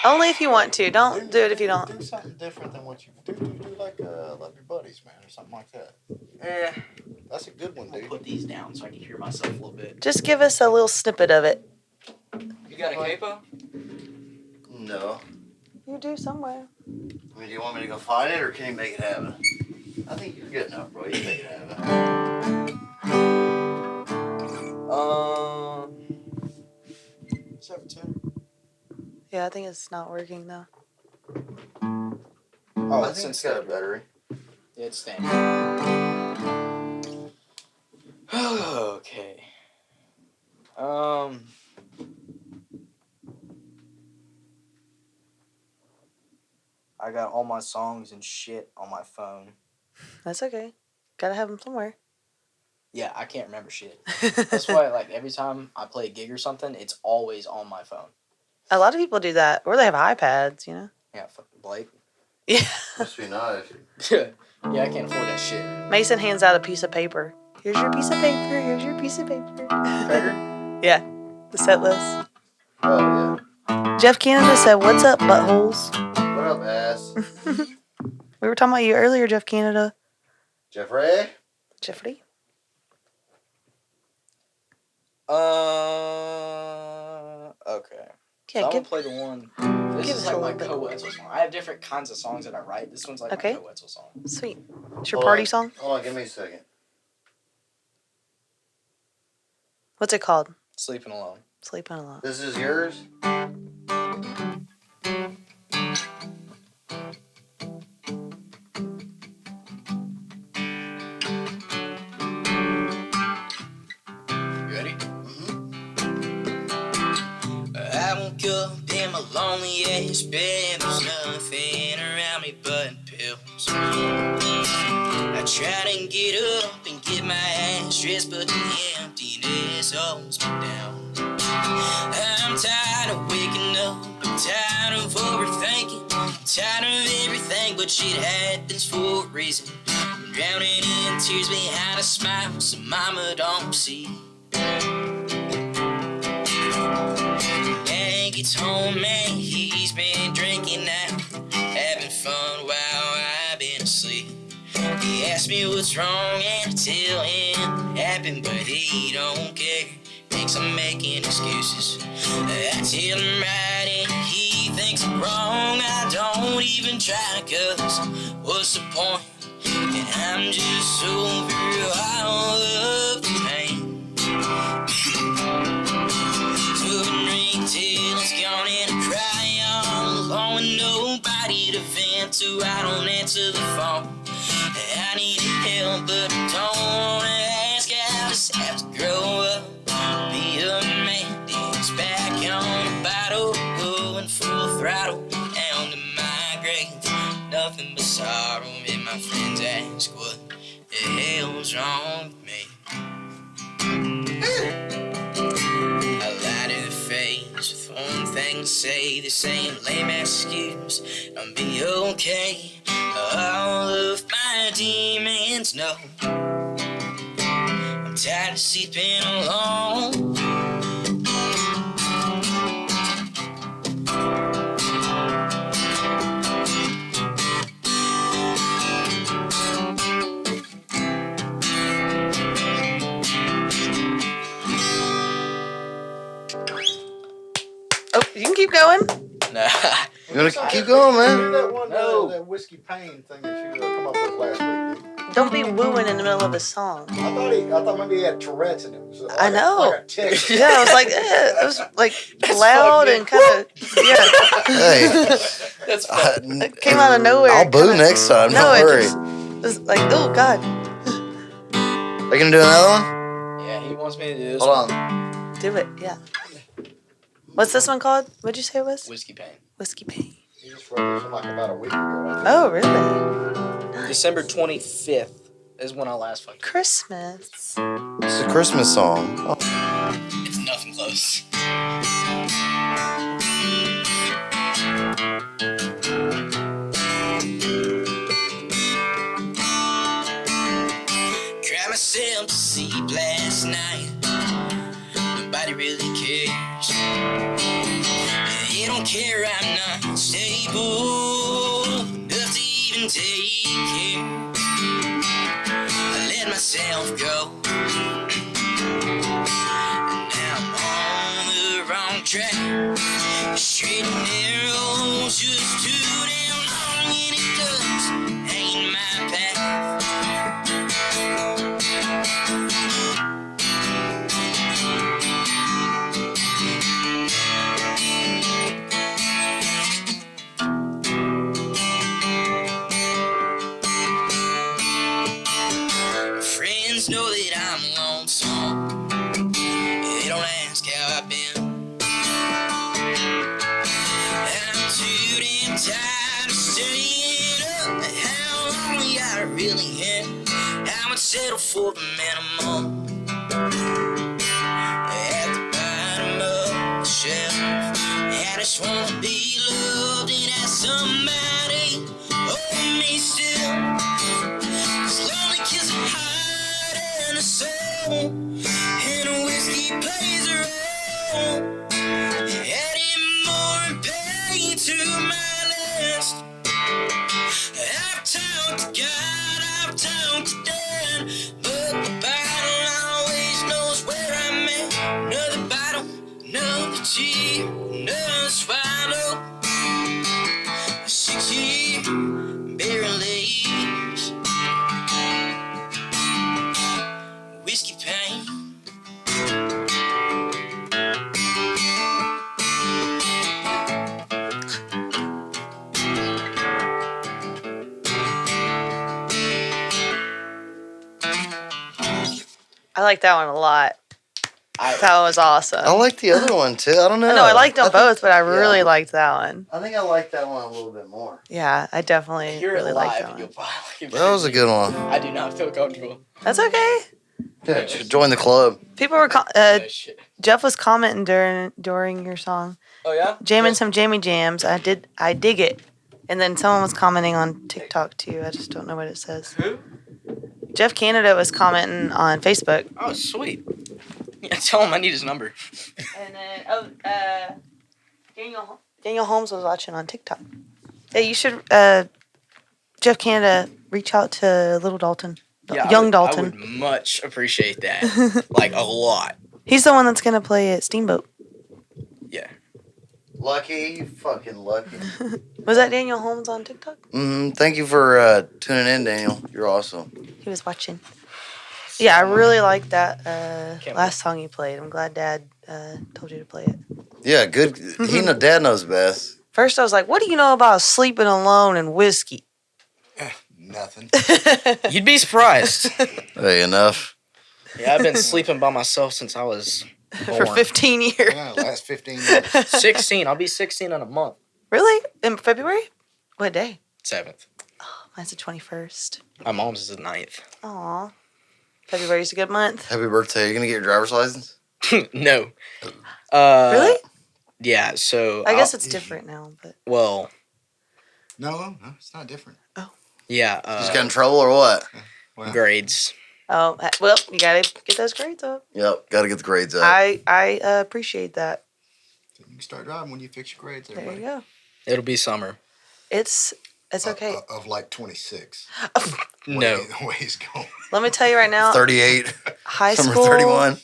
Only if you want to. Don't do it if you don't. Do something different than what you do. Do like Love Your Buddies, man, or something like that. That's a good one, I'll dude. put these down so I can hear myself a little bit. Just give us a little snippet of it. You got a capo? No. You do somewhere. I mean, do you want me to go find it, or can you make it happen? I think you're good enough, bro. You can make it happen. 17. Yeah, I think it's not working, though. Oh, I think it's got a battery. It's standing. Okay. I got all my songs and shit on my phone. That's okay. Gotta have them somewhere. Yeah, I can't remember shit. That's why, like, every time I play a gig or something, it's always on my phone. A lot of people do that. Or they have iPads, you know? Yeah, fucking Blake. Yeah. Must be nice. Yeah, I can't afford that shit. Mason hands out a piece of paper. Here's your piece of paper. Here's your piece of paper. Yeah. The set list. Oh, Jeff Canada said, "What's up, buttholes?" yeah. What up, ass? We were talking about you earlier, Jeff Canada. Jeffrey? Jeffrey? Okay. So Yeah, I'm give gonna play the one. This Give is us like a my little bit. co-Wetzel song. I have different kinds of songs that I write. This one's like Okay. my co-Wetzel song. Sweet. It's your Hold party on. song? Hold on, give me a second. What's it called? Sleeping Alone. Sleeping Alone. This is yours? You ready? I woke up in my lonely ass bed. There's nothing around me but pills. I try to get up and get my ass dressed, but the emptiness holds me down. I'm tired of waking up. I'm tired of overthinking. I'm tired of everything, but shit happens for a reason. I'm drowning in tears behind a smile, so mama don't see. Dad gets home and he's been drinking now, having fun while I've been asleep. He asked me what's wrong and I tell him what happened, but he don't care. Thinks I'm making excuses. I tell him right and he thinks I'm wrong. I don't even try, cause what's the point? And I'm just over all of the pain. Smoking retail is gone and I cry all alone with nobody to vent to. I don't answer the phone. I need help, but I don't wanna ask. I just have to grow up, be a man. Dance back on the bottle, going full throttle down to my grave. Nothing but sorrow, and my friends ask what the hell's wrong with me. I lie to the face with one thing to say, the same lame excuse. I'll be okay. All of my demons know I'm tired of sleeping alone. Oh, you can keep going. Nah. You want to keep going, Do man? that one, No. that Whiskey Pain thing that you come up with last week, dude. Don't be wooing in the middle of a song. I thought maybe he had Tourette's and it was like I know. like a tick. Yeah, I was like, it was like That's loud fucked and kind of, yeah. Hey, That's fun. It came out of nowhere. I'll boo kinda- next time. No, Don't it worry. just it was like, oh God. Are you gonna do another one? Yeah, he wants me to do this. Hold on. Do it, yeah. What's this one called? What'd you say it was? Whiskey Pain. Whiskey Pain. He just wrote this one like about a week ago. Oh, really? December 25th is when I last fucked. Christmas. It's a Christmas song. Oh. It's nothing close. Cried myself to sleep last night. Nobody really cares. They don't care I'm not stable enough to even take care. I let myself go. And now I'm on the wrong track. Straight and narrow's just too damn long, and it does ain't my path. Friends know that I'm lonesome. They don't ask how I've been. I'm too damn tired of staying up. How long we gotta really hit? I would settle for the minimum. At the bottom of the shelf, I just wanna be loved and have somebody hold me still. 'Cause lonely kids are hard in the soul, and whiskey plays a role. Adding more pain to my list. I've talked to God, I've talked to Dan, but the bottle always knows where I'm at. Another bottle, another tear, another swallow. I like that one a lot. That was awesome. I like the other one too. I don't know. No, I liked them think- both, but I yeah. really liked that one. I think I like that one a little bit more. Yeah, I definitely Hear really it liked live that and you'll one. probably like it. That was a good one. I do not feel comfortable. That's okay. Yeah, join the club. People were That shit. Jeff was commenting during your song, Oh yeah. jamming some jammy jams. I dig it. And then someone was commenting on TikTok too. I just don't know what it says. Who? Jeff Canada was commenting on Facebook. Oh sweet. Yeah, tell him I need his number. And then Daniel Holmes was watching on TikTok. Hey, you should Jeff Canada reach out to little Dalton, young Dalton. I would much appreciate that, like a lot. He's the one that's gonna play at Steamboat. Yeah. Lucky, you fucking lucky. Was that Daniel Holmes on TikTok? Thank you for tuning in, Daniel. You're awesome. He was watching. Yeah, I really liked that Can't last song you played. I'm glad Dad told you to play it. Yeah, good. Dad knows best. First, I was like, "What do you know about sleeping alone and whiskey?" Nothing. You'd be surprised. Hey, enough. Yeah, I've been sleeping by myself since I was For born. 15 years. Yeah, last 15 years. 16. I'll be 16 in a month. Really? In February? What day? 7th. Mine's the 21st. My mom's is the 9th. Aw. February's a good month. Happy birthday. You going to get your driver's license? No. Really? Yeah, so. I guess it's different now, but Well, No, it's not different. yeah. Just got in trouble or what? Well, Grades. well, you gotta get those grades up. Yep, got to get the grades up. I appreciate that. you can start driving when you fix your grades, There everybody. you go. It'll be summer. It's okay. Of like 26. No. The way it's going. Let me tell you right now, 38, high summer school 31.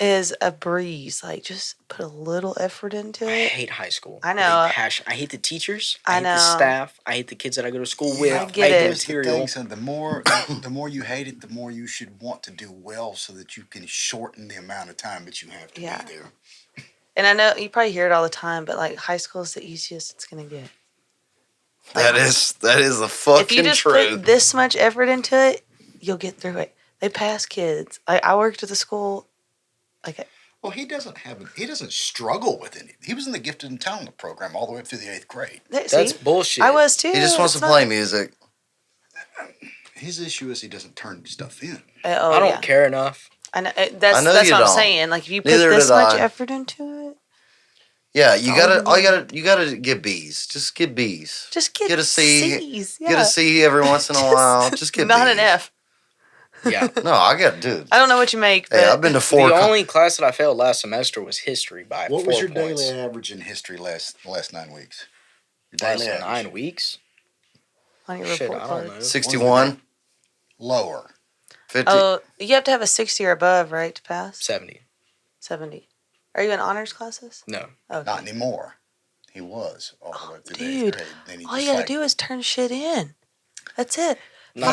is a breeze. Like, just put a little effort into I it. hate high school. I know. I hate the teachers. I I hate the know. staff. I hate the kids that I go to school with. I get hate it. the Here's the material. thing, son, the more you hate it, the more you should want to do well so that you can shorten the amount of time that you have to Yeah. be there. And I know you probably hear it all the time, but like high school is the easiest it's gonna get. That is the fucking If you just truth. put this much effort into it, you'll get through it. They pass kids. I worked at the school. Like, Well, he doesn't struggle with it. He was in the gifted and talented program all the way up through the 8th grade. That's see? bullshit. I was too. He just wants to It's play not- music. His issue is he doesn't turn stuff in. Oh, I don't yeah. care enough. I know. I That's know that's you what I'm don't. saying. Like, if you put Neither this did much I. effort into it, Yeah, you Oh, gotta you gotta get B's. Just get B's. just get Get a C. C's. Get a C every once in a while. Just get not B's. an F. Yeah. No, I got dude. I don't know what you make, but Hey, I've been to 4. The only class that I failed last semester was history by What 4 was your points. daily average in history last 9 weeks? Your Last daily average. 9 weeks? on your Shit, report I card. don't know. 61, Lower. 50. Oh, you have to have a 60 or above, right, to pass? 70. 70. Are you in honors classes? No. Okay. Not anymore. He was all the way through the 8th Dude, grade. Then he all just you gotta like- do is turn shit in. That's it. No,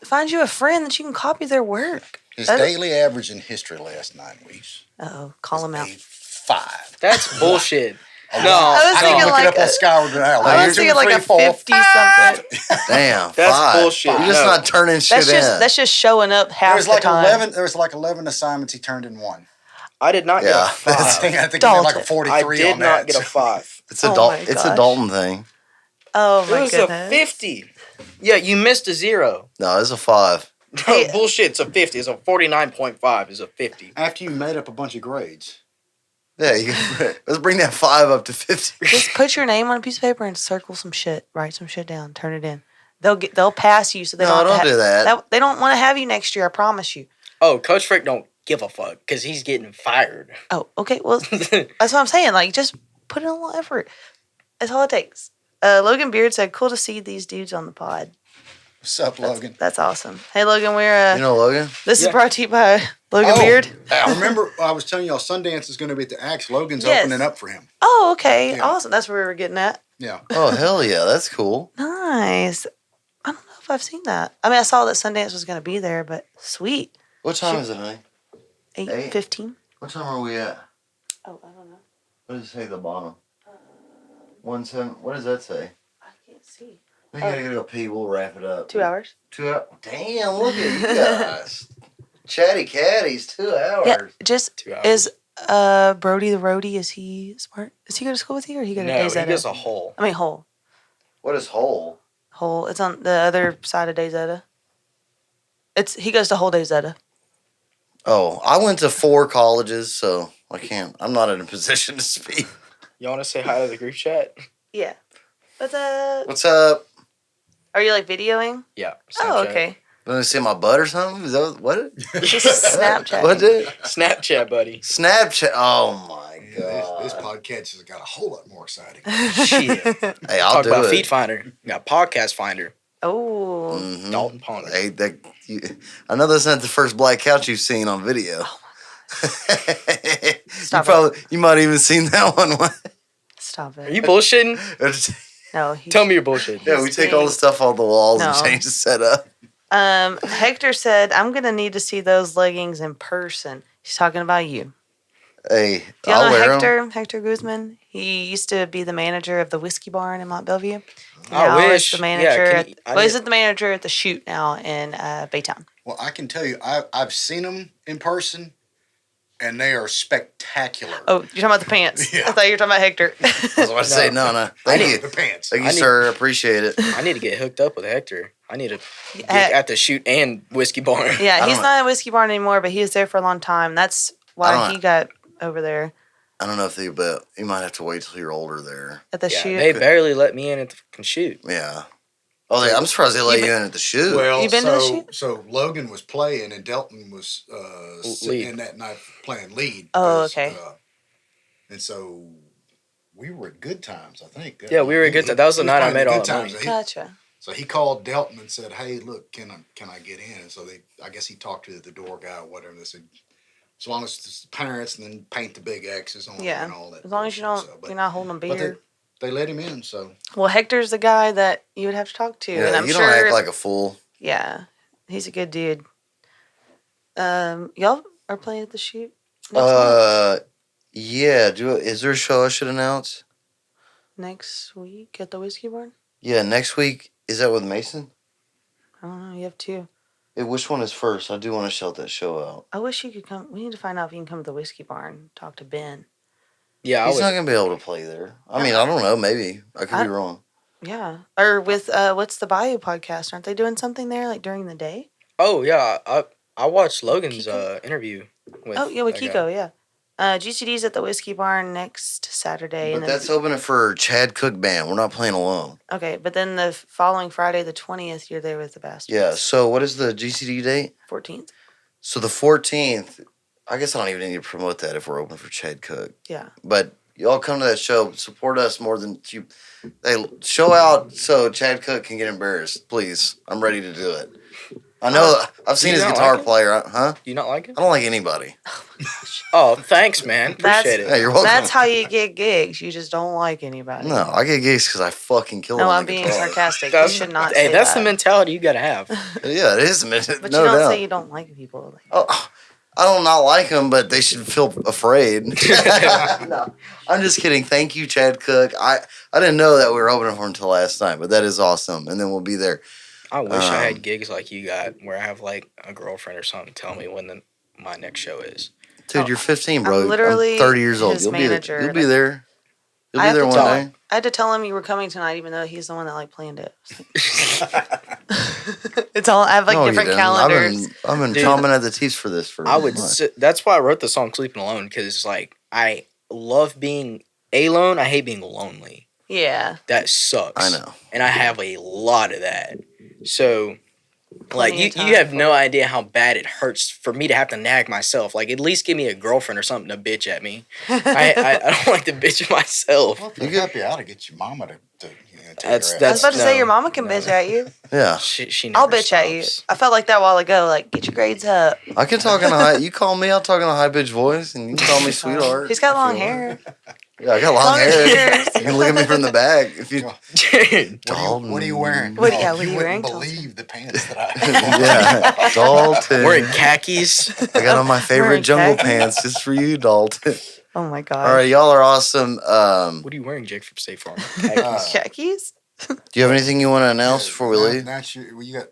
Find you a friend that you can copy their work. His That- daily average in history last 9 weeks. Uh-oh, call him out. A 5. That's bullshit. I No, was I thinking can look like it up a- on Skyward now. I was thinking like a 50 something. Damn, That's 5. bullshit. You're just No. not turning shit That's just showing up half There's the like time. 11. There was like 11 assignments he turned in one. I did not get Yeah, a 5. I think he made like a Dalton. 43 I did on not that. get a 5. It's a Oh Dal- my It's a gosh. Dalton thing. Oh It my was goodness. a 50. Yeah, you missed a 0. No, it's a 5. No, Hey. bullshit. It's a 50. It's a 49.5 is a 50. After you made up a bunch of grades. Yeah, let's bring that 5 up to 50. Just put your name on a piece of paper and circle some shit. Write some shit down. Turn it in. They'll pass you, so they No, don't. don't do that. They don't want to have you next year. I promise you. Oh, Coach Frick don't give a fuck because he's getting fired. Oh, okay. Well, that's what I'm saying. Like, just put in a little effort. That's all it takes. Logan Beard said, "Cool to see these dudes on the pod." What's up, Logan? That's awesome. Hey, Logan, we're You know, Logan? this is Yeah. brought to you by Logan Beard. I remember I was telling y'all Sundance is going to be at the Axe. Logan's Yes. opening up for him. Oh, okay. Yeah. Awesome. That's where we were getting at. Yeah. Oh, hell yeah. That's cool. Nice. I don't know if I've seen that. I mean, I saw that Sundance was going to be there, but sweet. What time is it, honey? 8:15. What time are we at? Oh, I don't know. What does it say at the bottom? 1-7. What does that say? I can't see. We gotta go pee. We'll wrap it up. 2 hours. 2 hours. Damn, look at you guys. Chatty Catties, 2 hours. Yeah, just 2 hours. is Brody the roadie? Is he smart? Does he go to school with you, or he go to No, he Dayzetta? goes a hole. I mean, Hole. What is Hole? Hole. It's on the other side of Dayzetta. He goes to Whole Dayzetta. Oh, I went to 4 colleges, so I'm not in a position to speak. You want to say hi to the group chat? Yeah. What's up? What's up? Are you like videoing? Yeah. Oh, Snapchat. okay. Want to see my butt or something? Is that what? Just Snapchat. What did? Snapchat, buddy. Snapchat. Oh my god. This podcast has got a whole lot more exciting. Shit. Hey, I'll Talk do about it. Feed Finder. We got Podcast Finder. Oh. Mhm. Dalton Ponder. Hey, I know that's not the first black couch you've seen on video. Stop it. You might have even seen that one. Stop Are it. you bullshitting? No. Tell me you're bullshitting. Yeah, we take all the stuff off the walls and No. change the setup. Hector said, "I'm gonna need to see those leggings in person." He's talking about you. Hey, Do y'all I'll know wear 'em. Hector? Hector Guzman. He used to be the manager of the Whiskey Barn in Mont Bellevue. I Now wish. He's the Yeah, manager. I He's need- the manager at the Shoot now in Baytown. Well, I can tell you, I've seen them in person, and they are spectacular. Oh, you're talking about the pants. Yeah. I thought you were talking about Hector. I was about to say, no. Thank you. The pants. Thank you, I need- sir. I appreciate it. I need to get hooked up with Hector. I need to get Heck. at the Shoot and Whiskey Barn. Yeah, I he's don't- not at Whiskey Barn anymore, but he was there for a long time. That's why don't- he got over there I don't know if but you might have to wait till you're older there. at the Yeah, Shoot. they barely let me in at the fucking Shoot. Yeah. Oh, I'm surprised they let you in at the shoot. Well, You been to the shoot? so Logan was playing, and Dalton was sitting Lead. in that night playing lead. Oh, because, okay. And so we were at Good Times, I think. Yeah, we were at Good Times. That was the he night I playing made at all Good the money. Times. Gotcha. So he called Dalton and said, "Hey, look, can I get in?" And so I guess he talked to the door guy or whatever. And they said, as long as it's the parents, and then paint the big X's on Yeah. and all that. As long as you bullshit. don't, So, you're not holding a but beer. they let him in. So Well, Hector's the guy that you would have to talk to, and Yeah, I'm you sure. don't act like a fool. Yeah, he's a good dude. Y'all are playing at the Shoot next month? Yeah. Is there a show I should announce? Next week at the Whiskey Barn. Yeah, next week. Is that with Mason? I don't know. You have two. Hey, which one is first? I do want to shout that show out. I wish you could come. We need to find out if you can come to the Whiskey Barn. Talk to Ben. Yeah, I He's was. not gonna be able to play there. I mean, I don't know. Maybe I could be wrong. Yeah, or with what's the Bayou podcast? Aren't they doing something there like during the day? Oh yeah, I watched Logan's Kiko? interview. With Oh yeah, with that guy. Kiko. Yeah. GCD's at the Whiskey Barn next Saturday, But and then that's opening for Chad Cook Band. We're not playing alone. okay. But then the following Friday, the 20th, you're there with the Bastards. Yeah. So what is the GCD date? 14th. So the 14th. I guess I don't even need to promote that if we're open for Chad Cook. Yeah. But y'all come to that show. Support us more than you. Hey, show out so Chad Cook can get embarrassed. Please. I'm ready to do it. I know. I've seen you his not guitar like him? player. Huh? Do you not like him? I don't like anybody. Oh, thanks, man. Appreciate Hey, it. you're welcome. That's how you get gigs. You just don't like anybody. No, I get gigs because I fucking kill it. No, on I'm the being guitar. sarcastic. That's- You should not Hey, say that's that. the mentality you gotta have. Yeah, it is. No But you don't doubt. say you don't like people. Oh, I don't not like them, but they should feel afraid. No, I'm just kidding. Thank you, Chad Cook. I didn't know that we were opening for him until last night, but that is awesome. And then we'll be there. I wish I Um, had gigs like you got, where I have like a girlfriend or something tell me when my next show is. Dude, you're 15, bro. I'm literally 30 years old. his You'll manager. be there. You'll be there. You'll I be have there to one tell day. him. I had to tell him you were coming tonight, even though he's the one that like planned it. It's all I have like No, you different didn't. calendars. I've been Dude, chomping at the teeth for this for I would. months. That's why I wrote the song "Sleeping Alone" because it's like I love being alone. I hate being lonely. Yeah. That sucks. I know. and I have a lot of that. So, like, Plenty of you time have for no it. idea how bad it hurts for me to have to nag myself. Like, at least give me a girlfriend or something to bitch at me. I don't like to bitch at myself. well, if you're happy, I ought to get your mama to take That's- her ass. I was about to say no, your mama can no. bitch at you. Yeah. She I'll never bitch at you. stops. I felt like that a while ago. Like, get your grades up. I can talk in a high. You call me, I'll talk in a high pitched voice, and you can call me sweetheart. He's got if long you want. hair. Yeah, I got long Long hair. hairs. You can look at me from the back if you. What are you wearing? What- Oh, yeah, what are you wouldn't wearing? Tell us. believe the pants that I Yeah, Dalton. Wearing khakis. I got on my favorite Wearing jungle khakis. pants just for you, Dalton. Oh my god. All right, y'all are awesome. What are you wearing, Jake from State Farm? Khakis. Khakis? Do you have anything you want to announce before we leave? That's you got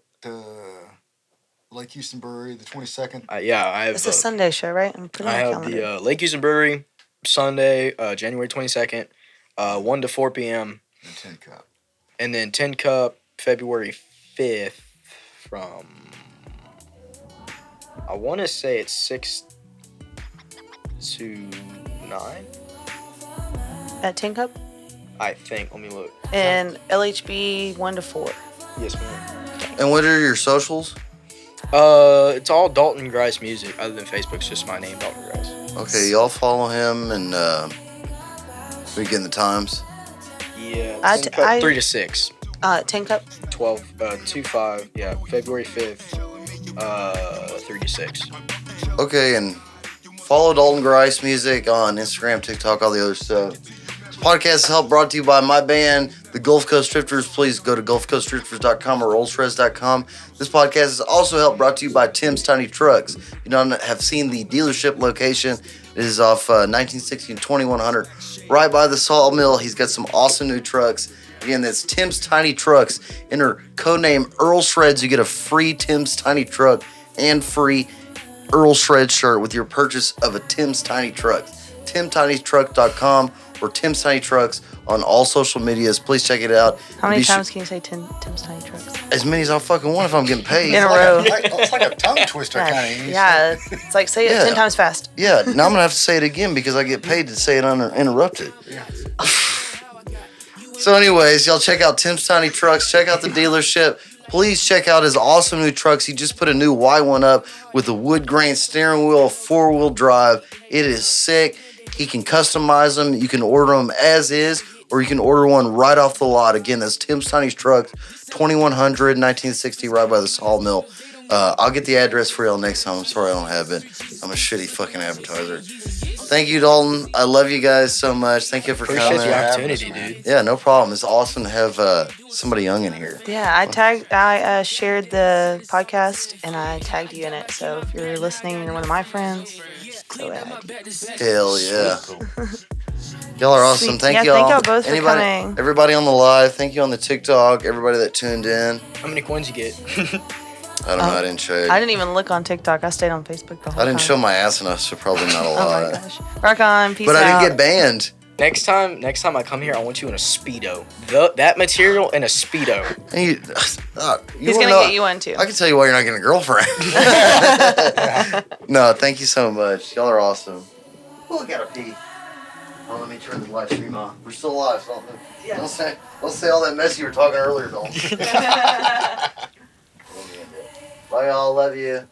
Lake Houston Brewery, the 22nd. Yeah, I have. It's a Sunday show, right? I'm putting I on the have calendar. the Lake Houston Brewery Sunday, January 22nd, 1 to 4 p.m. The 10 Cup. And then 10 Cup February 5th from, I want to say it's 6 to 9, At 10 Cup? I think. Let me look. And LHB 1 to 4. Yes, ma'am. And what are your socials? It's all Dalton Grice music. Other than Facebook, it's just my name, Dalton Grice. Okay, y'all follow him and we getting the times. Yeah, I- 10 Cup, I- 3 to 6. 10 Cup? 12, 2-5, yeah, February 5th, 3 to 6. Okay, and follow Dalton Grice Music on Instagram, TikTok, all the other stuff. This podcast is helped brought to you by my band, the Gulf Coast Drifters. Please go to gulfcoastdrifters.com or Earlshreds.com. This podcast is also helped brought to you by Tim's Tiny Trucks. If you don't have seen the dealership location, it is off 1960 and 2100, right by the sawmill. He's got some awesome new trucks. Again, that's Tim's Tiny Trucks. Enter codename Earlshreds. You get a free Tim's Tiny Truck and free Earlshreds shirt with your purchase of a Tim's Tiny Truck. TimTinyTruck.com or Tim's Tiny Trucks on all social medias. Please check it out. How many Be times can you say Tim's Tiny Trucks? As many as I fucking want if I'm getting paid. In a row. It's like a tongue twister kind of. Yeah, it's like say it Yeah. 10 times fast. Yeah, now I'm going to have to say it again because I get paid to say it uninterrupted. Yeah. So anyways, y'all check out Tim's Tiny Trucks. Check out the dealership. Please check out his awesome new trucks. He just put a new Y1 up with a wood grain steering wheel, 4-wheel drive. It is sick. He can customize them. You can order them as is, or you can order one right off the lot. Again, that's Tim's Tiny Trucks, 2100, 1960, right by the sawmill. I'll get the address for y'all next time. I'm sorry I don't have it. I'm a shitty fucking advertiser. Thank you, Dalton. I love you guys so much. Thank you for Appreciate coming. the opportunity, dude. Yeah, no problem. It's awesome to have somebody young in here. Yeah, I shared the podcast and I tagged you in it. So if you're listening, you're one of my friends. So Hell yeah. Y'all are awesome. Sweet. Thank Yeah, y'all. thank y'all both for coming. Everybody on the live. Thank you on the TikTok. Everybody that tuned in. How many coins you get? I don't know. I didn't check. I didn't even look on TikTok. I stayed on Facebook the whole I time. didn't show my ass enough, so probably not a Oh lot. my gosh. Rock on. Peace But out. I didn't get banned. Next time I come here, I want you in a Speedo. That material in a Speedo. And you He's wanna going to know- get you one too. I can tell you why you're not getting a girlfriend. No, thank you so much. Y'all are awesome. Oh, I gotta pee. Oh, let me turn the live stream on. We're still live, so don't say all that mess you were talking earlier, Dalton. Bye, y'all. Love you.